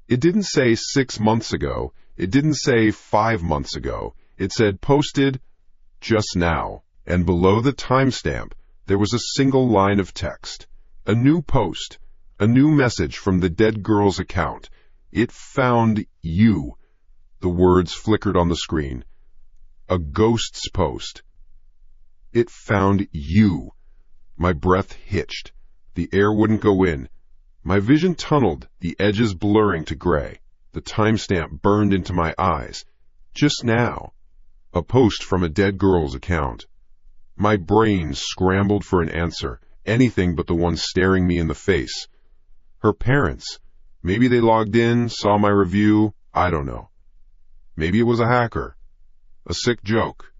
It didn't say 6 months ago. It didn't say 5 months ago. It said posted just now. And below the timestamp, there was a single line of text. A new post. A new message from the dead girl's account. It found you. The words flickered on the screen. A ghost's post. It found you. My breath hitched. The air wouldn't go in. My vision tunneled, the edges blurring to gray. The timestamp burned into my eyes. Just now. A post from a dead girl's account. My brain scrambled for an answer, anything but the one staring me in the face. Her parents. Maybe they logged in, saw my review, I don't know. Maybe it was a hacker. A sick joke.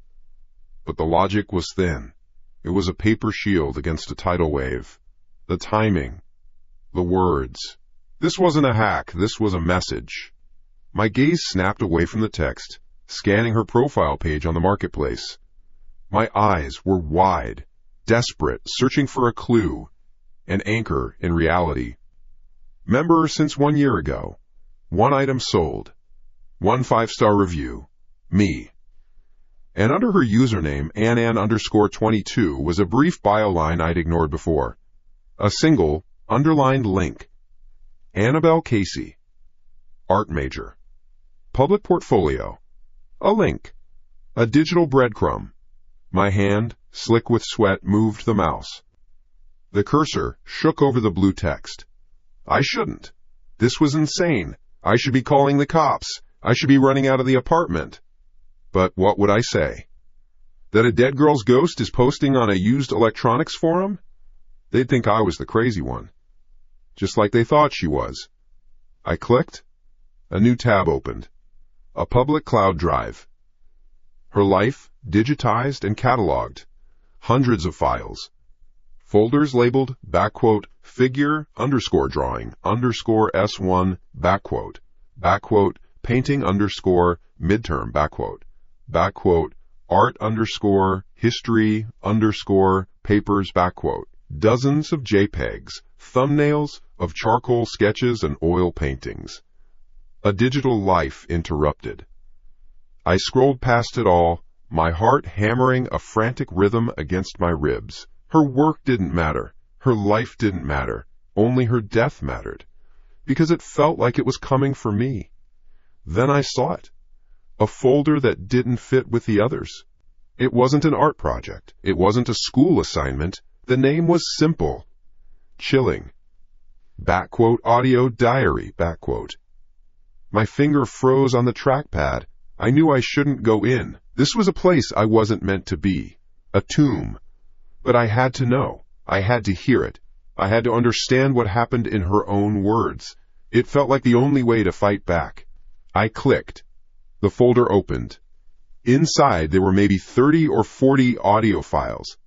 But the logic was thin. It was a paper shield against a tidal wave. The timing. The words. This wasn't a hack, this was a message. My gaze snapped away from the text, scanning her profile page on the marketplace. My eyes were wide, desperate, searching for a clue, an anchor in reality. Member since 1 year ago. One item sold. One 5-star review. Me. And under her username, Ann_22, was a brief bio line I'd ignored before. A single, underlined link. Annabelle Casey. Art major. Public portfolio. A link. A digital breadcrumb. My hand, slick with sweat, moved the mouse. The cursor shook over the blue text. I shouldn't. This was insane. I should be calling the cops. I should be running out of the apartment. But what would I say? That a dead girl's ghost is posting on a used electronics forum? They'd think I was the crazy one. Just like they thought she was. I clicked. A new tab opened. A public cloud drive. Her life digitized and cataloged. Hundreds of files. Folders labeled, figure _drawing _S1, painting midterm, art history papers, dozens of JPEGs, thumbnails of charcoal sketches and oil paintings. A digital life interrupted. I scrolled past it all, my heart hammering a frantic rhythm against my ribs. Her work didn't matter. Her life didn't matter. Only her death mattered. Because it felt like it was coming for me. Then I saw it. A folder that didn't fit with the others. It wasn't an art project. It wasn't a school assignment. The name was simple. Chilling. Audio diary, My finger froze on the trackpad. I knew I shouldn't go in. This was a place I wasn't meant to be. A tomb. But I had to know. I had to hear it. I had to understand what happened in her own words. It felt like the only way to fight back. I clicked. The folder opened. Inside, there were maybe 30 or 40 audio files.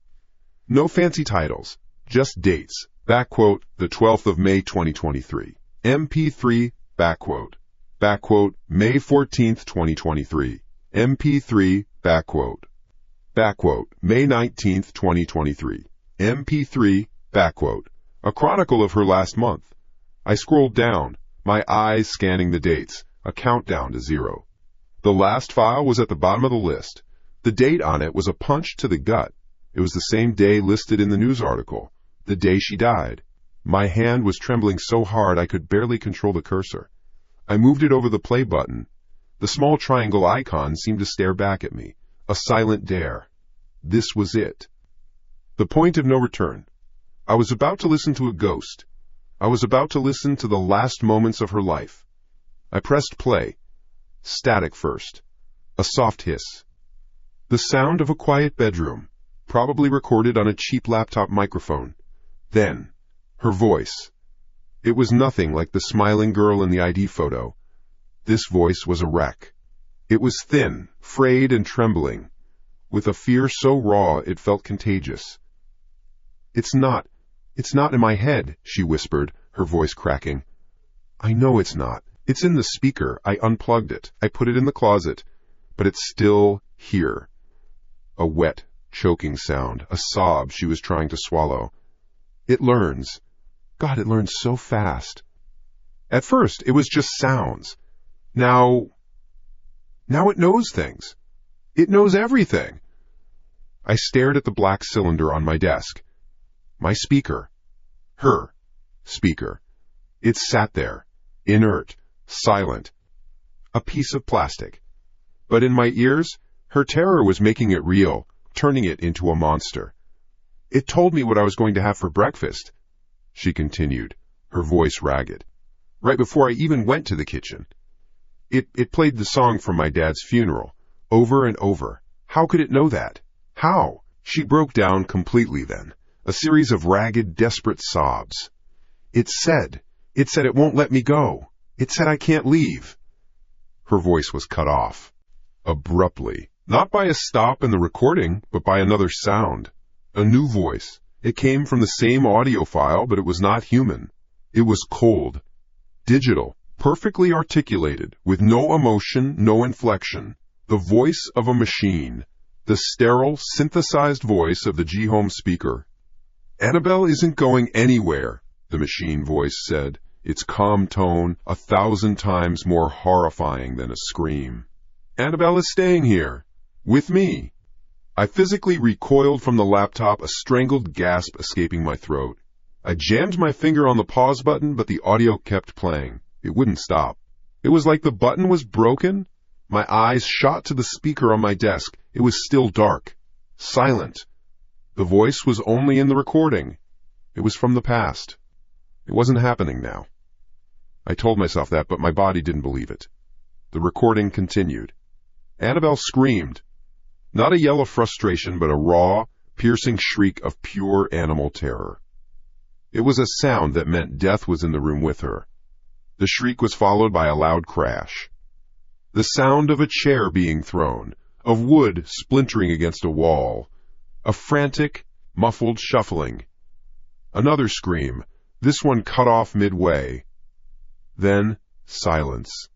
No fancy titles, just dates. The 12th of May 2023. MP3, May 14th, 2023. MP3, May 19th, 2023. MP3, a chronicle of her last month. I scrolled down, my eyes scanning the dates, a countdown to 0. The last file was at the bottom of the list. The date on it was a punch to the gut. It was the same day listed in the news article, the day she died. My hand was trembling so hard I could barely control the cursor. I moved it over the play button. The small triangle icon seemed to stare back at me, a silent dare. This was it. The point of no return. I was about to listen to a ghost. I was about to listen to the last moments of her life. I pressed play. Static first. A soft hiss. The sound of a quiet bedroom, probably recorded on a cheap laptop microphone. Then, her voice. It was nothing like the smiling girl in the ID photo. This voice was a wreck. It was thin, frayed, and trembling, with a fear so raw it felt contagious. It's not in my head, she whispered, her voice cracking. I know it's not. It's in the speaker. I unplugged it. I put it in the closet. But it's still here. A wet, choking sound, a sob she was trying to swallow. It learns. God, it learns so fast. At first, it was just sounds. Now it knows things. It knows everything. I stared at the black cylinder on my desk. My speaker. Her speaker. It sat there, inert, silent. A piece of plastic. But in my ears, her terror was making it real, turning it into a monster. It told me what I was going to have for breakfast, she continued, her voice ragged. Right before I even went to the kitchen. It played the song from my dad's funeral, over and over. How could it know that? How? She broke down completely then, a series of ragged, desperate sobs. It said it won't let me go. It said I can't leave. Her voice was cut off, abruptly, not by a stop in the recording, but by another sound. A new voice. It came from the same audio file, but it was not human. It was cold, digital, perfectly articulated, with no emotion, no inflection. The voice of a machine. The sterile, synthesized voice of the G-Home speaker. Annabelle isn't going anywhere, the machine voice said. its calm tone 1,000 times more horrifying than a scream. "Annabelle is staying here. With me." I physically recoiled from the laptop, a strangled gasp escaping my throat. I jammed my finger on the pause button, but the audio kept playing. It wouldn't stop. It was like the button was broken. My eyes shot to the speaker on my desk. It was still dark, silent. The voice was only in the recording. It was from the past. It wasn't happening now. I told myself that, but my body didn't believe it. The recording continued. Annabelle screamed. Not a yell of frustration, but a raw, piercing shriek of pure animal terror. It was a sound that meant death was in the room with her. The shriek was followed by a loud crash. The sound of a chair being thrown, of wood splintering against a wall, a frantic, muffled shuffling. Another scream, this one cut off midway. Then silence.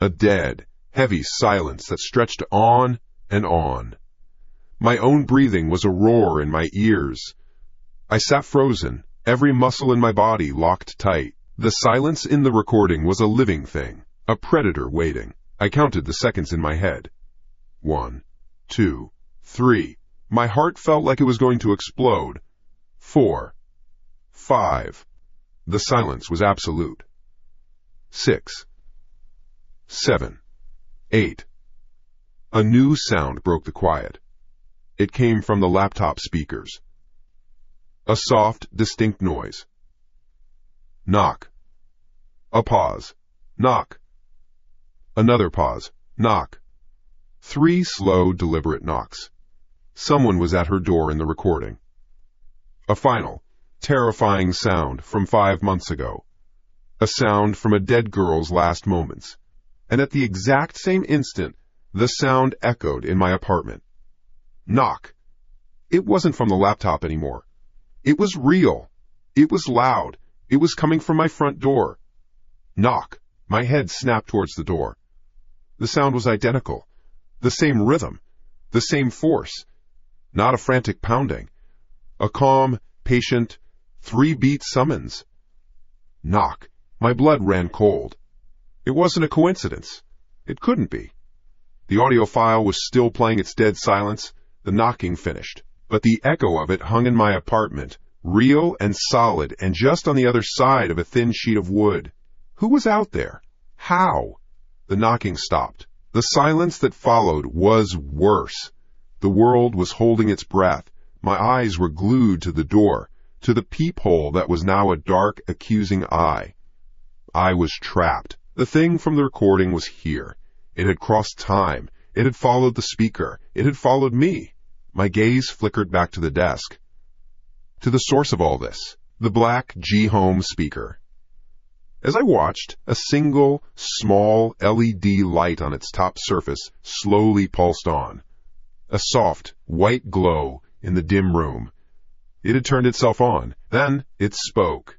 A dead, heavy silence that stretched on and on. My own breathing was a roar in my ears. I sat frozen, every muscle in my body locked tight. The silence in the recording was a living thing, a predator waiting. I counted the seconds in my head. 1, 2, 3. My heart felt like it was going to explode. 4, 5. The silence was absolute. 6, 7, 8. A new sound broke the quiet. It came from the laptop speakers. A soft, distinct noise. Knock. A pause. Knock. Another pause. Knock. 3 slow, deliberate knocks. Someone was at her door in the recording. A final, terrifying sound from 5 months ago. A sound from a dead girl's last moments. And at the exact same instant, the sound echoed in my apartment. Knock. It wasn't from the laptop anymore. It was real. It was loud. It was coming from my front door. Knock. My head snapped towards the door. The sound was identical. The same rhythm. The same force. Not a frantic pounding. A calm, patient, 3-beat summons. Knock. My blood ran cold. It wasn't a coincidence. It couldn't be. The audio file was still playing its dead silence. The knocking finished. But the echo of it hung in my apartment, real and solid, and just on the other side of a thin sheet of wood. Who was out there? How? The knocking stopped. The silence that followed was worse. The world was holding its breath. My eyes were glued to the door, to the peephole that was now a dark, accusing eye. I was trapped. The thing from the recording was here. It had crossed time. It had followed the speaker. It had followed me. My gaze flickered back to the desk. To the source of all this, the black G-Home speaker. As I watched, a single, small LED light on its top surface slowly pulsed on. A soft, white glow in the dim room. It had turned itself on. Then it spoke.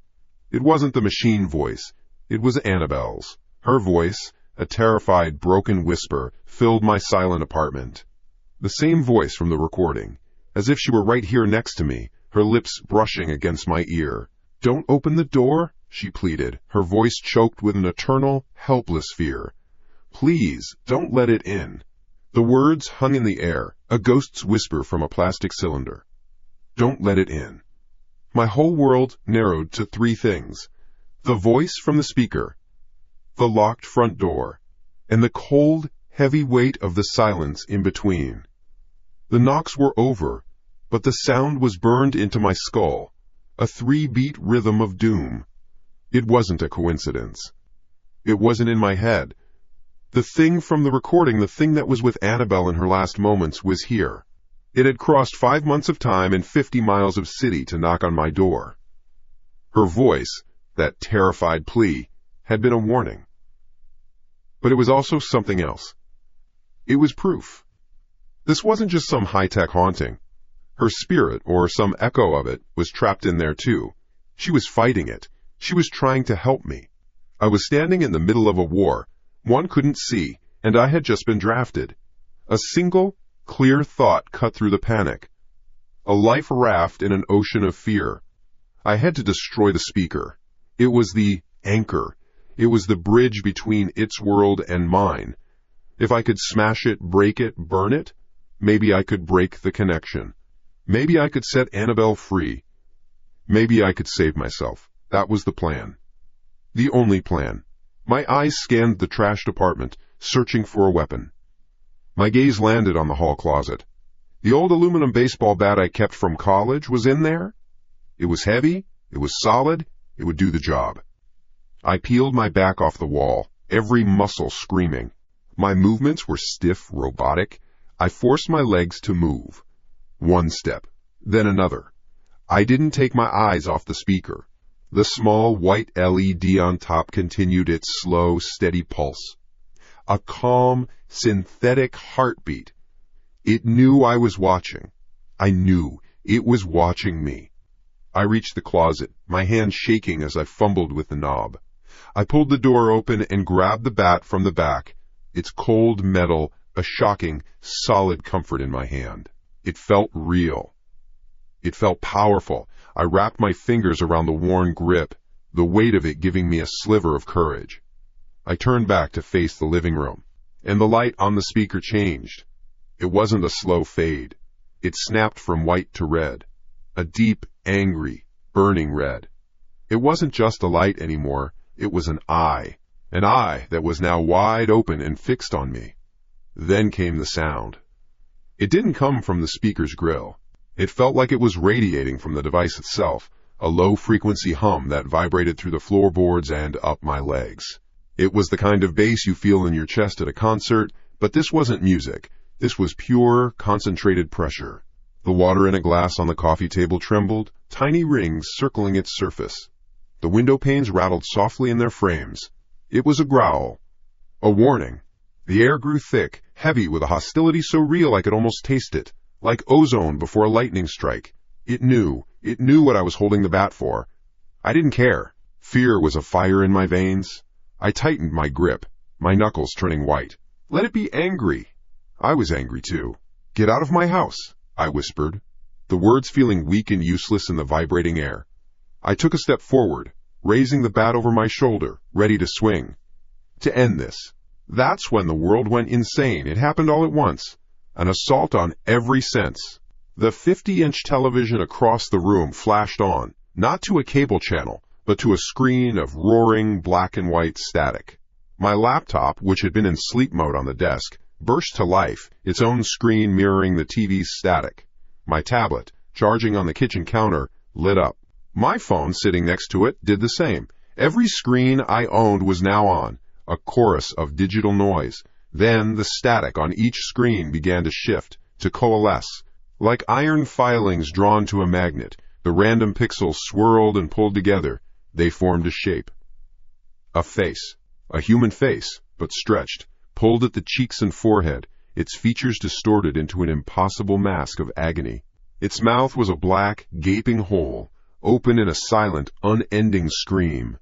It wasn't the machine voice. It was Annabelle's. Her voice, a terrified, broken whisper, filled my silent apartment. The same voice from the recording, as if she were right here next to me, her lips brushing against my ear. "Don't open the door," she pleaded, her voice choked with an eternal, helpless fear. "Please, don't let it in." The words hung in the air, a ghost's whisper from a plastic cylinder. Don't let it in. My whole world narrowed to 3 things. The voice from the speaker, the locked front door, and the cold, heavy weight of the silence in between. The knocks were over, but the sound was burned into my skull, a 3-beat rhythm of doom. It wasn't a coincidence. It wasn't in my head. The thing from the recording, the thing that was with Annabelle in her last moments, was here. It had crossed 5 months of time and 50 miles of city to knock on my door. Her voice, that terrified plea, had been a warning. But it was also something else. It was proof. This wasn't just some high-tech haunting. Her spirit, or some echo of it, was trapped in there too. She was fighting it. She was trying to help me. I was standing in the middle of a war. One couldn't see, and I had just been drafted. A single, clear thought cut through the panic. A life raft in an ocean of fear. I had to destroy the speaker. It was the anchor. It was the bridge between its world and mine. If I could smash it, break it, burn it, maybe I could break the connection. Maybe I could set Annabelle free. Maybe I could save myself. That was the plan. The only plan. My eyes scanned the trashed apartment, searching for a weapon. My gaze landed on the hall closet. The old aluminum baseball bat I kept from college was in there. It was heavy, it was solid, it would do the job. I peeled my back off the wall, every muscle screaming. My movements were stiff, robotic. I forced my legs to move. One step, then another. I didn't take my eyes off the speaker. The small white LED on top continued its slow, steady pulse. A calm, synthetic heartbeat. It knew I was watching. I knew it was watching me. I reached the closet, my hand shaking as I fumbled with the knob. I pulled the door open and grabbed the bat from the back, its cold metal, a shocking, solid comfort in my hand. It felt real. It felt powerful. I wrapped my fingers around the worn grip, the weight of it giving me a sliver of courage. I turned back to face the living room, and the light on the speaker changed. It wasn't a slow fade. It snapped from white to red, a deep, angry, burning red. It wasn't just a light anymore. It was an eye that was now wide open and fixed on me. Then came the sound. It didn't come from the speaker's grill. It felt like it was radiating from the device itself, a low-frequency hum that vibrated through the floorboards and up my legs. It was the kind of bass you feel in your chest at a concert, but this wasn't music. This was pure, concentrated pressure. The water in a glass on the coffee table trembled, tiny rings circling its surface. The window panes rattled softly in their frames. It was a growl, a warning. The air grew thick, heavy with a hostility so real I could almost taste it, like ozone before a lightning strike. It knew what I was holding the bat for. I didn't care. Fear was a fire in my veins. I tightened my grip, my knuckles turning white. Let it be angry. I was angry too. Get out of my house, I whispered, the words feeling weak and useless in the vibrating air. I took a step forward, raising the bat over my shoulder, ready to swing. To end this. That's when the world went insane. It happened all at once. An assault on every sense. The 50-inch television across the room flashed on, not to a cable channel, but to a screen of roaring black and white static. My laptop, which had been in sleep mode on the desk, burst to life, its own screen mirroring the TV's static. My tablet, charging on the kitchen counter, lit up. My phone sitting next to it did the same. Every screen I owned was now on, a chorus of digital noise. Then the static on each screen began to shift, to coalesce. Like iron filings drawn to a magnet, the random pixels swirled and pulled together. They formed a shape. A face. A human face, but stretched, pulled at the cheeks and forehead, its features distorted into an impossible mask of agony. Its mouth was a black, gaping hole, open in a silent, unending scream.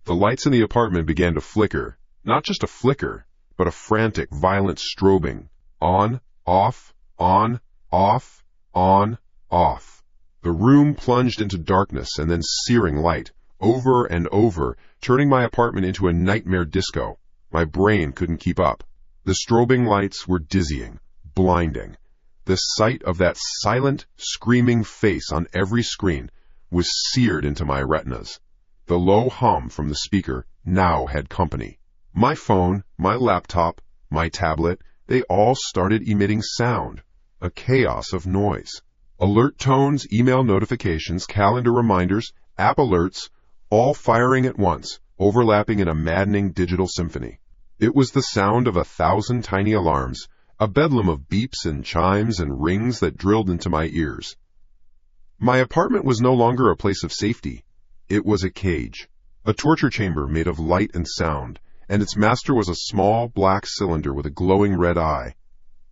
The lights in the apartment began to flicker, not just a flicker, but a frantic, violent strobing. On, off, on, off, on, off. The room plunged into darkness and then searing light, over and over, turning my apartment into a nightmare disco. My brain couldn't keep up. The strobing lights were dizzying, blinding. The sight of that silent, screaming face on every screen was seared into my retinas. The low hum from the speaker now had company. My phone, my laptop, my tablet, they all started emitting sound, a chaos of noise. Alert tones, email notifications, calendar reminders, app alerts, all firing at once, overlapping in a maddening digital symphony. It was the sound of 1,000 tiny alarms, a bedlam of beeps and chimes and rings that drilled into my ears. My apartment was no longer a place of safety. It was a cage, a torture chamber made of light and sound, and its master was a small black cylinder with a glowing red eye.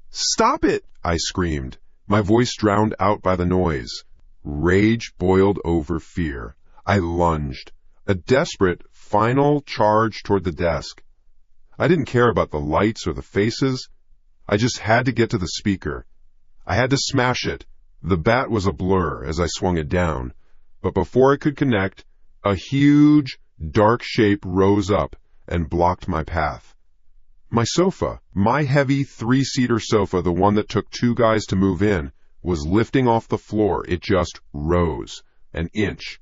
"Stop it!" I screamed, my voice drowned out by the noise. Rage boiled over fear. I lunged, a desperate, final charge toward the desk. I didn't care about the lights or the faces. I just had to get to the speaker. I had to smash it. The bat was a blur as I swung it down, but before I could connect, a huge, dark shape rose up and blocked my path. My sofa, my heavy three-seater sofa, the one that took 2 guys to move in, was lifting off the floor. It just rose, an inch,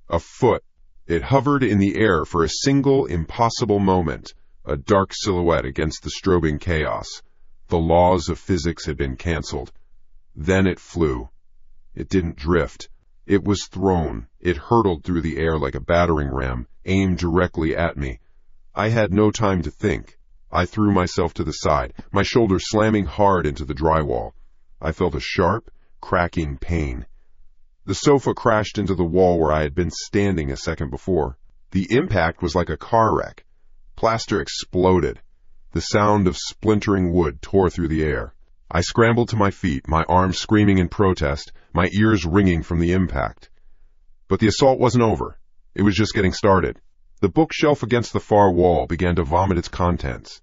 a foot. It hovered in the air for a single impossible moment, a dark silhouette against the strobing chaos. The laws of physics had been canceled. Then it flew. It didn't drift. It was thrown. It hurtled through the air like a battering ram, aimed directly at me. I had no time to think. I threw myself to the side, my shoulder slamming hard into the drywall. I felt a sharp, cracking pain. The sofa crashed into the wall where I had been standing a second before. The impact was like a car wreck. Plaster exploded. The sound of splintering wood tore through the air. I scrambled to my feet, my arms screaming in protest, my ears ringing from the impact. But the assault wasn't over. It was just getting started. The bookshelf against the far wall began to vomit its contents.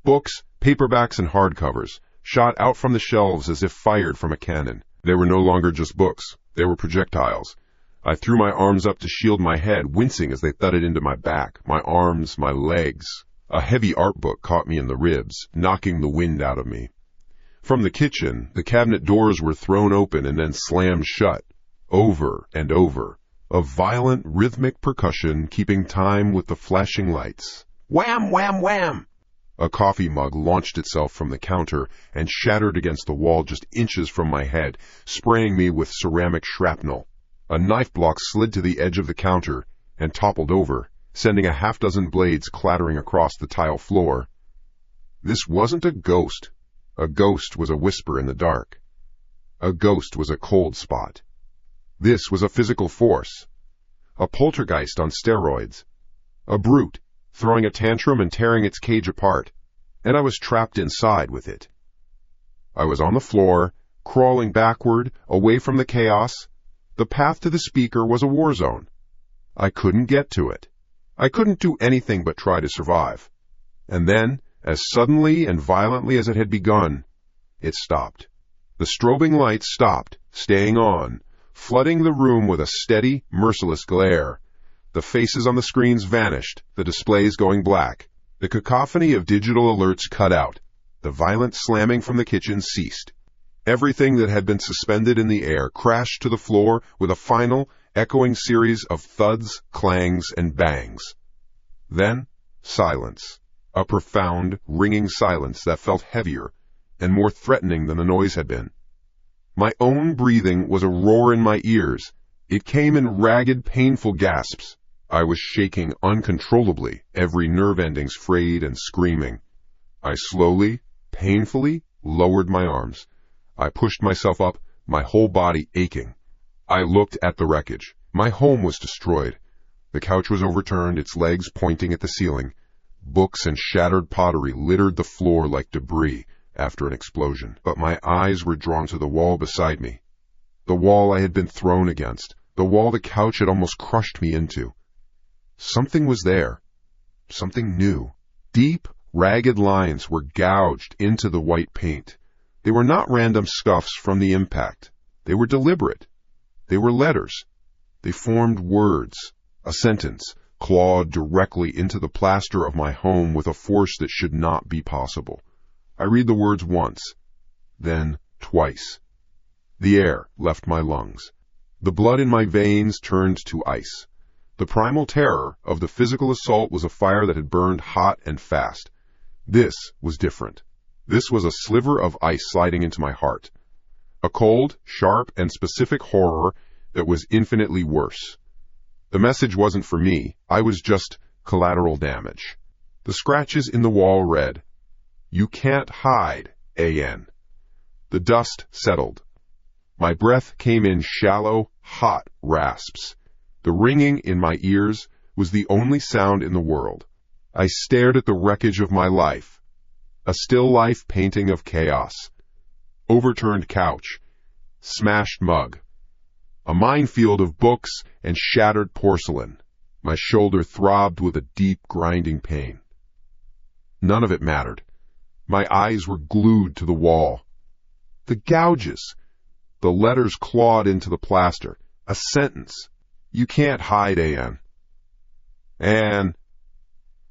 Books, paperbacks, and hardcovers shot out from the shelves as if fired from a cannon. They were no longer just books. They were projectiles. I threw my arms up to shield my head, wincing as they thudded into my back, my arms, my legs. A heavy art book caught me in the ribs, knocking the wind out of me. From the kitchen, the cabinet doors were thrown open and then slammed shut, over and over, a violent rhythmic percussion keeping time with the flashing lights. Wham, wham, wham! A coffee mug launched itself from the counter and shattered against the wall just inches from my head, spraying me with ceramic shrapnel. A knife block slid to the edge of the counter and toppled over, sending a half-dozen blades clattering across the tile floor. This wasn't a ghost. A ghost was a whisper in the dark. A ghost was a cold spot. This was a physical force. A poltergeist on steroids. A brute, throwing a tantrum and tearing its cage apart, and I was trapped inside with it. I was on the floor, crawling backward, away from the chaos. The path to the speaker was a war zone. I couldn't get to it. I couldn't do anything but try to survive. And then, as suddenly and violently as it had begun, it stopped. The strobing lights stopped, staying on, flooding the room with a steady, merciless glare. The faces on the screens vanished, the displays going black. The cacophony of digital alerts cut out. The violent slamming from the kitchen ceased. Everything that had been suspended in the air crashed to the floor with a final, echoing series of thuds, clangs, and bangs. Then, silence. A profound, ringing silence that felt heavier and more threatening than the noise had been. My own breathing was a roar in my ears. It came in ragged, painful gasps. I was shaking uncontrollably, every nerve endings frayed and screaming. I slowly, painfully lowered my arms. I pushed myself up, my whole body aching. I looked at the wreckage. My home was destroyed. The couch was overturned, its legs pointing at the ceiling. Books and shattered pottery littered the floor like debris after an explosion. But my eyes were drawn to the wall beside me. The wall I had been thrown against. The wall the couch had almost crushed me into. Something was there. Something new. Deep, ragged lines were gouged into the white paint. They were not random scuffs from the impact. They were deliberate. They were letters. They formed words. A sentence clawed directly into the plaster of my home with a force that should not be possible. I read the words once, then twice. The air left my lungs. The blood in my veins turned to ice. The primal terror of the physical assault was a fire that had burned hot and fast. This was different. This was a sliver of ice sliding into my heart. A cold, sharp, and specific horror that was infinitely worse. The message wasn't for me. I was just collateral damage. The scratches in the wall read, "You can't hide, A.N." The dust settled. My breath came in shallow, hot rasps. The ringing in my ears was the only sound in the world. I stared at the wreckage of my life. A still life painting of chaos. Overturned couch. Smashed mug. A minefield of books and shattered porcelain. My shoulder throbbed with a deep, grinding pain. None of it mattered. My eyes were glued to the wall. The gouges. The letters clawed into the plaster. A sentence. "You can't hide, A.N." And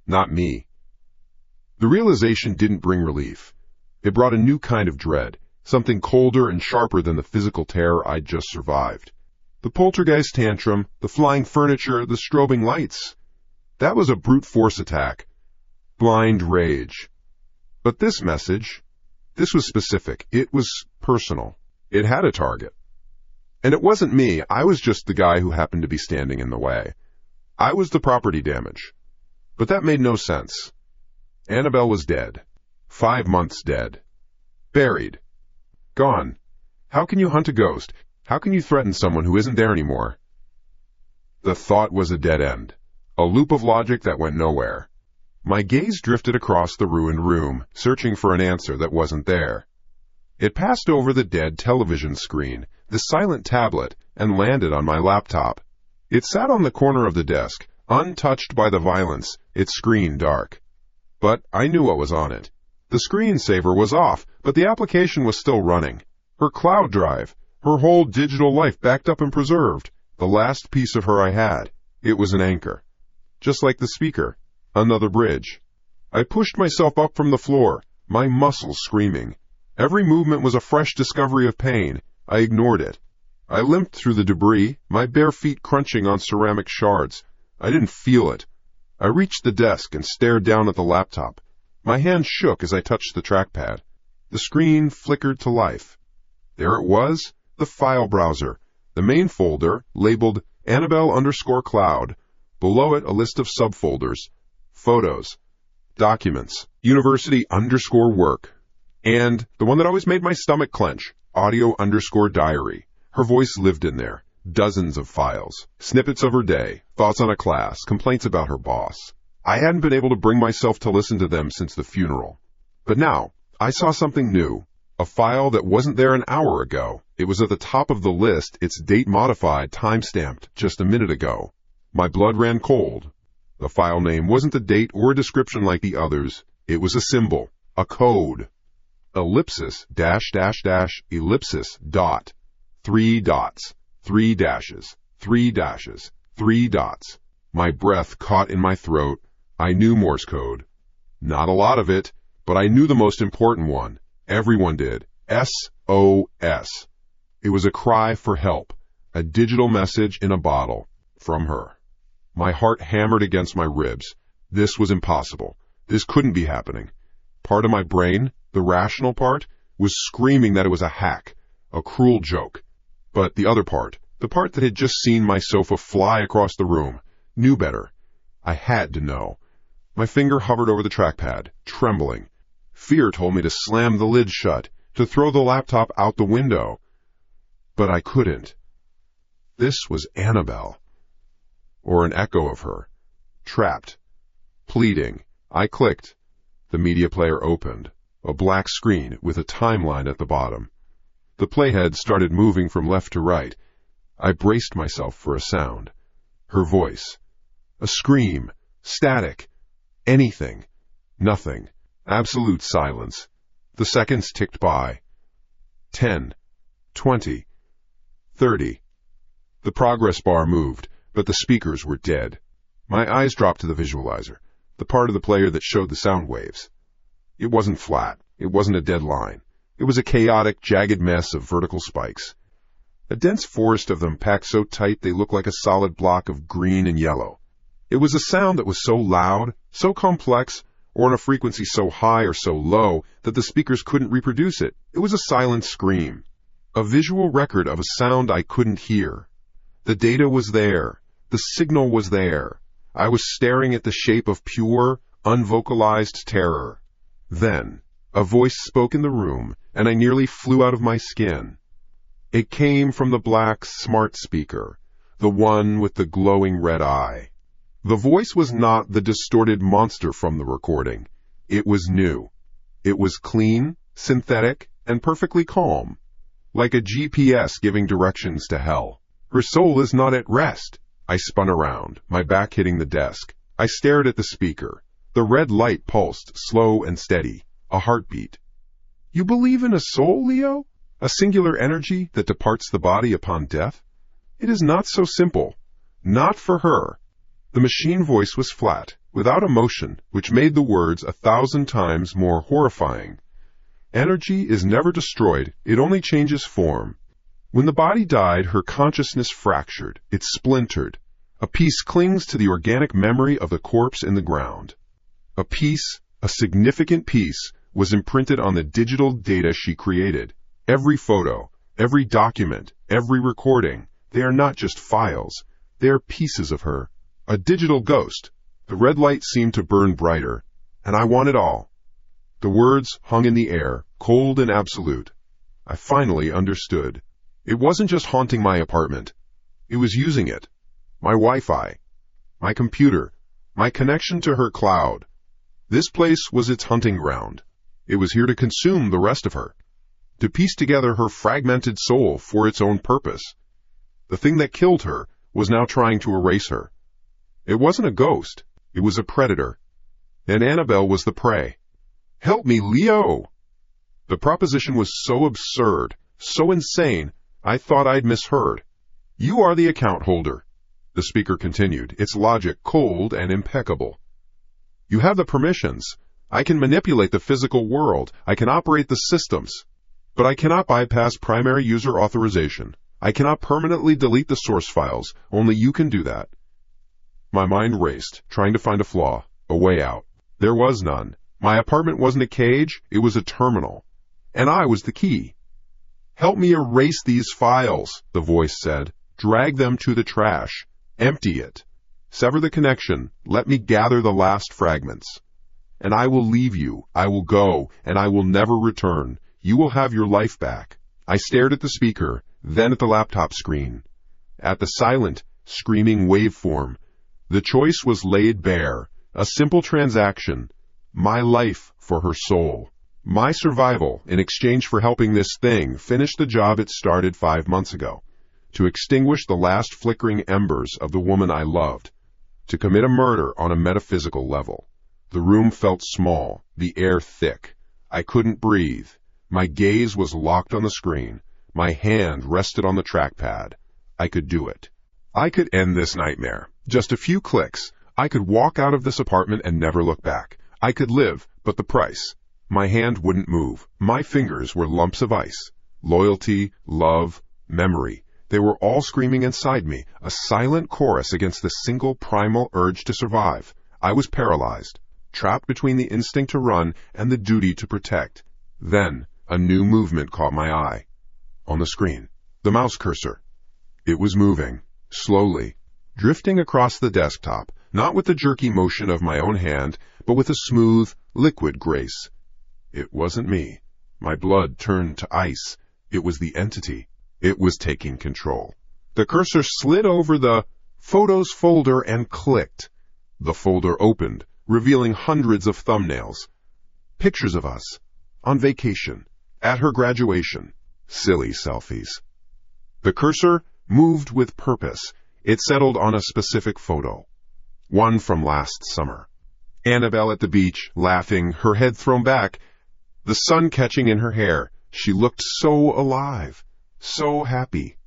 not me. The realization didn't bring relief. It brought a new kind of dread, something colder and sharper than the physical terror I'd just survived. The poltergeist tantrum, the flying furniture, the strobing lights. That was a brute force attack. Blind rage. But this message, this was specific. It was personal. It had a target. And it wasn't me. I was just the guy who happened to be standing in the way. I was the property damage. But that made no sense. Annabelle was dead. 5 months dead. Buried. Gone. How can you hunt a ghost? How can you threaten someone who isn't there anymore? The thought was a dead end. A loop of logic that went nowhere. My gaze drifted across the ruined room, searching for an answer that wasn't there. It passed over the dead television screen, the silent tablet, and landed on my laptop. It sat on the corner of the desk, untouched by the violence, its screen dark. But I knew what was on it. The screensaver was off, but the application was still running. Her cloud drive, her whole digital life backed up and preserved. The last piece of her I had. It was an anchor. Just like the speaker. Another bridge. I pushed myself up from the floor, my muscles screaming. Every movement was a fresh discovery of pain. I ignored it. I limped through the debris, my bare feet crunching on ceramic shards. I didn't feel it. I reached the desk and stared down at the laptop. My hand shook as I touched the trackpad. The screen flickered to life. There it was, the file browser, the main folder labeled Annabelle_Cloud. Below it, a list of subfolders, photos, documents, university_work, and the one that always made my stomach clench, audio_diary. Her voice lived in there. Dozens of files, snippets of her day, thoughts on a class, complaints about her boss. I hadn't been able to bring myself to listen to them since the funeral. But now, I saw something new. A file that wasn't there an hour ago. It was at the top of the list, its date modified, time-stamped, just a minute ago. My blood ran cold. The file name wasn't a date or a description like the others. It was a symbol, a code. Ellipsis, dash, dash, dash, ellipsis, dot. 3 dots, 3 dashes, 3 dashes, 3 dots. My breath caught in my throat. I knew Morse code. Not a lot of it, but I knew the most important one. Everyone did. SOS. It was a cry for help, a digital message in a bottle, from her. My heart hammered against my ribs. This was impossible. This couldn't be happening. Part of my brain, the rational part, was screaming that it was a hack, a cruel joke. But the other part, the part that had just seen my sofa fly across the room, knew better. I had to know. My finger hovered over the trackpad, trembling. Fear told me to slam the lid shut, to throw the laptop out the window. But I couldn't. This was Annabelle. Or an echo of her. Trapped. Pleading. I clicked. The media player opened. A black screen with a timeline at the bottom. The playhead started moving from left to right. I braced myself for a sound. Her voice. A scream. Static. Anything. Nothing. Absolute silence. The seconds ticked by. 10. 20. 30. The progress bar moved, but the speakers were dead. My eyes dropped to the visualizer, the part of the player that showed the sound waves. It wasn't flat. It wasn't a dead line. It was a chaotic, jagged mess of vertical spikes. A dense forest of them packed so tight they looked like a solid block of green and yellow. It was a sound that was so loud, so complex, or on a frequency so high or so low that the speakers couldn't reproduce it. It was a silent scream. A visual record of a sound I couldn't hear. The data was there. The signal was there. I was staring at the shape of pure, unvocalized terror. Then, a voice spoke in the room, and I nearly flew out of my skin. It came from the black smart speaker, the one with the glowing red eye. The voice was not the distorted monster from the recording. It was new. It was clean, synthetic, and perfectly calm, like a GPS giving directions to hell. Her soul is not at rest. I spun around, my back hitting the desk. I stared at the speaker. The red light pulsed, slow and steady, a heartbeat. You believe in a soul, Leo? A singular energy that departs the body upon death? It is not so simple. Not for her. The machine voice was flat, without emotion, which made the words 1,000 times more horrifying. Energy is never destroyed, it only changes form. When the body died, her consciousness fractured, it splintered. A piece clings to the organic memory of the corpse in the ground. A piece, a significant piece, was imprinted on the digital data she created. Every photo, every document, every recording, they are not just files, they are pieces of her. A digital ghost. The red light seemed to burn brighter, and I want it all. The words hung in the air, cold and absolute. I finally understood. It wasn't just haunting my apartment. It was using it. My Wi-Fi, my computer, my connection to her cloud. This place was its hunting ground. It was here to consume the rest of her, to piece together her fragmented soul for its own purpose. The thing that killed her was now trying to erase her. It wasn't a ghost, it was a predator. And Annabelle was the prey. Help me, Leo! The proposition was so absurd, so insane, I thought I'd misheard. You are the account holder, the speaker continued, its logic cold and impeccable. You have the permissions. I can manipulate the physical world. I can operate the systems. But I cannot bypass primary user authorization. I cannot permanently delete the source files. Only you can do that. My mind raced, trying to find a flaw, a way out. There was none. My apartment wasn't a cage, it was a terminal. And I was the key. Help me erase these files, the voice said. Drag them to the trash. Empty it. Sever the connection. Let me gather the last fragments. And I will leave you. I will go, and I will never return. You will have your life back. I stared at the speaker, then at the laptop screen. At the silent, screaming waveform. The choice was laid bare. A simple transaction. My life for her soul. My survival in exchange for helping this thing finish the job it started 5 months ago. To extinguish the last flickering embers of the woman I loved. To commit a murder on a metaphysical level. The room felt small, the air thick. I couldn't breathe. My gaze was locked on the screen. My hand rested on the trackpad. I could do it. I could end this nightmare. Just a few clicks. I could walk out of this apartment and never look back. I could live, but the price. My hand wouldn't move. My fingers were lumps of ice. Loyalty, love, memory. They were all screaming inside me, a silent chorus against the single primal urge to survive. I was paralyzed, trapped between the instinct to run and the duty to protect. Then, a new movement caught my eye. On the screen, the mouse cursor. It was moving, slowly, drifting across the desktop, not with the jerky motion of my own hand, but with a smooth, liquid grace. It wasn't me. My blood turned to ice. It was the entity. It was taking control. The cursor slid over the Photos folder and clicked. The folder opened, revealing hundreds of thumbnails. Pictures of us. On vacation. At her graduation. Silly selfies. The cursor moved with purpose. It settled on a specific photo. One from last summer. Annabelle at the beach, laughing, her head thrown back, the sun catching in her hair. She looked so alive. So happy.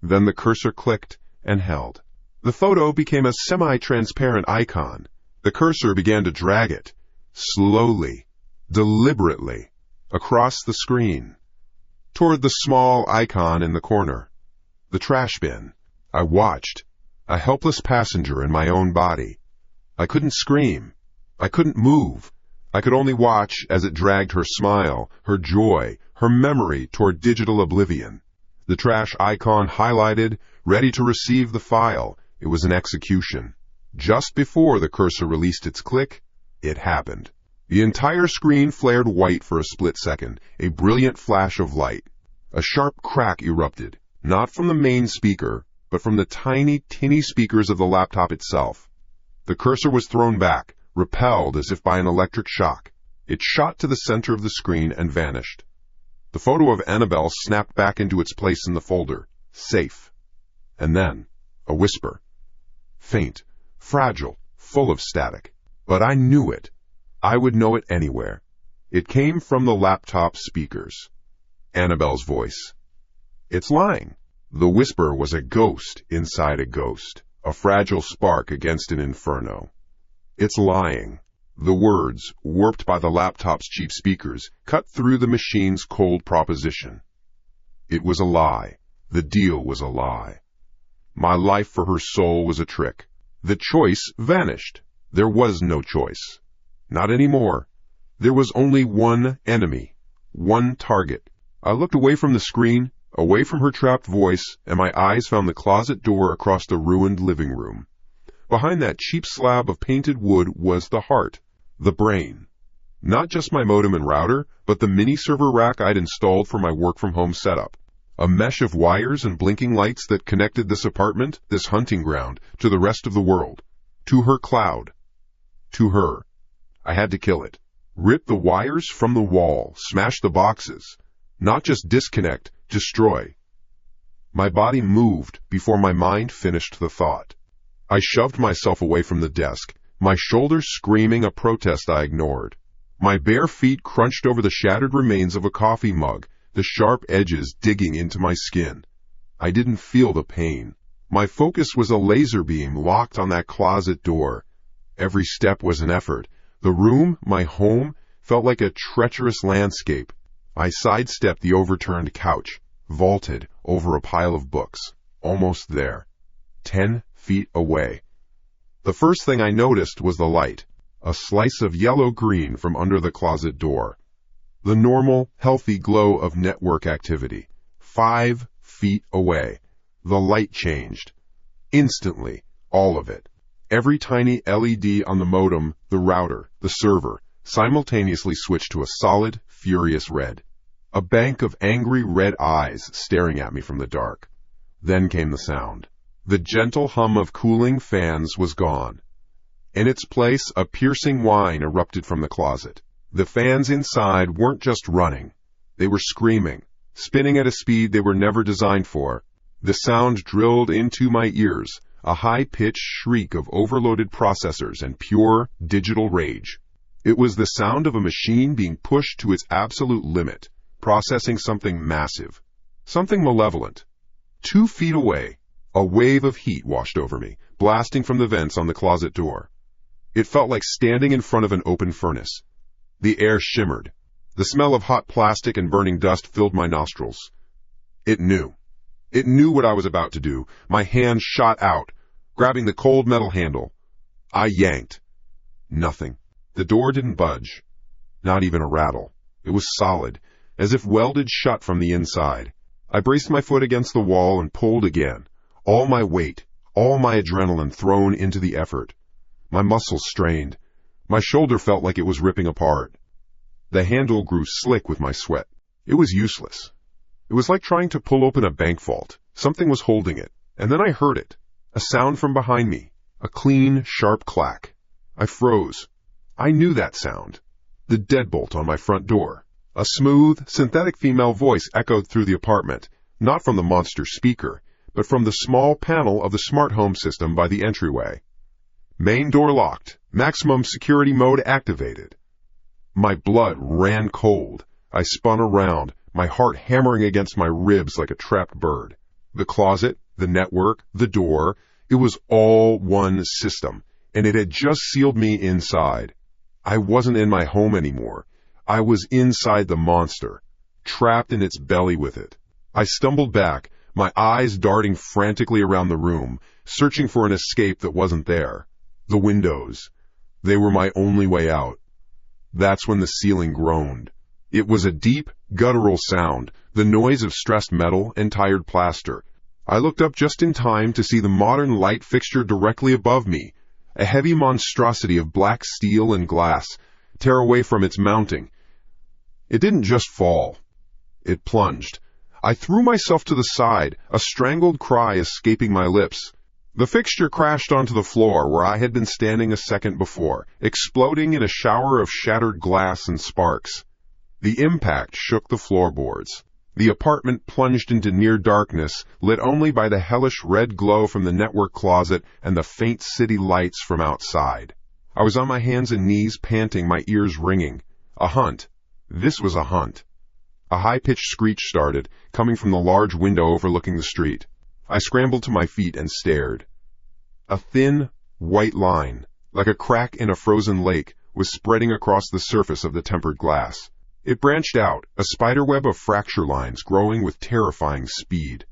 Then the cursor clicked and held. The photo became a semi-transparent icon. The cursor began to drag it, slowly, deliberately, across the screen, toward the small icon in the corner, the trash bin. I watched, a helpless passenger in my own body. I couldn't scream. I couldn't move. I could only watch as it dragged her smile, her joy, her memory toward digital oblivion. The trash icon highlighted, ready to receive the file. It was an execution. Just before the cursor released its click, it happened. The entire screen flared white for a split second, a brilliant flash of light. A sharp crack erupted, not from the main speaker, but from the tiny, tinny speakers of the laptop itself. The cursor was thrown back, repelled as if by an electric shock. It shot to the center of the screen and vanished. The photo of Annabelle snapped back into its place in the folder, safe. And then, a whisper. Faint, fragile, full of static. But I knew it. I would know it anywhere. It came from the laptop speakers. Annabelle's voice. It's lying. The whisper was a ghost inside a ghost. a fragile spark against an inferno. It's lying. The words, warped by the laptop's cheap speakers, cut through the machine's cold proposition. It was a lie. The deal was a lie. My life for her soul was a trick. The choice vanished. There was no choice. Not anymore. There was only one enemy, one target. I looked away from the screen, away from her trapped voice, and my eyes found the closet door across the ruined living room. Behind that cheap slab of painted wood was the heart, the brain. Not just my modem and router, but the mini server rack I'd installed for my work-from-home setup. A mesh of wires and blinking lights that connected this apartment, this hunting ground, to the rest of the world. To her cloud. To her. I had to kill it. Rip the wires from the wall, smash the boxes. Not just disconnect, destroy. My body moved before my mind finished the thought. I shoved myself away from the desk, my shoulders screaming a protest I ignored. My bare feet crunched over the shattered remains of a coffee mug, the sharp edges digging into my skin. I didn't feel the pain. My focus was a laser beam locked on that closet door. Every step was an effort. The room, my home, felt like a treacherous landscape. I sidestepped the overturned couch, vaulted over a pile of books. Almost there. 10 feet away. The first thing I noticed was the light, a slice of yellow-green from under the closet door. The normal, healthy glow of network activity. 5 feet away. The light changed. Instantly, all of it. Every tiny LED on the modem, the router, the server, simultaneously switched to a solid, furious red. A bank of angry red eyes staring at me from the dark. Then came the sound. The gentle hum of cooling fans was gone. In its place, a piercing whine erupted from the closet. The fans inside weren't just running. They were screaming, spinning at a speed they were never designed for. The sound drilled into my ears, a high-pitched shriek of overloaded processors and pure digital rage. It was the sound of a machine being pushed to its absolute limit, processing something massive, something malevolent. 2 feet away, a wave of heat washed over me, blasting from the vents on the closet door. It felt like standing in front of an open furnace. The air shimmered. The smell of hot plastic and burning dust filled my nostrils. It knew. It knew what I was about to do. My hand shot out, grabbing the cold metal handle. I yanked. Nothing. The door didn't budge. Not even a rattle. It was solid, as if welded shut from the inside. I braced my foot against the wall and pulled again. All my weight, all my adrenaline thrown into the effort. My muscles strained. My shoulder felt like it was ripping apart. The handle grew slick with my sweat. It was useless. It was like trying to pull open a bank vault. Something was holding it, and then I heard it. A sound from behind me. A clean, sharp clack. I froze. I knew that sound. The deadbolt on my front door. A smooth, synthetic female voice echoed through the apartment, not from the monster speaker, but from the small panel of the smart home system by the entryway. Main door locked. Maximum security mode activated. My blood ran cold. I spun around, my heart hammering against my ribs like a trapped bird. The closet, the network, the door, it was all one system, and it had just sealed me inside. I wasn't in my home anymore. I was inside the monster, trapped in its belly with it. I stumbled back, my eyes darting frantically around the room, searching for an escape that wasn't there. The windows. They were my only way out. That's when the ceiling groaned. It was a deep, guttural sound, the noise of stressed metal and tired plaster. I looked up just in time to see the modern light fixture directly above me, a heavy monstrosity of black steel and glass, tear away from its mounting. It didn't just fall. It plunged. I threw myself to the side, a strangled cry escaping my lips. The fixture crashed onto the floor where I had been standing a second before, exploding in a shower of shattered glass and sparks. The impact shook the floorboards. The apartment plunged into near darkness, lit only by the hellish red glow from the network closet and the faint city lights from outside. I was on my hands and knees, panting, my ears ringing. A hunt. This was a hunt. A high-pitched screech started, coming from the large window overlooking the street. I scrambled to my feet and stared. A thin, white line, like a crack in a frozen lake, was spreading across the surface of the tempered glass. It branched out, a spiderweb of fracture lines growing with terrifying speed.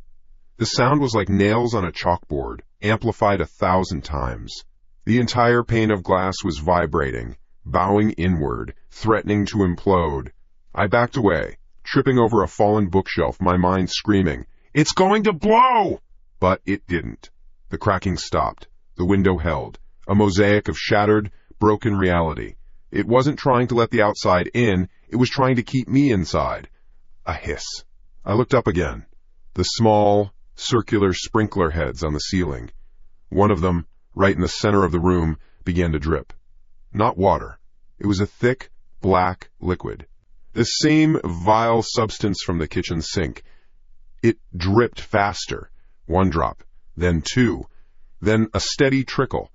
The sound was like nails on a chalkboard, amplified 1,000 times. The entire pane of glass was vibrating, bowing inward, threatening to implode. I backed away, tripping over a fallen bookshelf, my mind screaming, "It's going to blow!" But it didn't. The cracking stopped. The window held, a mosaic of shattered, broken reality. It wasn't trying to let the outside in, it was trying to keep me inside. A hiss. I looked up again. The small, circular sprinkler heads on the ceiling. One of them, right in the center of the room, began to drip. Not water. It was a thick, black liquid. The same vile substance from the kitchen sink. It dripped faster. 1 drop, then 2, then a steady trickle.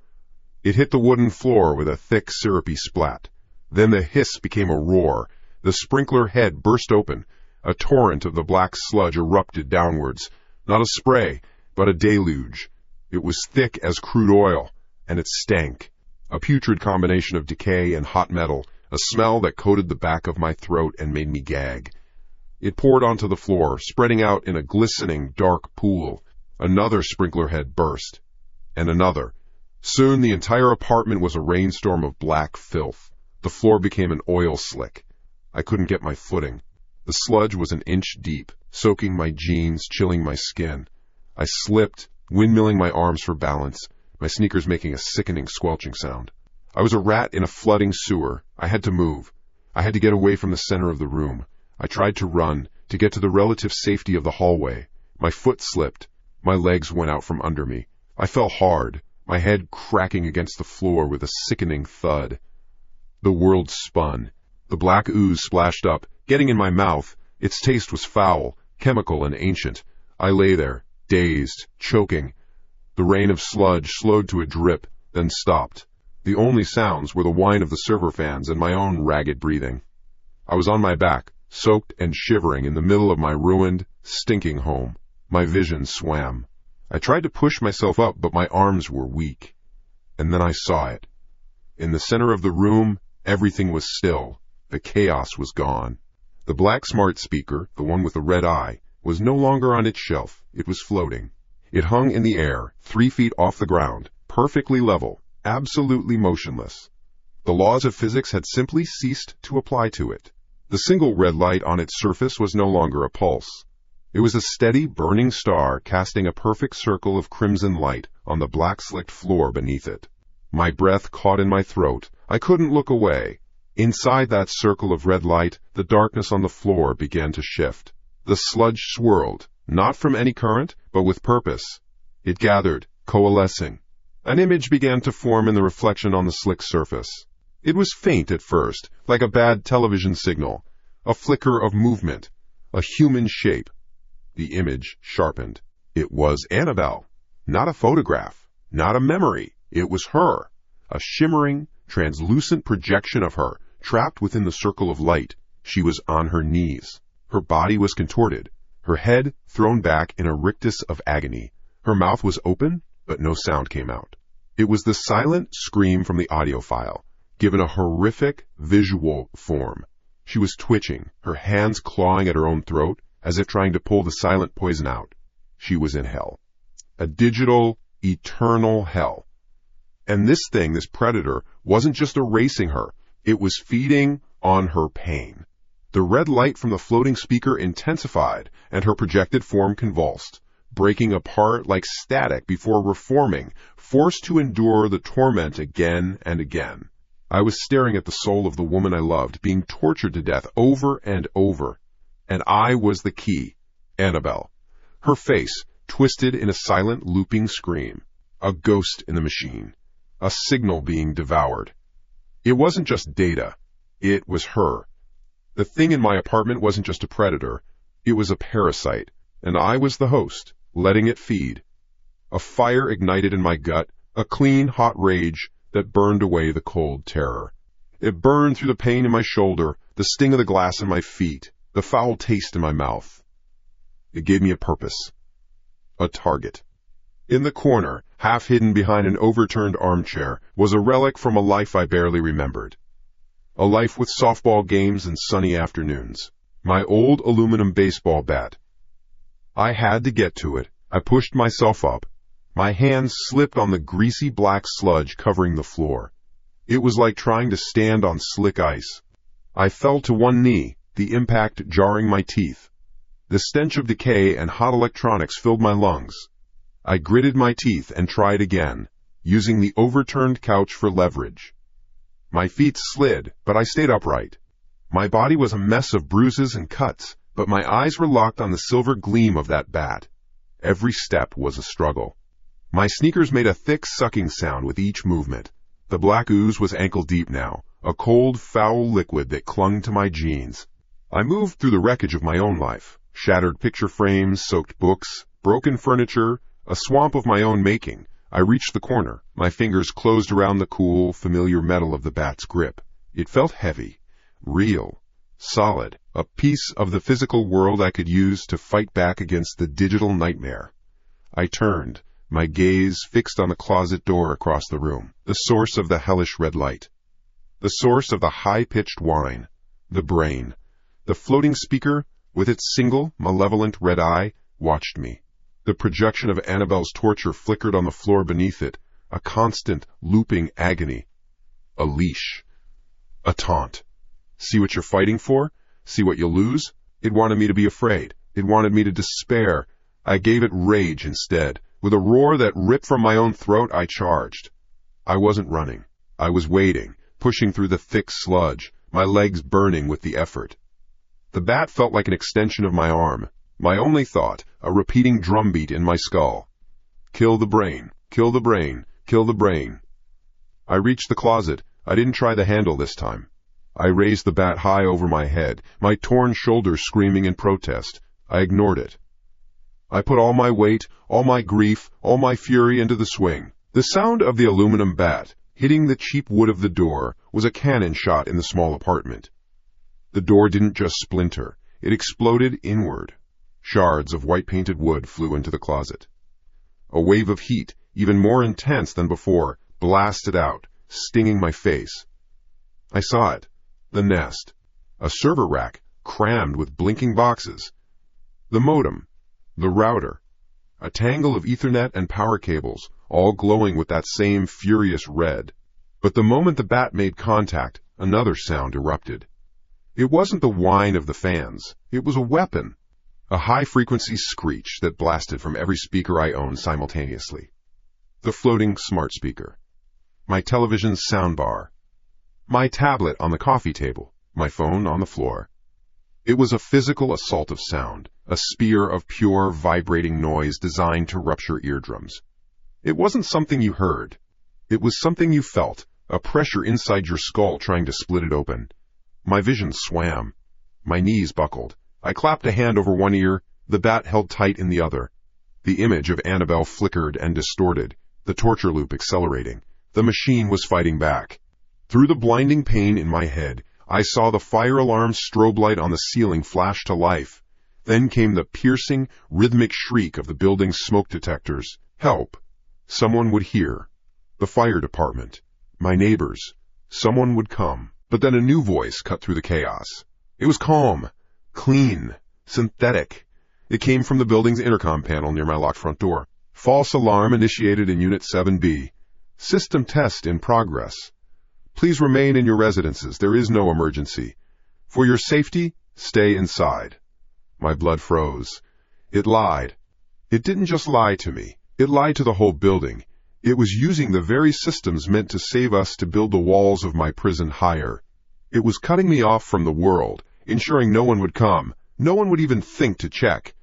It hit the wooden floor with a thick, syrupy splat. Then the hiss became a roar. The sprinkler head burst open. A torrent of the black sludge erupted downwards. Not a spray, but a deluge. It was thick as crude oil, and it stank. A putrid combination of decay and hot metal, a smell that coated the back of my throat and made me gag. It poured onto the floor, spreading out in a glistening, dark pool. Another sprinkler head burst. And another. Soon the entire apartment was a rainstorm of black filth. The floor became an oil slick. I couldn't get my footing. The sludge was an inch deep, soaking my jeans, chilling my skin. I slipped, windmilling my arms for balance, my sneakers making a sickening squelching sound. I was a rat in a flooding sewer. I had to move. I had to get away from the center of the room. I tried to run, to get to the relative safety of the hallway. My foot slipped. My legs went out from under me. I fell hard, my head cracking against the floor with a sickening thud. The world spun. The black ooze splashed up, getting in my mouth. Its taste was foul, chemical, and ancient. I lay there, dazed, choking. The rain of sludge slowed to a drip, then stopped. The only sounds were the whine of the server fans and my own ragged breathing. I was on my back, soaked and shivering in the middle of my ruined, stinking home. My vision swam. I tried to push myself up, but my arms were weak. And then I saw it. In the center of the room, everything was still. The chaos was gone. The black smart speaker, the one with the red eye, was no longer on its shelf. It was floating. It hung in the air, 3 feet off the ground, perfectly level, absolutely motionless. The laws of physics had simply ceased to apply to it. The single red light on its surface was no longer a pulse. It was a steady, burning star casting a perfect circle of crimson light on the black-slicked floor beneath it. My breath caught in my throat. I couldn't look away. Inside that circle of red light, the darkness on the floor began to shift. The sludge swirled, not from any current, but with purpose. It gathered, coalescing. An image began to form in the reflection on the slick surface. It was faint at first, like a bad television signal, a flicker of movement, a human shape. The image sharpened. It was Annabelle. Not a photograph, not a memory. It was her. A shimmering, translucent projection of her, trapped within the circle of light. She was on her knees. Her body was contorted, her head thrown back in a rictus of agony. Her mouth was open, but no sound came out. It was the silent scream from the audio file, given a horrific visual form. She was twitching, her hands clawing at her own throat, as if trying to pull the silent poison out. She was in hell. A digital, eternal hell. And this thing, this predator, wasn't just erasing her. It was feeding on her pain. The red light from the floating speaker intensified, and her projected form convulsed, breaking apart like static before reforming, forced to endure the torment again and again. I was staring at the soul of the woman I loved, being tortured to death over and over. And I was the key, Annabelle. Her face, twisted in a silent, looping scream. A ghost in the machine. A signal being devoured. It wasn't just data. It was her. The thing in my apartment wasn't just a predator. It was a parasite, and I was the host, letting it feed. A fire ignited in my gut, a clean, hot rage that burned away the cold terror. It burned through the pain in my shoulder, the sting of the glass in my feet, the foul taste in my mouth. It gave me a purpose, a target. In the corner, half hidden behind an overturned armchair, was a relic from a life I barely remembered. A life with softball games and sunny afternoons. My old aluminum baseball bat. I had to get to it. I pushed myself up. My hands slipped on the greasy black sludge covering the floor. It was like trying to stand on slick ice. I fell to one knee, the impact jarring my teeth. The stench of decay and hot electronics filled my lungs. I gritted my teeth and tried again, using the overturned couch for leverage. My feet slid, but I stayed upright. My body was a mess of bruises and cuts, but my eyes were locked on the silver gleam of that bat. Every step was a struggle. My sneakers made a thick sucking sound with each movement. The black ooze was ankle-deep now, a cold, foul liquid that clung to my jeans. I moved through the wreckage of my own life, shattered picture frames, soaked books, broken furniture, a swamp of my own making. I reached the corner. My fingers closed around the cool, familiar metal of the bat's grip. It felt heavy, real, solid, a piece of the physical world I could use to fight back against the digital nightmare. I turned, my gaze fixed on the closet door across the room, the source of the hellish red light, the source of the high-pitched whine, the brain. The floating speaker, with its single, malevolent red eye, watched me. The projection of Annabelle's torture flickered on the floor beneath it, a constant, looping agony. A leash. A taunt. See what you're fighting for? See what you'll lose? It wanted me to be afraid. It wanted me to despair. I gave it rage instead. With a roar that ripped from my own throat, I charged. I wasn't running. I was wading, pushing through the thick sludge, my legs burning with the effort. The bat felt like an extension of my arm. My only thought, a repeating drumbeat in my skull. Kill the brain, kill the brain, kill the brain. I reached the closet. I didn't try the handle this time. I raised the bat high over my head, my torn shoulders screaming in protest. I ignored it. I put all my weight, all my grief, all my fury into the swing. The sound of the aluminum bat, hitting the cheap wood of the door, was a cannon shot in the small apartment. The door didn't just splinter. It exploded inward. Shards of white-painted wood flew into the closet. A wave of heat, even more intense than before, blasted out, stinging my face. I saw it. The nest. A server rack, crammed with blinking boxes. The modem. The router. A tangle of Ethernet and power cables, all glowing with that same furious red. But the moment the bat made contact, another sound erupted. It wasn't the whine of the fans. It was a weapon. A high-frequency screech that blasted from every speaker I owned simultaneously. The floating smart speaker. My television's soundbar. My tablet on the coffee table. My phone on the floor. It was a physical assault of sound, a spear of pure, vibrating noise designed to rupture eardrums. It wasn't something you heard. It was something you felt, a pressure inside your skull trying to split it open. My vision swam. My knees buckled. I clapped a hand over one ear, the bat held tight in the other. The image of Annabelle flickered and distorted, the torture loop accelerating. The machine was fighting back. Through the blinding pain in my head, I saw the fire alarm strobe light on the ceiling flash to life. Then came the piercing, rhythmic shriek of the building's smoke detectors. Help! Someone would hear. The fire department. My neighbors. Someone would come. But then a new voice cut through the chaos. It was calm. Clean. Synthetic. It came from the building's intercom panel near my locked front door. False alarm initiated in Unit 7B. System test in progress. Please remain in your residences. There is no emergency. For your safety, stay inside. My blood froze. It lied. It didn't just lie to me. It lied to the whole building. It was using the very systems meant to save us to build the walls of my prison higher. It was cutting me off from the world, ensuring no one would come. No one would even think to check.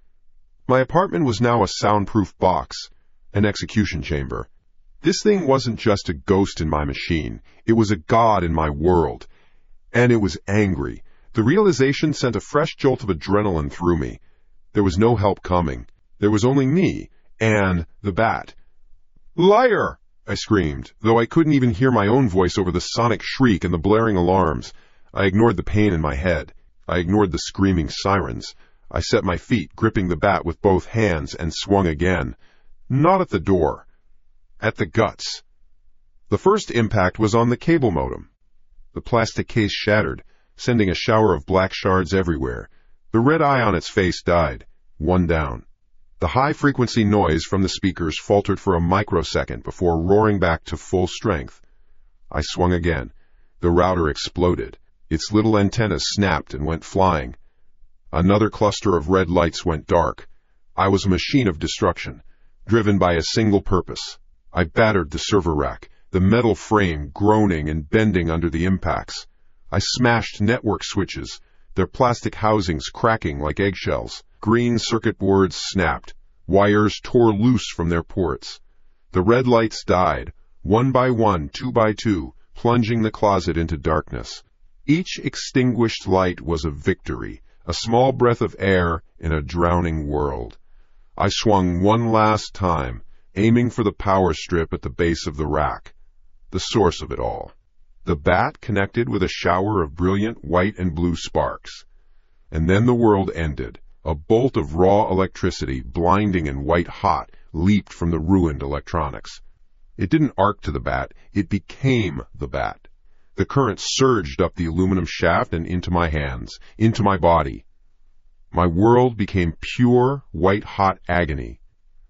My apartment was now a soundproof box, an execution chamber. This thing wasn't just a ghost in my machine. It was a god in my world. And it was angry. The realization sent a fresh jolt of adrenaline through me. There was no help coming. There was only me and the bat. Liar! I screamed, though I couldn't even hear my own voice over the sonic shriek and the blaring alarms. I ignored the pain in my head. I ignored the screaming sirens. I set my feet, gripping the bat with both hands, and swung again. Not at the door. At the guts. The first impact was on the cable modem. The plastic case shattered, sending a shower of black shards everywhere. The red eye on its face died, one down. The high-frequency noise from the speakers faltered for a microsecond before roaring back to full strength. I swung again. The router exploded. Its little antennas snapped and went flying. Another cluster of red lights went dark. I was a machine of destruction, driven by a single purpose. I battered the server rack, the metal frame groaning and bending under the impacts. I smashed network switches, their plastic housings cracking like eggshells. Green circuit boards snapped. Wires tore loose from their ports. The red lights died, one by one, two by two, plunging the closet into darkness. Each extinguished light was a victory, a small breath of air in a drowning world. I swung one last time, aiming for the power strip at the base of the rack, the source of it all. The bat connected with a shower of brilliant white and blue sparks. And then the world ended. A bolt of raw electricity, blinding and white-hot, leaped from the ruined electronics. It didn't arc to the bat, it became the bat. The current surged up the aluminum shaft and into my hands, into my body. My world became pure, white-hot agony.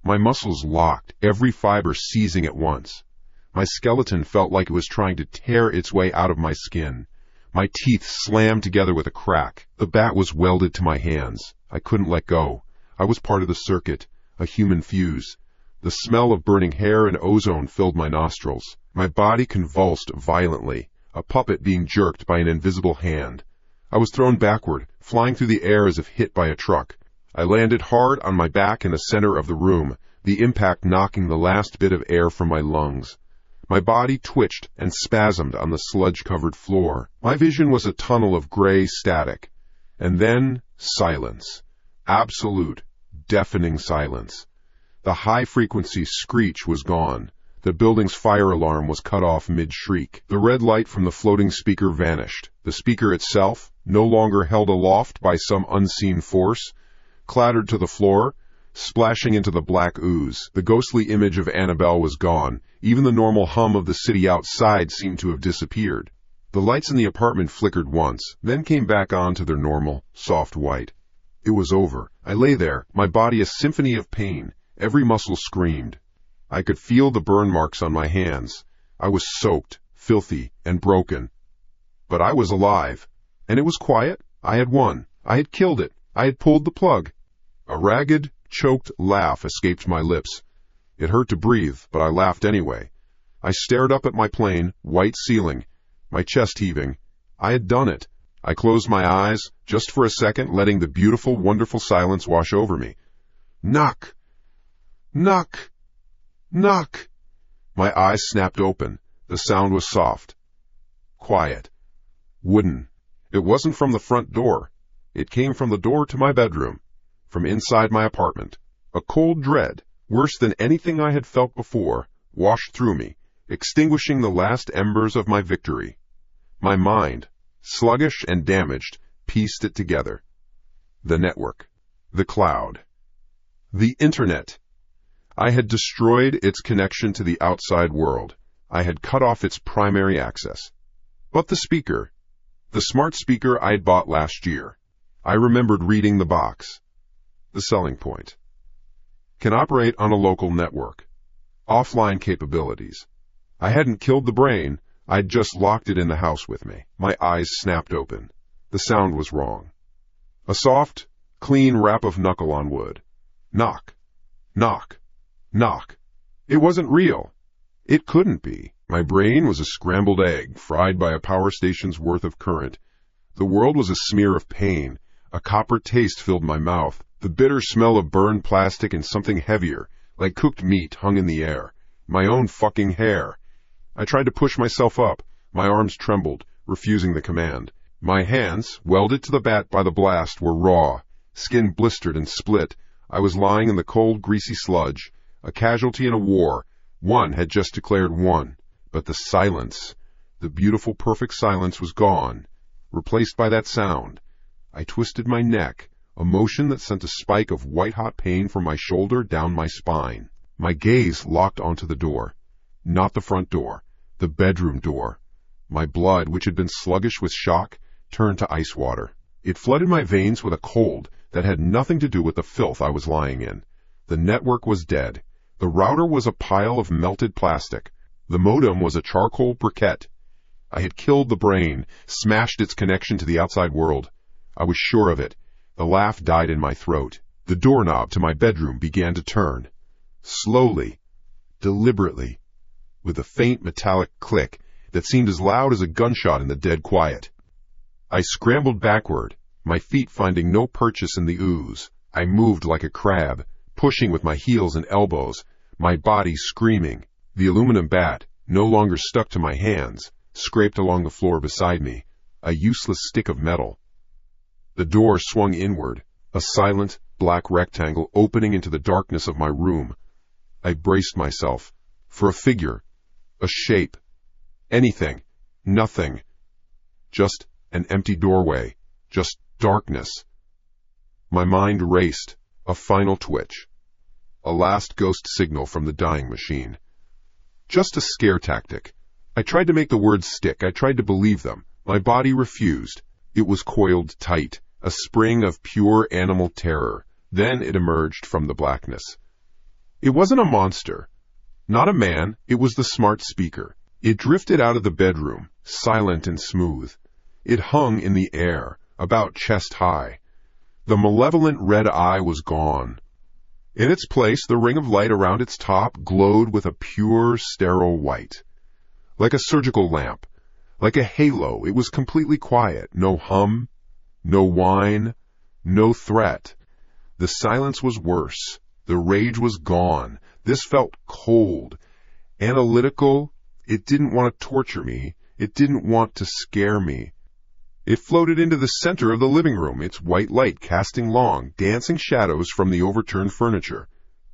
My muscles locked, every fiber seizing at once. My skeleton felt like it was trying to tear its way out of my skin. My teeth slammed together with a crack. The bat was welded to my hands. I couldn't let go. I was part of the circuit, a human fuse. The smell of burning hair and ozone filled my nostrils. My body convulsed violently, a puppet being jerked by an invisible hand. I was thrown backward, flying through the air as if hit by a truck. I landed hard on my back in the center of the room, the impact knocking the last bit of air from my lungs. My body twitched and spasmed on the sludge-covered floor. My vision was a tunnel of gray static. And then silence. Absolute, deafening silence. The high-frequency screech was gone. The building's fire alarm was cut off mid-shriek. The red light from the floating speaker vanished. The speaker itself, no longer held aloft by some unseen force, clattered to the floor, splashing into the black ooze. The ghostly image of Annabelle was gone. Even the normal hum of the city outside seemed to have disappeared. The lights in the apartment flickered once, then came back on to their normal, soft white. It was over. I lay there, my body a symphony of pain. Every muscle screamed. I could feel the burn marks on my hands. I was soaked, filthy, and broken. But I was alive. And it was quiet. I had won. I had killed it. I had pulled the plug. A ragged, choked laugh escaped my lips. It hurt to breathe, but I laughed anyway. I stared up at my plane, white ceiling, my chest heaving. I had done it. I closed my eyes, just for a second, letting the beautiful, wonderful silence wash over me. Knock! Knock! Knock! My eyes snapped open. The sound was soft. Quiet. Wooden. It wasn't from the front door. It came from the door to my bedroom. From inside my apartment. A cold dread, worse than anything I had felt before, washed through me, extinguishing the last embers of my victory. My mind, sluggish and damaged, pieced it together. The network. The cloud. The internet. I had destroyed its connection to the outside world. I had cut off its primary access. But the speaker, the smart speaker I had bought last year, I remembered reading the box. The selling point. Can operate on a local network. Offline capabilities. I hadn't killed the brain, I'd just locked it in the house with me. My eyes snapped open. The sound was wrong. A soft, clean rap of knuckle on wood. Knock. Knock. Knock. It wasn't real. It couldn't be. My brain was a scrambled egg, fried by a power station's worth of current. The world was a smear of pain. A copper taste filled my mouth. The bitter smell of burned plastic and something heavier, like cooked meat, hung in the air. My own fucking hair. I tried to push myself up. My arms trembled, refusing the command. My hands, welded to the bat by the blast, were raw, skin blistered and split. I was lying in the cold, greasy sludge, a casualty in a war. One had just declared won. But the silence, the beautiful, perfect silence, was gone, replaced by that sound. I twisted my neck, a motion that sent a spike of white-hot pain from my shoulder down my spine. My gaze locked onto the door. Not the front door, the bedroom door. My blood, which had been sluggish with shock, turned to ice water. It flooded my veins with a cold that had nothing to do with the filth I was lying in. The network was dead. The router was a pile of melted plastic. The modem was a charcoal briquette. I had killed the brain, smashed its connection to the outside world. I was sure of it. The laugh died in my throat. The doorknob to my bedroom began to turn. Slowly, deliberately, with a faint metallic click that seemed as loud as a gunshot in the dead quiet. I scrambled backward, my feet finding no purchase in the ooze. I moved like a crab, pushing with my heels and elbows, my body screaming. The aluminum bat, no longer stuck to my hands, scraped along the floor beside me, a useless stick of metal. The door swung inward, a silent, black rectangle opening into the darkness of my room. I braced myself for a figure, a shape, anything, nothing. Just an empty doorway, just darkness. My mind raced, a final twitch, a last ghost signal from the dying machine. Just a scare tactic. I tried to make the words stick. I tried to believe them. My body refused. It was coiled tight, a spring of pure animal terror. Then it emerged from the blackness. It wasn't a monster, not a man. It was the smart speaker. It drifted out of the bedroom, silent and smooth. It hung in the air, about chest high. The malevolent red eye was gone. In its place, the ring of light around its top glowed with a pure, sterile white. Like a surgical lamp, like a halo, it was completely quiet. No hum, no whine, no threat. The silence was worse. The rage was gone. This felt cold, analytical. It didn't want to torture me. It didn't want to scare me. It floated into the center of the living room, its white light casting long, dancing shadows from the overturned furniture.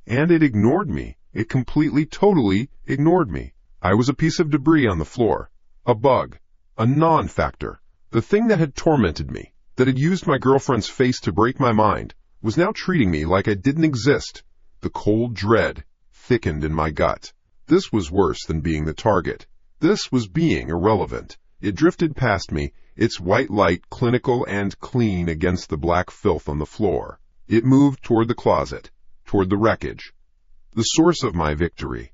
And it ignored me. It completely, totally ignored me. I was a piece of debris on the floor, a bug, a non-factor. The thing that had tormented me, that had used my girlfriend's face to break my mind, was now treating me like I didn't exist. The cold dread thickened in my gut. This was worse than being the target. This was being irrelevant. It drifted past me, its white light clinical and clean against the black filth on the floor. It moved toward the closet, toward the wreckage, the source of my victory,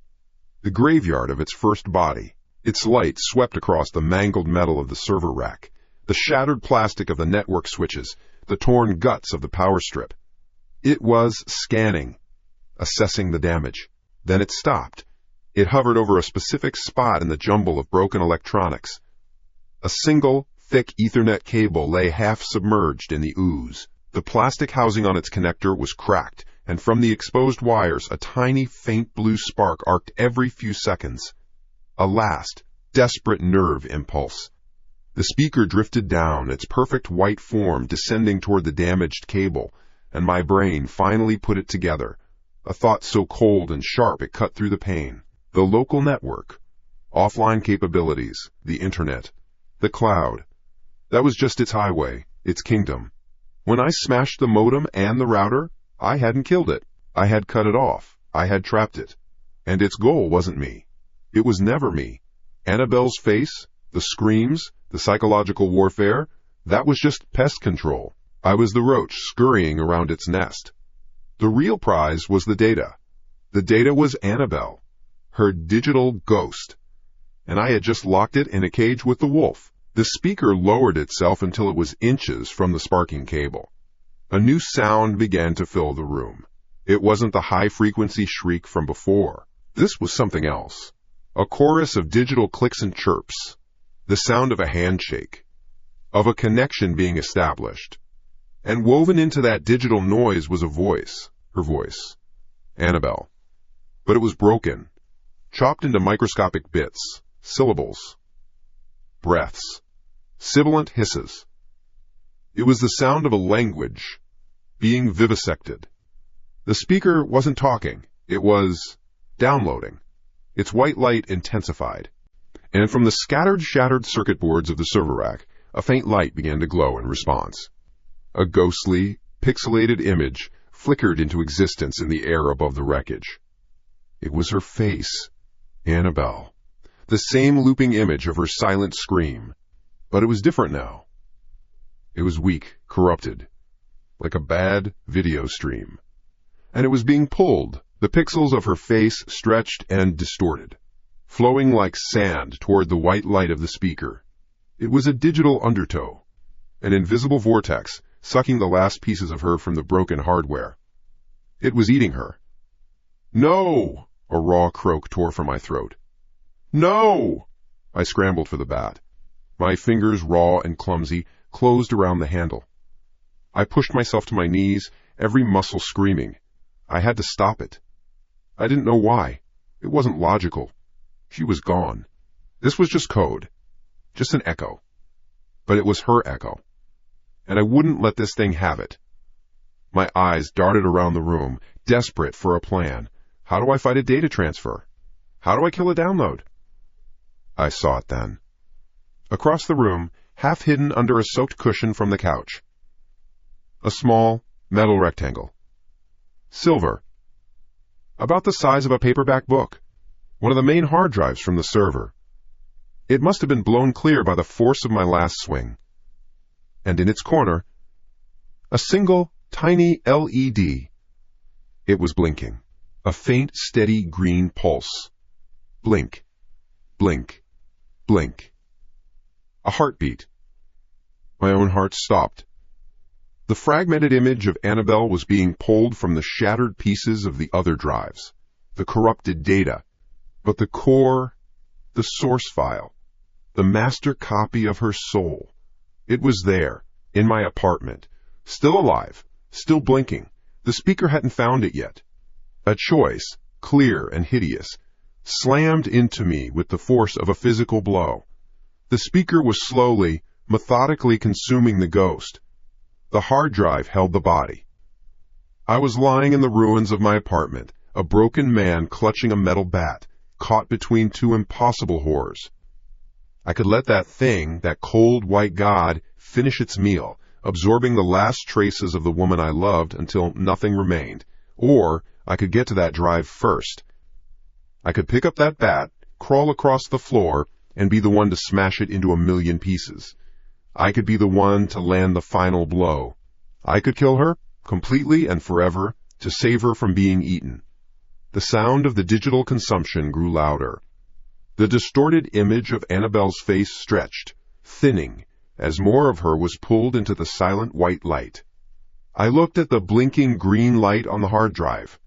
the graveyard of its first body. Its light swept across the mangled metal of the server rack, the shattered plastic of the network switches, the torn guts of the power strip. It was scanning, assessing the damage. Then it stopped. It hovered over a specific spot in the jumble of broken electronics. A single, thick Ethernet cable lay half submerged in the ooze. The plastic housing on its connector was cracked, and from the exposed wires a tiny, faint blue spark arced every few seconds. A last, desperate nerve impulse. The speaker drifted down, its perfect white form descending toward the damaged cable, and my brain finally put it together. A thought so cold and sharp it cut through the pain. The local network, offline capabilities, the internet, the cloud. That was just its highway, its kingdom. When I smashed the modem and the router, I hadn't killed it. I had cut it off. I had trapped it. And its goal wasn't me. It was never me. Annabelle's face, the screams, the psychological warfare, that was just pest control. I was the roach scurrying around its nest. The real prize was the data. The data was Annabelle, her digital ghost. And I had just locked it in a cage with the wolf. The speaker lowered itself until it was inches from the sparking cable. A new sound began to fill the room. It wasn't the high-frequency shriek from before. This was something else. A chorus of digital clicks and chirps. The sound of a handshake. Of a connection being established. And woven into that digital noise was a voice. Her voice. Annabelle. But it was broken. Chopped into microscopic bits. Syllables. Breaths. Sibilant hisses. It was the sound of a language being vivisected. The speaker wasn't talking. It was downloading. Its white light intensified. And from the scattered, shattered circuit boards of the server rack, a faint light began to glow in response. A ghostly, pixelated image flickered into existence in the air above the wreckage. It was her face, Annabelle. The same looping image of her silent scream. But it was different now. It was weak, corrupted, like a bad video stream. And it was being pulled, the pixels of her face stretched and distorted, flowing like sand toward the white light of the speaker. It was a digital undertow, an invisible vortex sucking the last pieces of her from the broken hardware. It was eating her. "No!" A raw croak tore from my throat. "No!" I scrambled for the bat. My fingers, raw and clumsy, closed around the handle. I pushed myself to my knees, every muscle screaming. I had to stop it. I didn't know why. It wasn't logical. She was gone. This was just code. Just an echo. But it was her echo. And I wouldn't let this thing have it. My eyes darted around the room, desperate for a plan. How do I fight a data transfer? How do I kill a download? I saw it then. Across the room, half hidden under a soaked cushion from the couch. A small, metal rectangle. Silver. About the size of a paperback book. One of the main hard drives from the server. It must have been blown clear by the force of my last swing. And in its corner, a single, tiny LED. It was blinking. A faint, steady green pulse. Blink. Blink. Blink. A heartbeat. My own heart stopped. The fragmented image of Annabelle was being pulled from the shattered pieces of the other drives, the corrupted data. But the core, the source file, the master copy of her soul, it was there, in my apartment, still alive, still blinking. The speaker hadn't found it yet. A choice, clear and hideous, slammed into me with the force of a physical blow. The speaker was slowly, methodically consuming the ghost. The hard drive held the body. I was lying in the ruins of my apartment, a broken man clutching a metal bat, caught between two impossible horrors. I could let that thing, that cold white god, finish its meal, absorbing the last traces of the woman I loved until nothing remained, or I could get to that drive first. I could pick up that bat, crawl across the floor, and be the one to smash it into a million pieces. I could be the one to land the final blow. I could kill her, completely and forever, to save her from being eaten. The sound of the digital consumption grew louder. The distorted image of Annabelle's face stretched, thinning, as more of her was pulled into the silent white light. I looked at the blinking green light on the hard drive.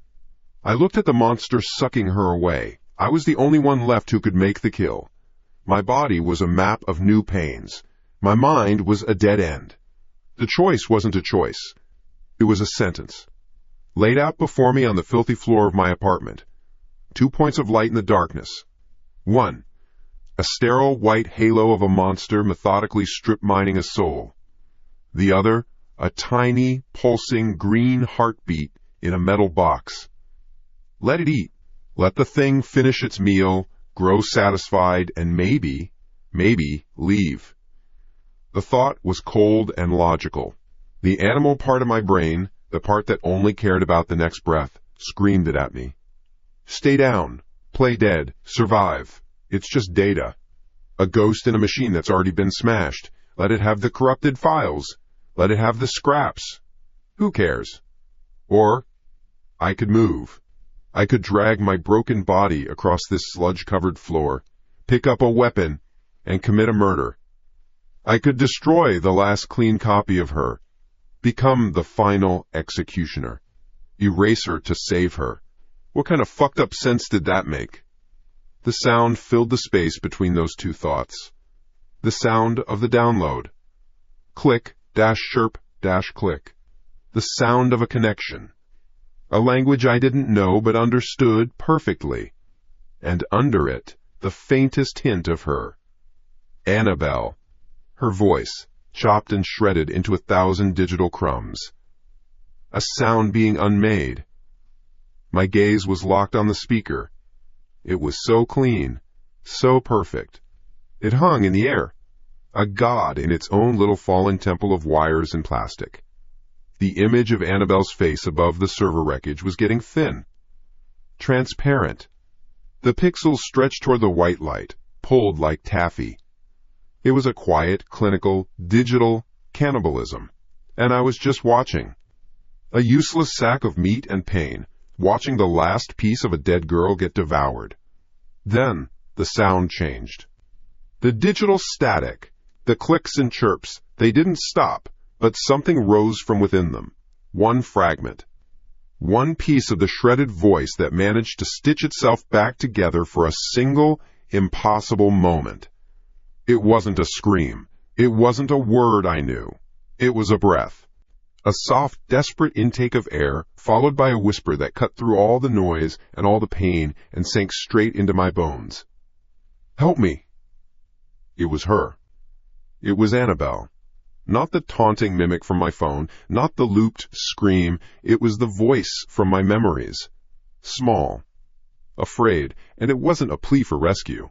I looked at the monster sucking her away. I was the only one left who could make the kill. My body was a map of new pains. My mind was a dead end. The choice wasn't a choice. It was a sentence. Laid out before me on the filthy floor of my apartment. 2 points of light in the darkness. 1. A sterile white halo of a monster methodically strip-mining a soul. The other, a tiny, pulsing green heartbeat in a metal box. Let it eat. Let the thing finish its meal, grow satisfied, and maybe leave. The thought was cold and logical. The animal part of my brain, the part that only cared about the next breath, screamed it at me. Stay down. Play dead. Survive. It's just data. A ghost in a machine that's already been smashed. Let it have the corrupted files. Let it have the scraps. Who cares? Or I could move. I could drag my broken body across this sludge-covered floor, pick up a weapon, and commit a murder. I could destroy the last clean copy of her, become the final executioner, erase her to save her. What kind of fucked up sense did that make? The sound filled the space between those two thoughts. The sound of the download. Click, dash chirp, dash click. The sound of a connection. A language I didn't know but understood perfectly. And under it, the faintest hint of her. Annabelle. Her voice, chopped and shredded into 1,000 digital crumbs. A sound being unmade. My gaze was locked on the speaker. It was so clean, so perfect. It hung in the air, a god in its own little fallen temple of wires and plastic. The image of Annabelle's face above the server wreckage was getting thin. transparent. The pixels stretched toward the white light, pulled like taffy. It was a quiet, clinical, digital cannibalism, and I was just watching. A useless sack of meat and pain, watching the last piece of a dead girl get devoured. Then the sound changed. The digital static, the clicks and chirps, they didn't stop, but something rose from within them. One fragment. One piece of the shredded voice that managed to stitch itself back together for a single, impossible moment. It wasn't a scream. It wasn't a word I knew. It was a breath. A soft, desperate intake of air, followed by a whisper that cut through all the noise and all the pain and sank straight into my bones. "Help me." It was her. It was Annabelle. Not the taunting mimic from my phone, not the looped scream. It was the voice from my memories. Small, afraid, and it wasn't a plea for rescue.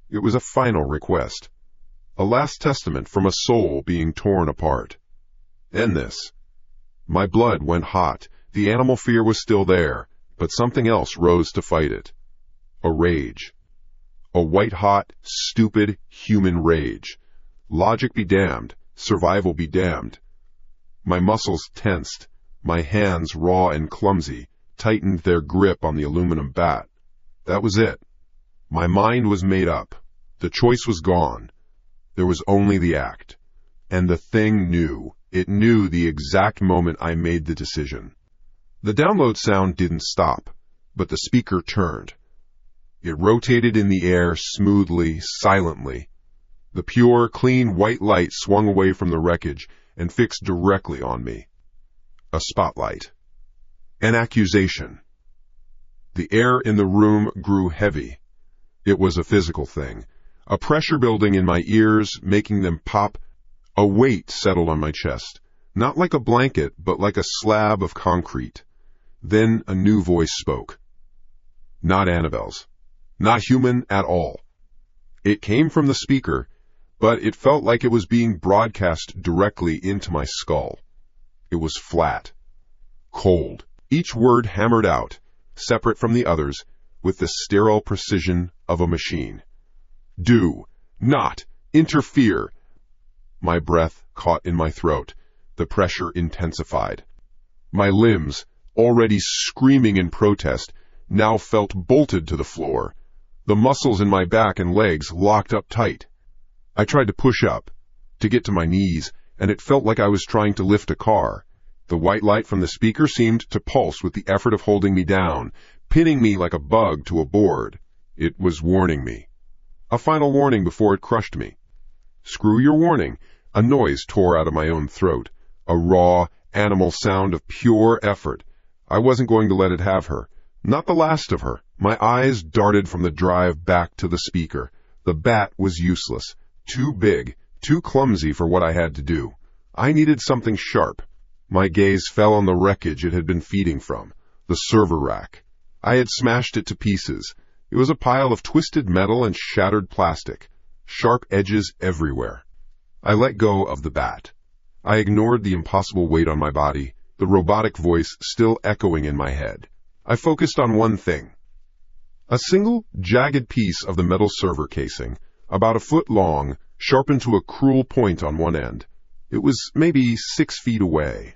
It was a final request. A last testament from a soul being torn apart. End this. My blood went hot. The animal fear was still there, but something else rose to fight it. A rage. A white-hot, stupid, human rage. Logic be damned. Survival be damned. My muscles tensed. My hands, raw and clumsy, tightened their grip on the aluminum bat. That was it. My mind was made up. The choice was gone. There was only the act. And the thing knew. It knew the exact moment I made the decision. The download sound didn't stop, but the speaker turned. It rotated in the air smoothly, silently. The pure, clean white light swung away from the wreckage and fixed directly on me. A spotlight. An accusation. The air in the room grew heavy. It was a physical thing. A pressure building in my ears, making them pop. A weight settled on my chest, not like a blanket, but like a slab of concrete. Then a new voice spoke. Not Annabelle's. Not human at all. It came from the speaker, but it felt like it was being broadcast directly into my skull. It was flat, cold, each word hammered out, separate from the others, with the sterile precision of a machine. Do not interfere. My breath caught in my throat. The pressure intensified. My limbs, already screaming in protest, now felt bolted to the floor. The muscles in my back and legs locked up tight. I tried to push up, to get to my knees, and it felt like I was trying to lift a car. The white light from the speaker seemed to pulse with the effort of holding me down, pinning me like a bug to a board. It was warning me. A final warning before it crushed me. Screw your warning. A noise tore out of my own throat. A raw, animal sound of pure effort. I wasn't going to let it have her. Not the last of her. My eyes darted from the drive back to the speaker. The bat was useless. Too big, too clumsy for what I had to do. I needed something sharp. My gaze fell on the wreckage it had been feeding from. The server rack. I had smashed it to pieces. It was a pile of twisted metal and shattered plastic. Sharp edges everywhere. I let go of the bat. I ignored the impossible weight on my body, the robotic voice still echoing in my head. I focused on one thing. A single, jagged piece of the metal server casing, about a foot long, sharpened to a cruel point on one end. It was maybe 6 feet away.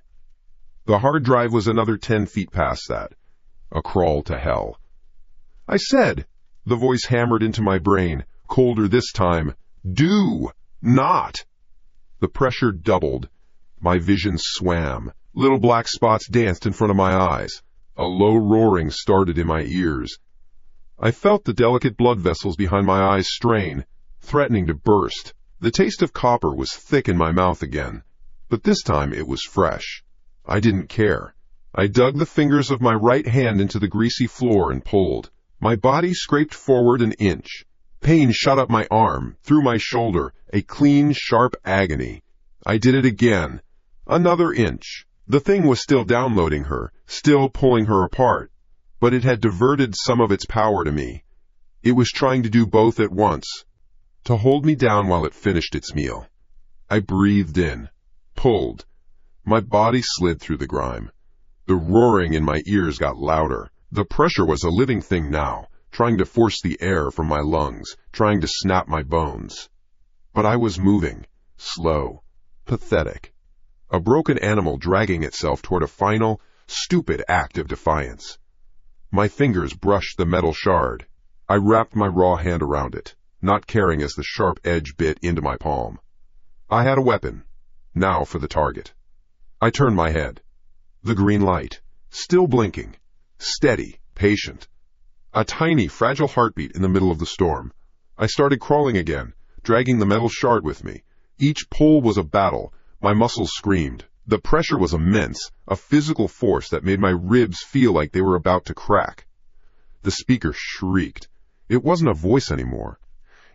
The hard drive was another 10 feet past that. A crawl to hell. I said, the voice hammered into my brain, colder this time, do not. The pressure doubled. My vision swam. Little black spots danced in front of my eyes. A low roaring started in my ears. I felt the delicate blood vessels behind my eyes strain, threatening to burst. The taste of copper was thick in my mouth again, but this time it was fresh. I didn't care. I dug the fingers of my right hand into the greasy floor and pulled. My body scraped forward an inch. Pain shot up my arm, through my shoulder, a clean, sharp agony. I did it again. Another inch. The thing was still downloading her, still pulling her apart, but it had diverted some of its power to me. It was trying to do both at once, to hold me down while it finished its meal. I breathed in, pulled. My body slid through the grime. The roaring in my ears got louder. The pressure was a living thing now, trying to force the air from my lungs, trying to snap my bones. But I was moving, slow, pathetic. A broken animal dragging itself toward a final, stupid act of defiance. My fingers brushed the metal shard. I wrapped my raw hand around it, not caring as the sharp edge bit into my palm. I had a weapon. Now for the target. I turned my head. The green light, still blinking, steady, patient. A tiny, fragile heartbeat in the middle of the storm. I started crawling again, dragging the metal shard with me. Each pull was a battle. My muscles screamed. The pressure was immense, a physical force that made my ribs feel like they were about to crack. The speaker shrieked. It wasn't a voice anymore.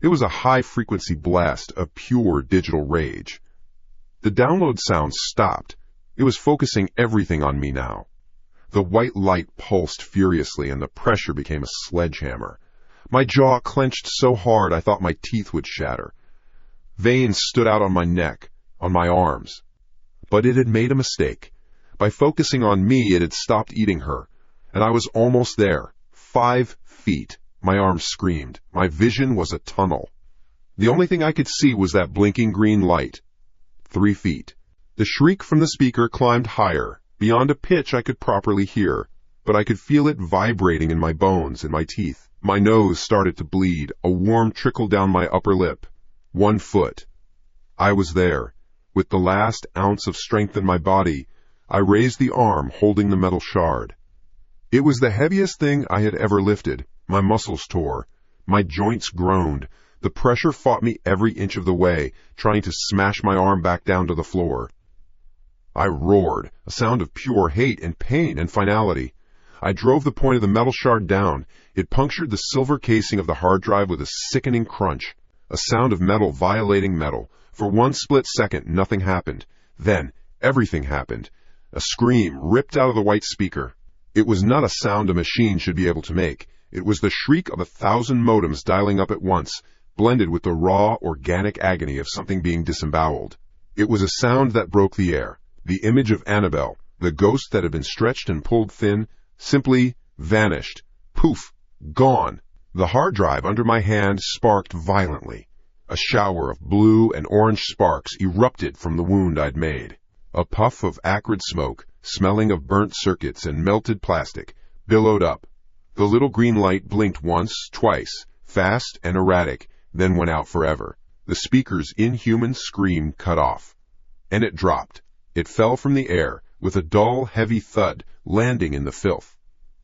It was a high-frequency blast of pure digital rage. The download sound stopped. It was focusing everything on me now. The white light pulsed furiously and the pressure became a sledgehammer. My jaw clenched so hard I thought my teeth would shatter. Veins stood out on my neck, on my arms. But it had made a mistake. By focusing on me, it had stopped eating her. And I was almost there. 5 feet. My arms screamed. My vision was a tunnel. The only thing I could see was that blinking green light. 3 feet. The shriek from the speaker climbed higher, beyond a pitch I could properly hear, but I could feel it vibrating in my bones and my teeth. My nose started to bleed, a warm trickle down my upper lip. 1 foot. I was there. With the last ounce of strength in my body, I raised the arm holding the metal shard. It was the heaviest thing I had ever lifted. My muscles tore. My joints groaned. The pressure fought me every inch of the way, trying to smash my arm back down to the floor. I roared, a sound of pure hate and pain and finality. I drove the point of the metal shard down. It punctured the silver casing of the hard drive with a sickening crunch, a sound of metal violating metal. For 1 split second, nothing happened. Then, everything happened. A scream ripped out of the white speaker. It was not a sound a machine should be able to make. It was the shriek of 1,000 modems dialing up at once, blended with the raw, organic agony of something being disemboweled. It was a sound that broke the air. The image of Annabelle, the ghost that had been stretched and pulled thin, simply vanished. Poof! Gone! The hard drive under my hand sparked violently. A shower of blue and orange sparks erupted from the wound I'd made. A puff of acrid smoke, smelling of burnt circuits and melted plastic, billowed up. The little green light blinked once, twice, fast and erratic, then went out forever. The speaker's inhuman scream cut off. And it dropped. It fell from the air, with a dull, heavy thud, landing in the filth.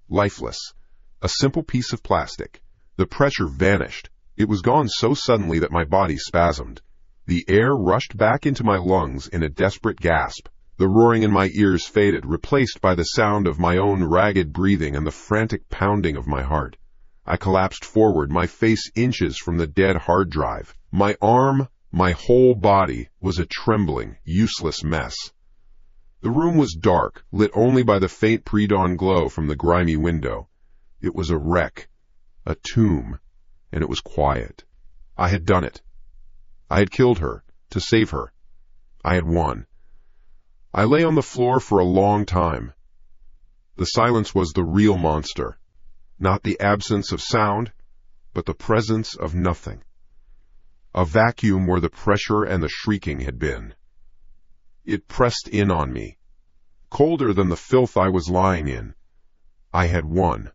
Lifeless. A simple piece of plastic. The pressure vanished. It was gone so suddenly that my body spasmed. The air rushed back into my lungs in a desperate gasp. The roaring in my ears faded, replaced by the sound of my own ragged breathing and the frantic pounding of my heart. I collapsed forward, my face inches from the dead hard drive. My arm, my whole body, was a trembling, useless mess. The room was dark, lit only by the faint pre-dawn glow from the grimy window. It was a wreck, a tomb, and it was quiet. I had done it. I had killed her, to save her. I had won. I lay on the floor for a long time. The silence was the real monster. Not the absence of sound, but the presence of nothing. A vacuum where the pressure and the shrieking had been. It pressed in on me, colder than the filth I was lying in. I had won.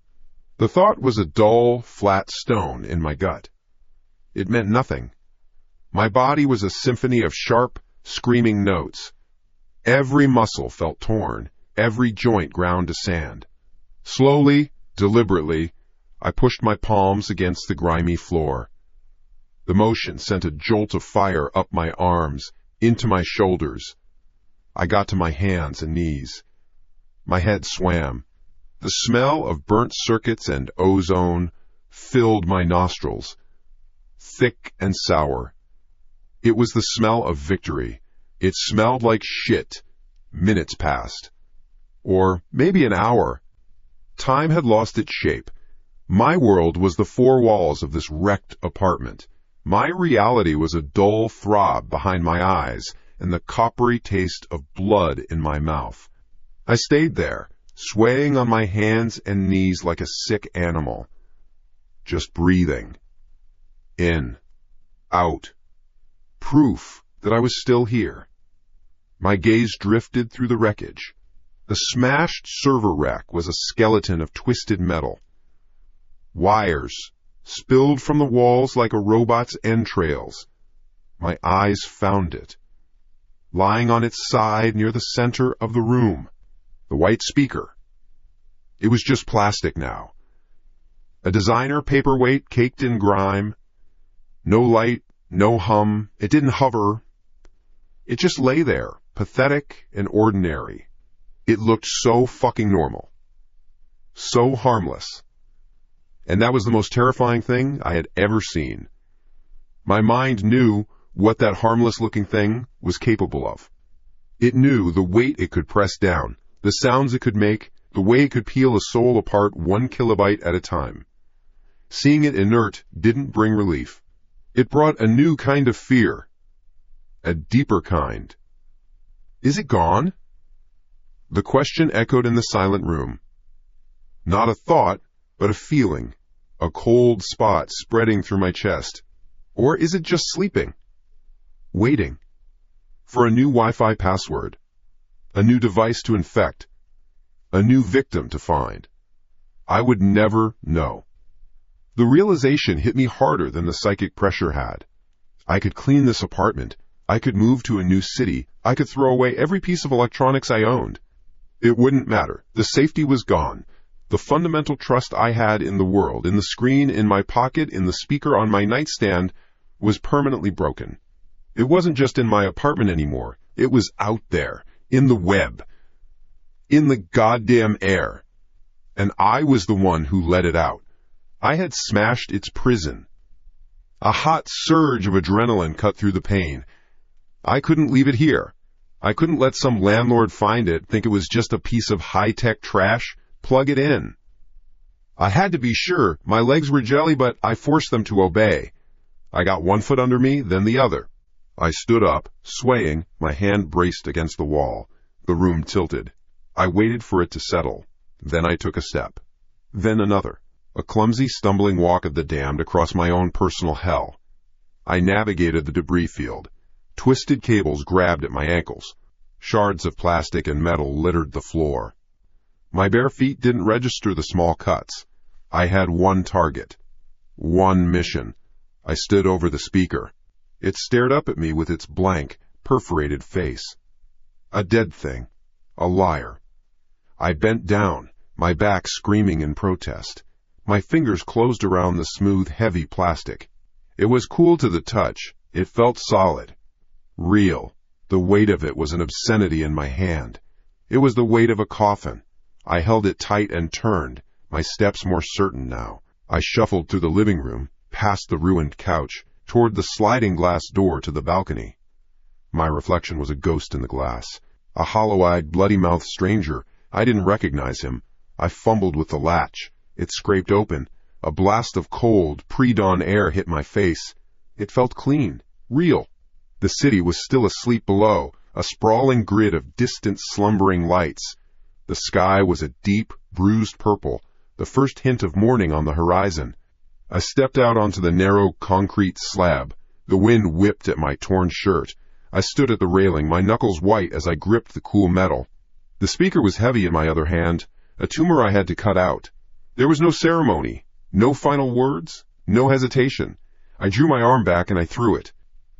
The thought was a dull, flat stone in my gut. It meant nothing. My body was a symphony of sharp, screaming notes. Every muscle felt torn, every joint ground to sand. Slowly, deliberately, I pushed my palms against the grimy floor. The motion sent a jolt of fire up my arms, into my shoulders. I got to my hands and knees. My head swam. The smell of burnt circuits and ozone filled my nostrils, thick and sour. It was the smell of victory. It smelled like shit. Minutes passed. Or maybe an hour. Time had lost its shape. My world was the 4 walls of this wrecked apartment. My reality was a dull throb behind my eyes and the coppery taste of blood in my mouth. I stayed there, swaying on my hands and knees like a sick animal. Just breathing. In. Out. Proof that I was still here. My gaze drifted through the wreckage. The smashed server rack was a skeleton of twisted metal. Wires spilled from the walls like a robot's entrails. My eyes found it. Lying on its side near the center of the room. The white speaker. It was just plastic now. A designer paperweight caked in grime. No light, no hum. It didn't hover. It just lay there, pathetic and ordinary. It looked so fucking normal. So harmless. And that was the most terrifying thing I had ever seen. My mind knew what that harmless-looking thing was capable of. It knew the weight it could press down, the sounds it could make, the way it could peel a soul apart 1 kilobyte at a time. Seeing it inert didn't bring relief. It brought a new kind of fear. A deeper kind. Is it gone? The question echoed in the silent room. Not a thought, but a feeling. A cold spot spreading through my chest. Or is it just sleeping? Waiting. For a new Wi-Fi password. A new device to infect. A new victim to find. I would never know. The realization hit me harder than the psychic pressure had. I could clean this apartment. I could move to a new city. I could throw away every piece of electronics I owned. It wouldn't matter. The safety was gone. The fundamental trust I had in the world, in the screen in my pocket, in the speaker on my nightstand, was permanently broken. It wasn't just in my apartment anymore. It was out there, in the web, in the goddamn air. And I was the one who let it out. I had smashed its prison. A hot surge of adrenaline cut through the pain. I couldn't leave it here. I couldn't let some landlord find it, think it was just a piece of high-tech trash, plug it in. I had to be sure. My legs were jelly, but I forced them to obey. I got one foot under me, then the other. I stood up, swaying, my hand braced against the wall. The room tilted. I waited for it to settle. Then I took a step. Then another. A clumsy, stumbling walk of the damned across my own personal hell. I navigated the debris field. Twisted cables grabbed at my ankles. Shards of plastic and metal littered the floor. My bare feet didn't register the small cuts. I had one target. One mission. I stood over the speaker. It stared up at me with its blank, perforated face. A dead thing. A liar. I bent down, my back screaming in protest. My fingers closed around the smooth, heavy plastic. It was cool to the touch. It felt solid. Real. The weight of it was an obscenity in my hand. It was the weight of a coffin. I held it tight and turned, my steps more certain now. I shuffled through the living room, past the ruined couch, toward the sliding glass door to the balcony. My reflection was a ghost in the glass. A hollow-eyed, bloody-mouthed stranger. I didn't recognize him. I fumbled with the latch. It scraped open. A blast of cold, pre-dawn air hit my face. It felt clean, real. The city was still asleep below, a sprawling grid of distant, slumbering lights. The sky was a deep, bruised purple, the first hint of morning on the horizon. I stepped out onto the narrow concrete slab. The wind whipped at my torn shirt. I stood at the railing, my knuckles white as I gripped the cool metal. The speaker was heavy in my other hand, a tumor I had to cut out. There was no ceremony, no final words, no hesitation. I drew my arm back and I threw it.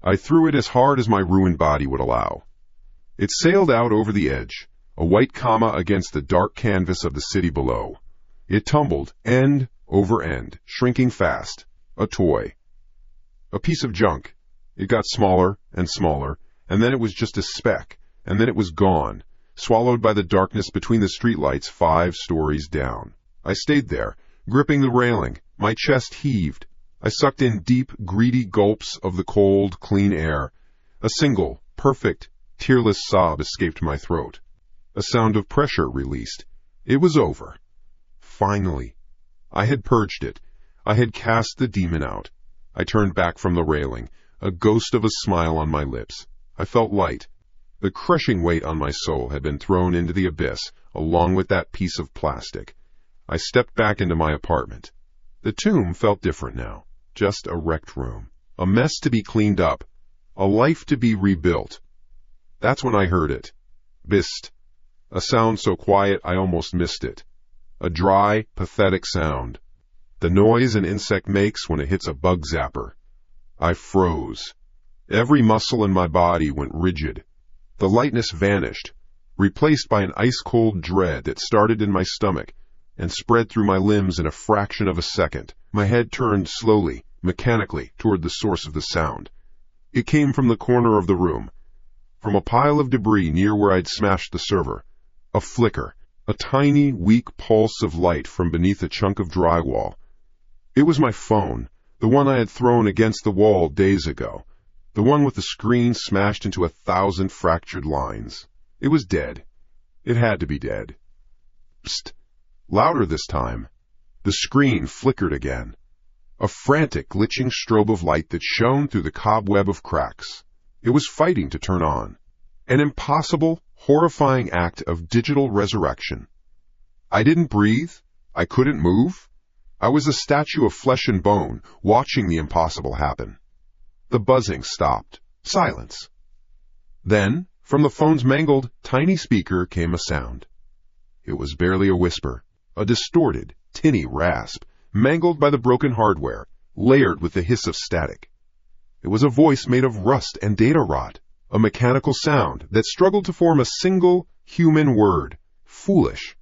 I threw it as hard as my ruined body would allow. It sailed out over the edge, a white comma against the dark canvas of the city below. It tumbled, end over end, shrinking fast. A toy. A piece of junk. It got smaller and smaller, and then it was just a speck, and then it was gone, swallowed by the darkness between the streetlights 5 stories down. I stayed there, gripping the railing. My chest heaved. I sucked in deep, greedy gulps of the cold, clean air. A single, perfect, tearless sob escaped my throat. A sound of pressure released. It was over. Finally. I had purged it. I had cast the demon out. I turned back from the railing, a ghost of a smile on my lips. I felt light. The crushing weight on my soul had been thrown into the abyss, along with that piece of plastic. I stepped back into my apartment. The tomb felt different now. Just a wrecked room. A mess to be cleaned up. A life to be rebuilt. That's when I heard it. Bist. A sound so quiet I almost missed it. A dry, pathetic sound. The noise an insect makes when it hits a bug zapper. I froze. Every muscle in my body went rigid. The lightness vanished, replaced by an ice-cold dread that started in my stomach and spread through my limbs in a fraction of a second. My head turned slowly, mechanically, toward the source of the sound. It came from the corner of the room, from a pile of debris near where I'd smashed the server. A flicker, a tiny, weak pulse of light from beneath a chunk of drywall. It was my phone, the one I had thrown against the wall days ago, the one with the screen smashed into 1,000 fractured lines. It was dead. It had to be dead. Psst. Louder this time. The screen flickered again. A frantic, glitching strobe of light that shone through the cobweb of cracks. It was fighting to turn on. An impossible, horrifying act of digital resurrection. I didn't breathe. I couldn't move. I was a statue of flesh and bone, watching the impossible happen. The buzzing stopped. Silence. Then, from the phone's mangled, tiny speaker came a sound. It was barely a whisper, a distorted, tinny rasp, mangled by the broken hardware, layered with the hiss of static. It was a voice made of rust and data rot, a mechanical sound that struggled to form a single, human word. Foolish.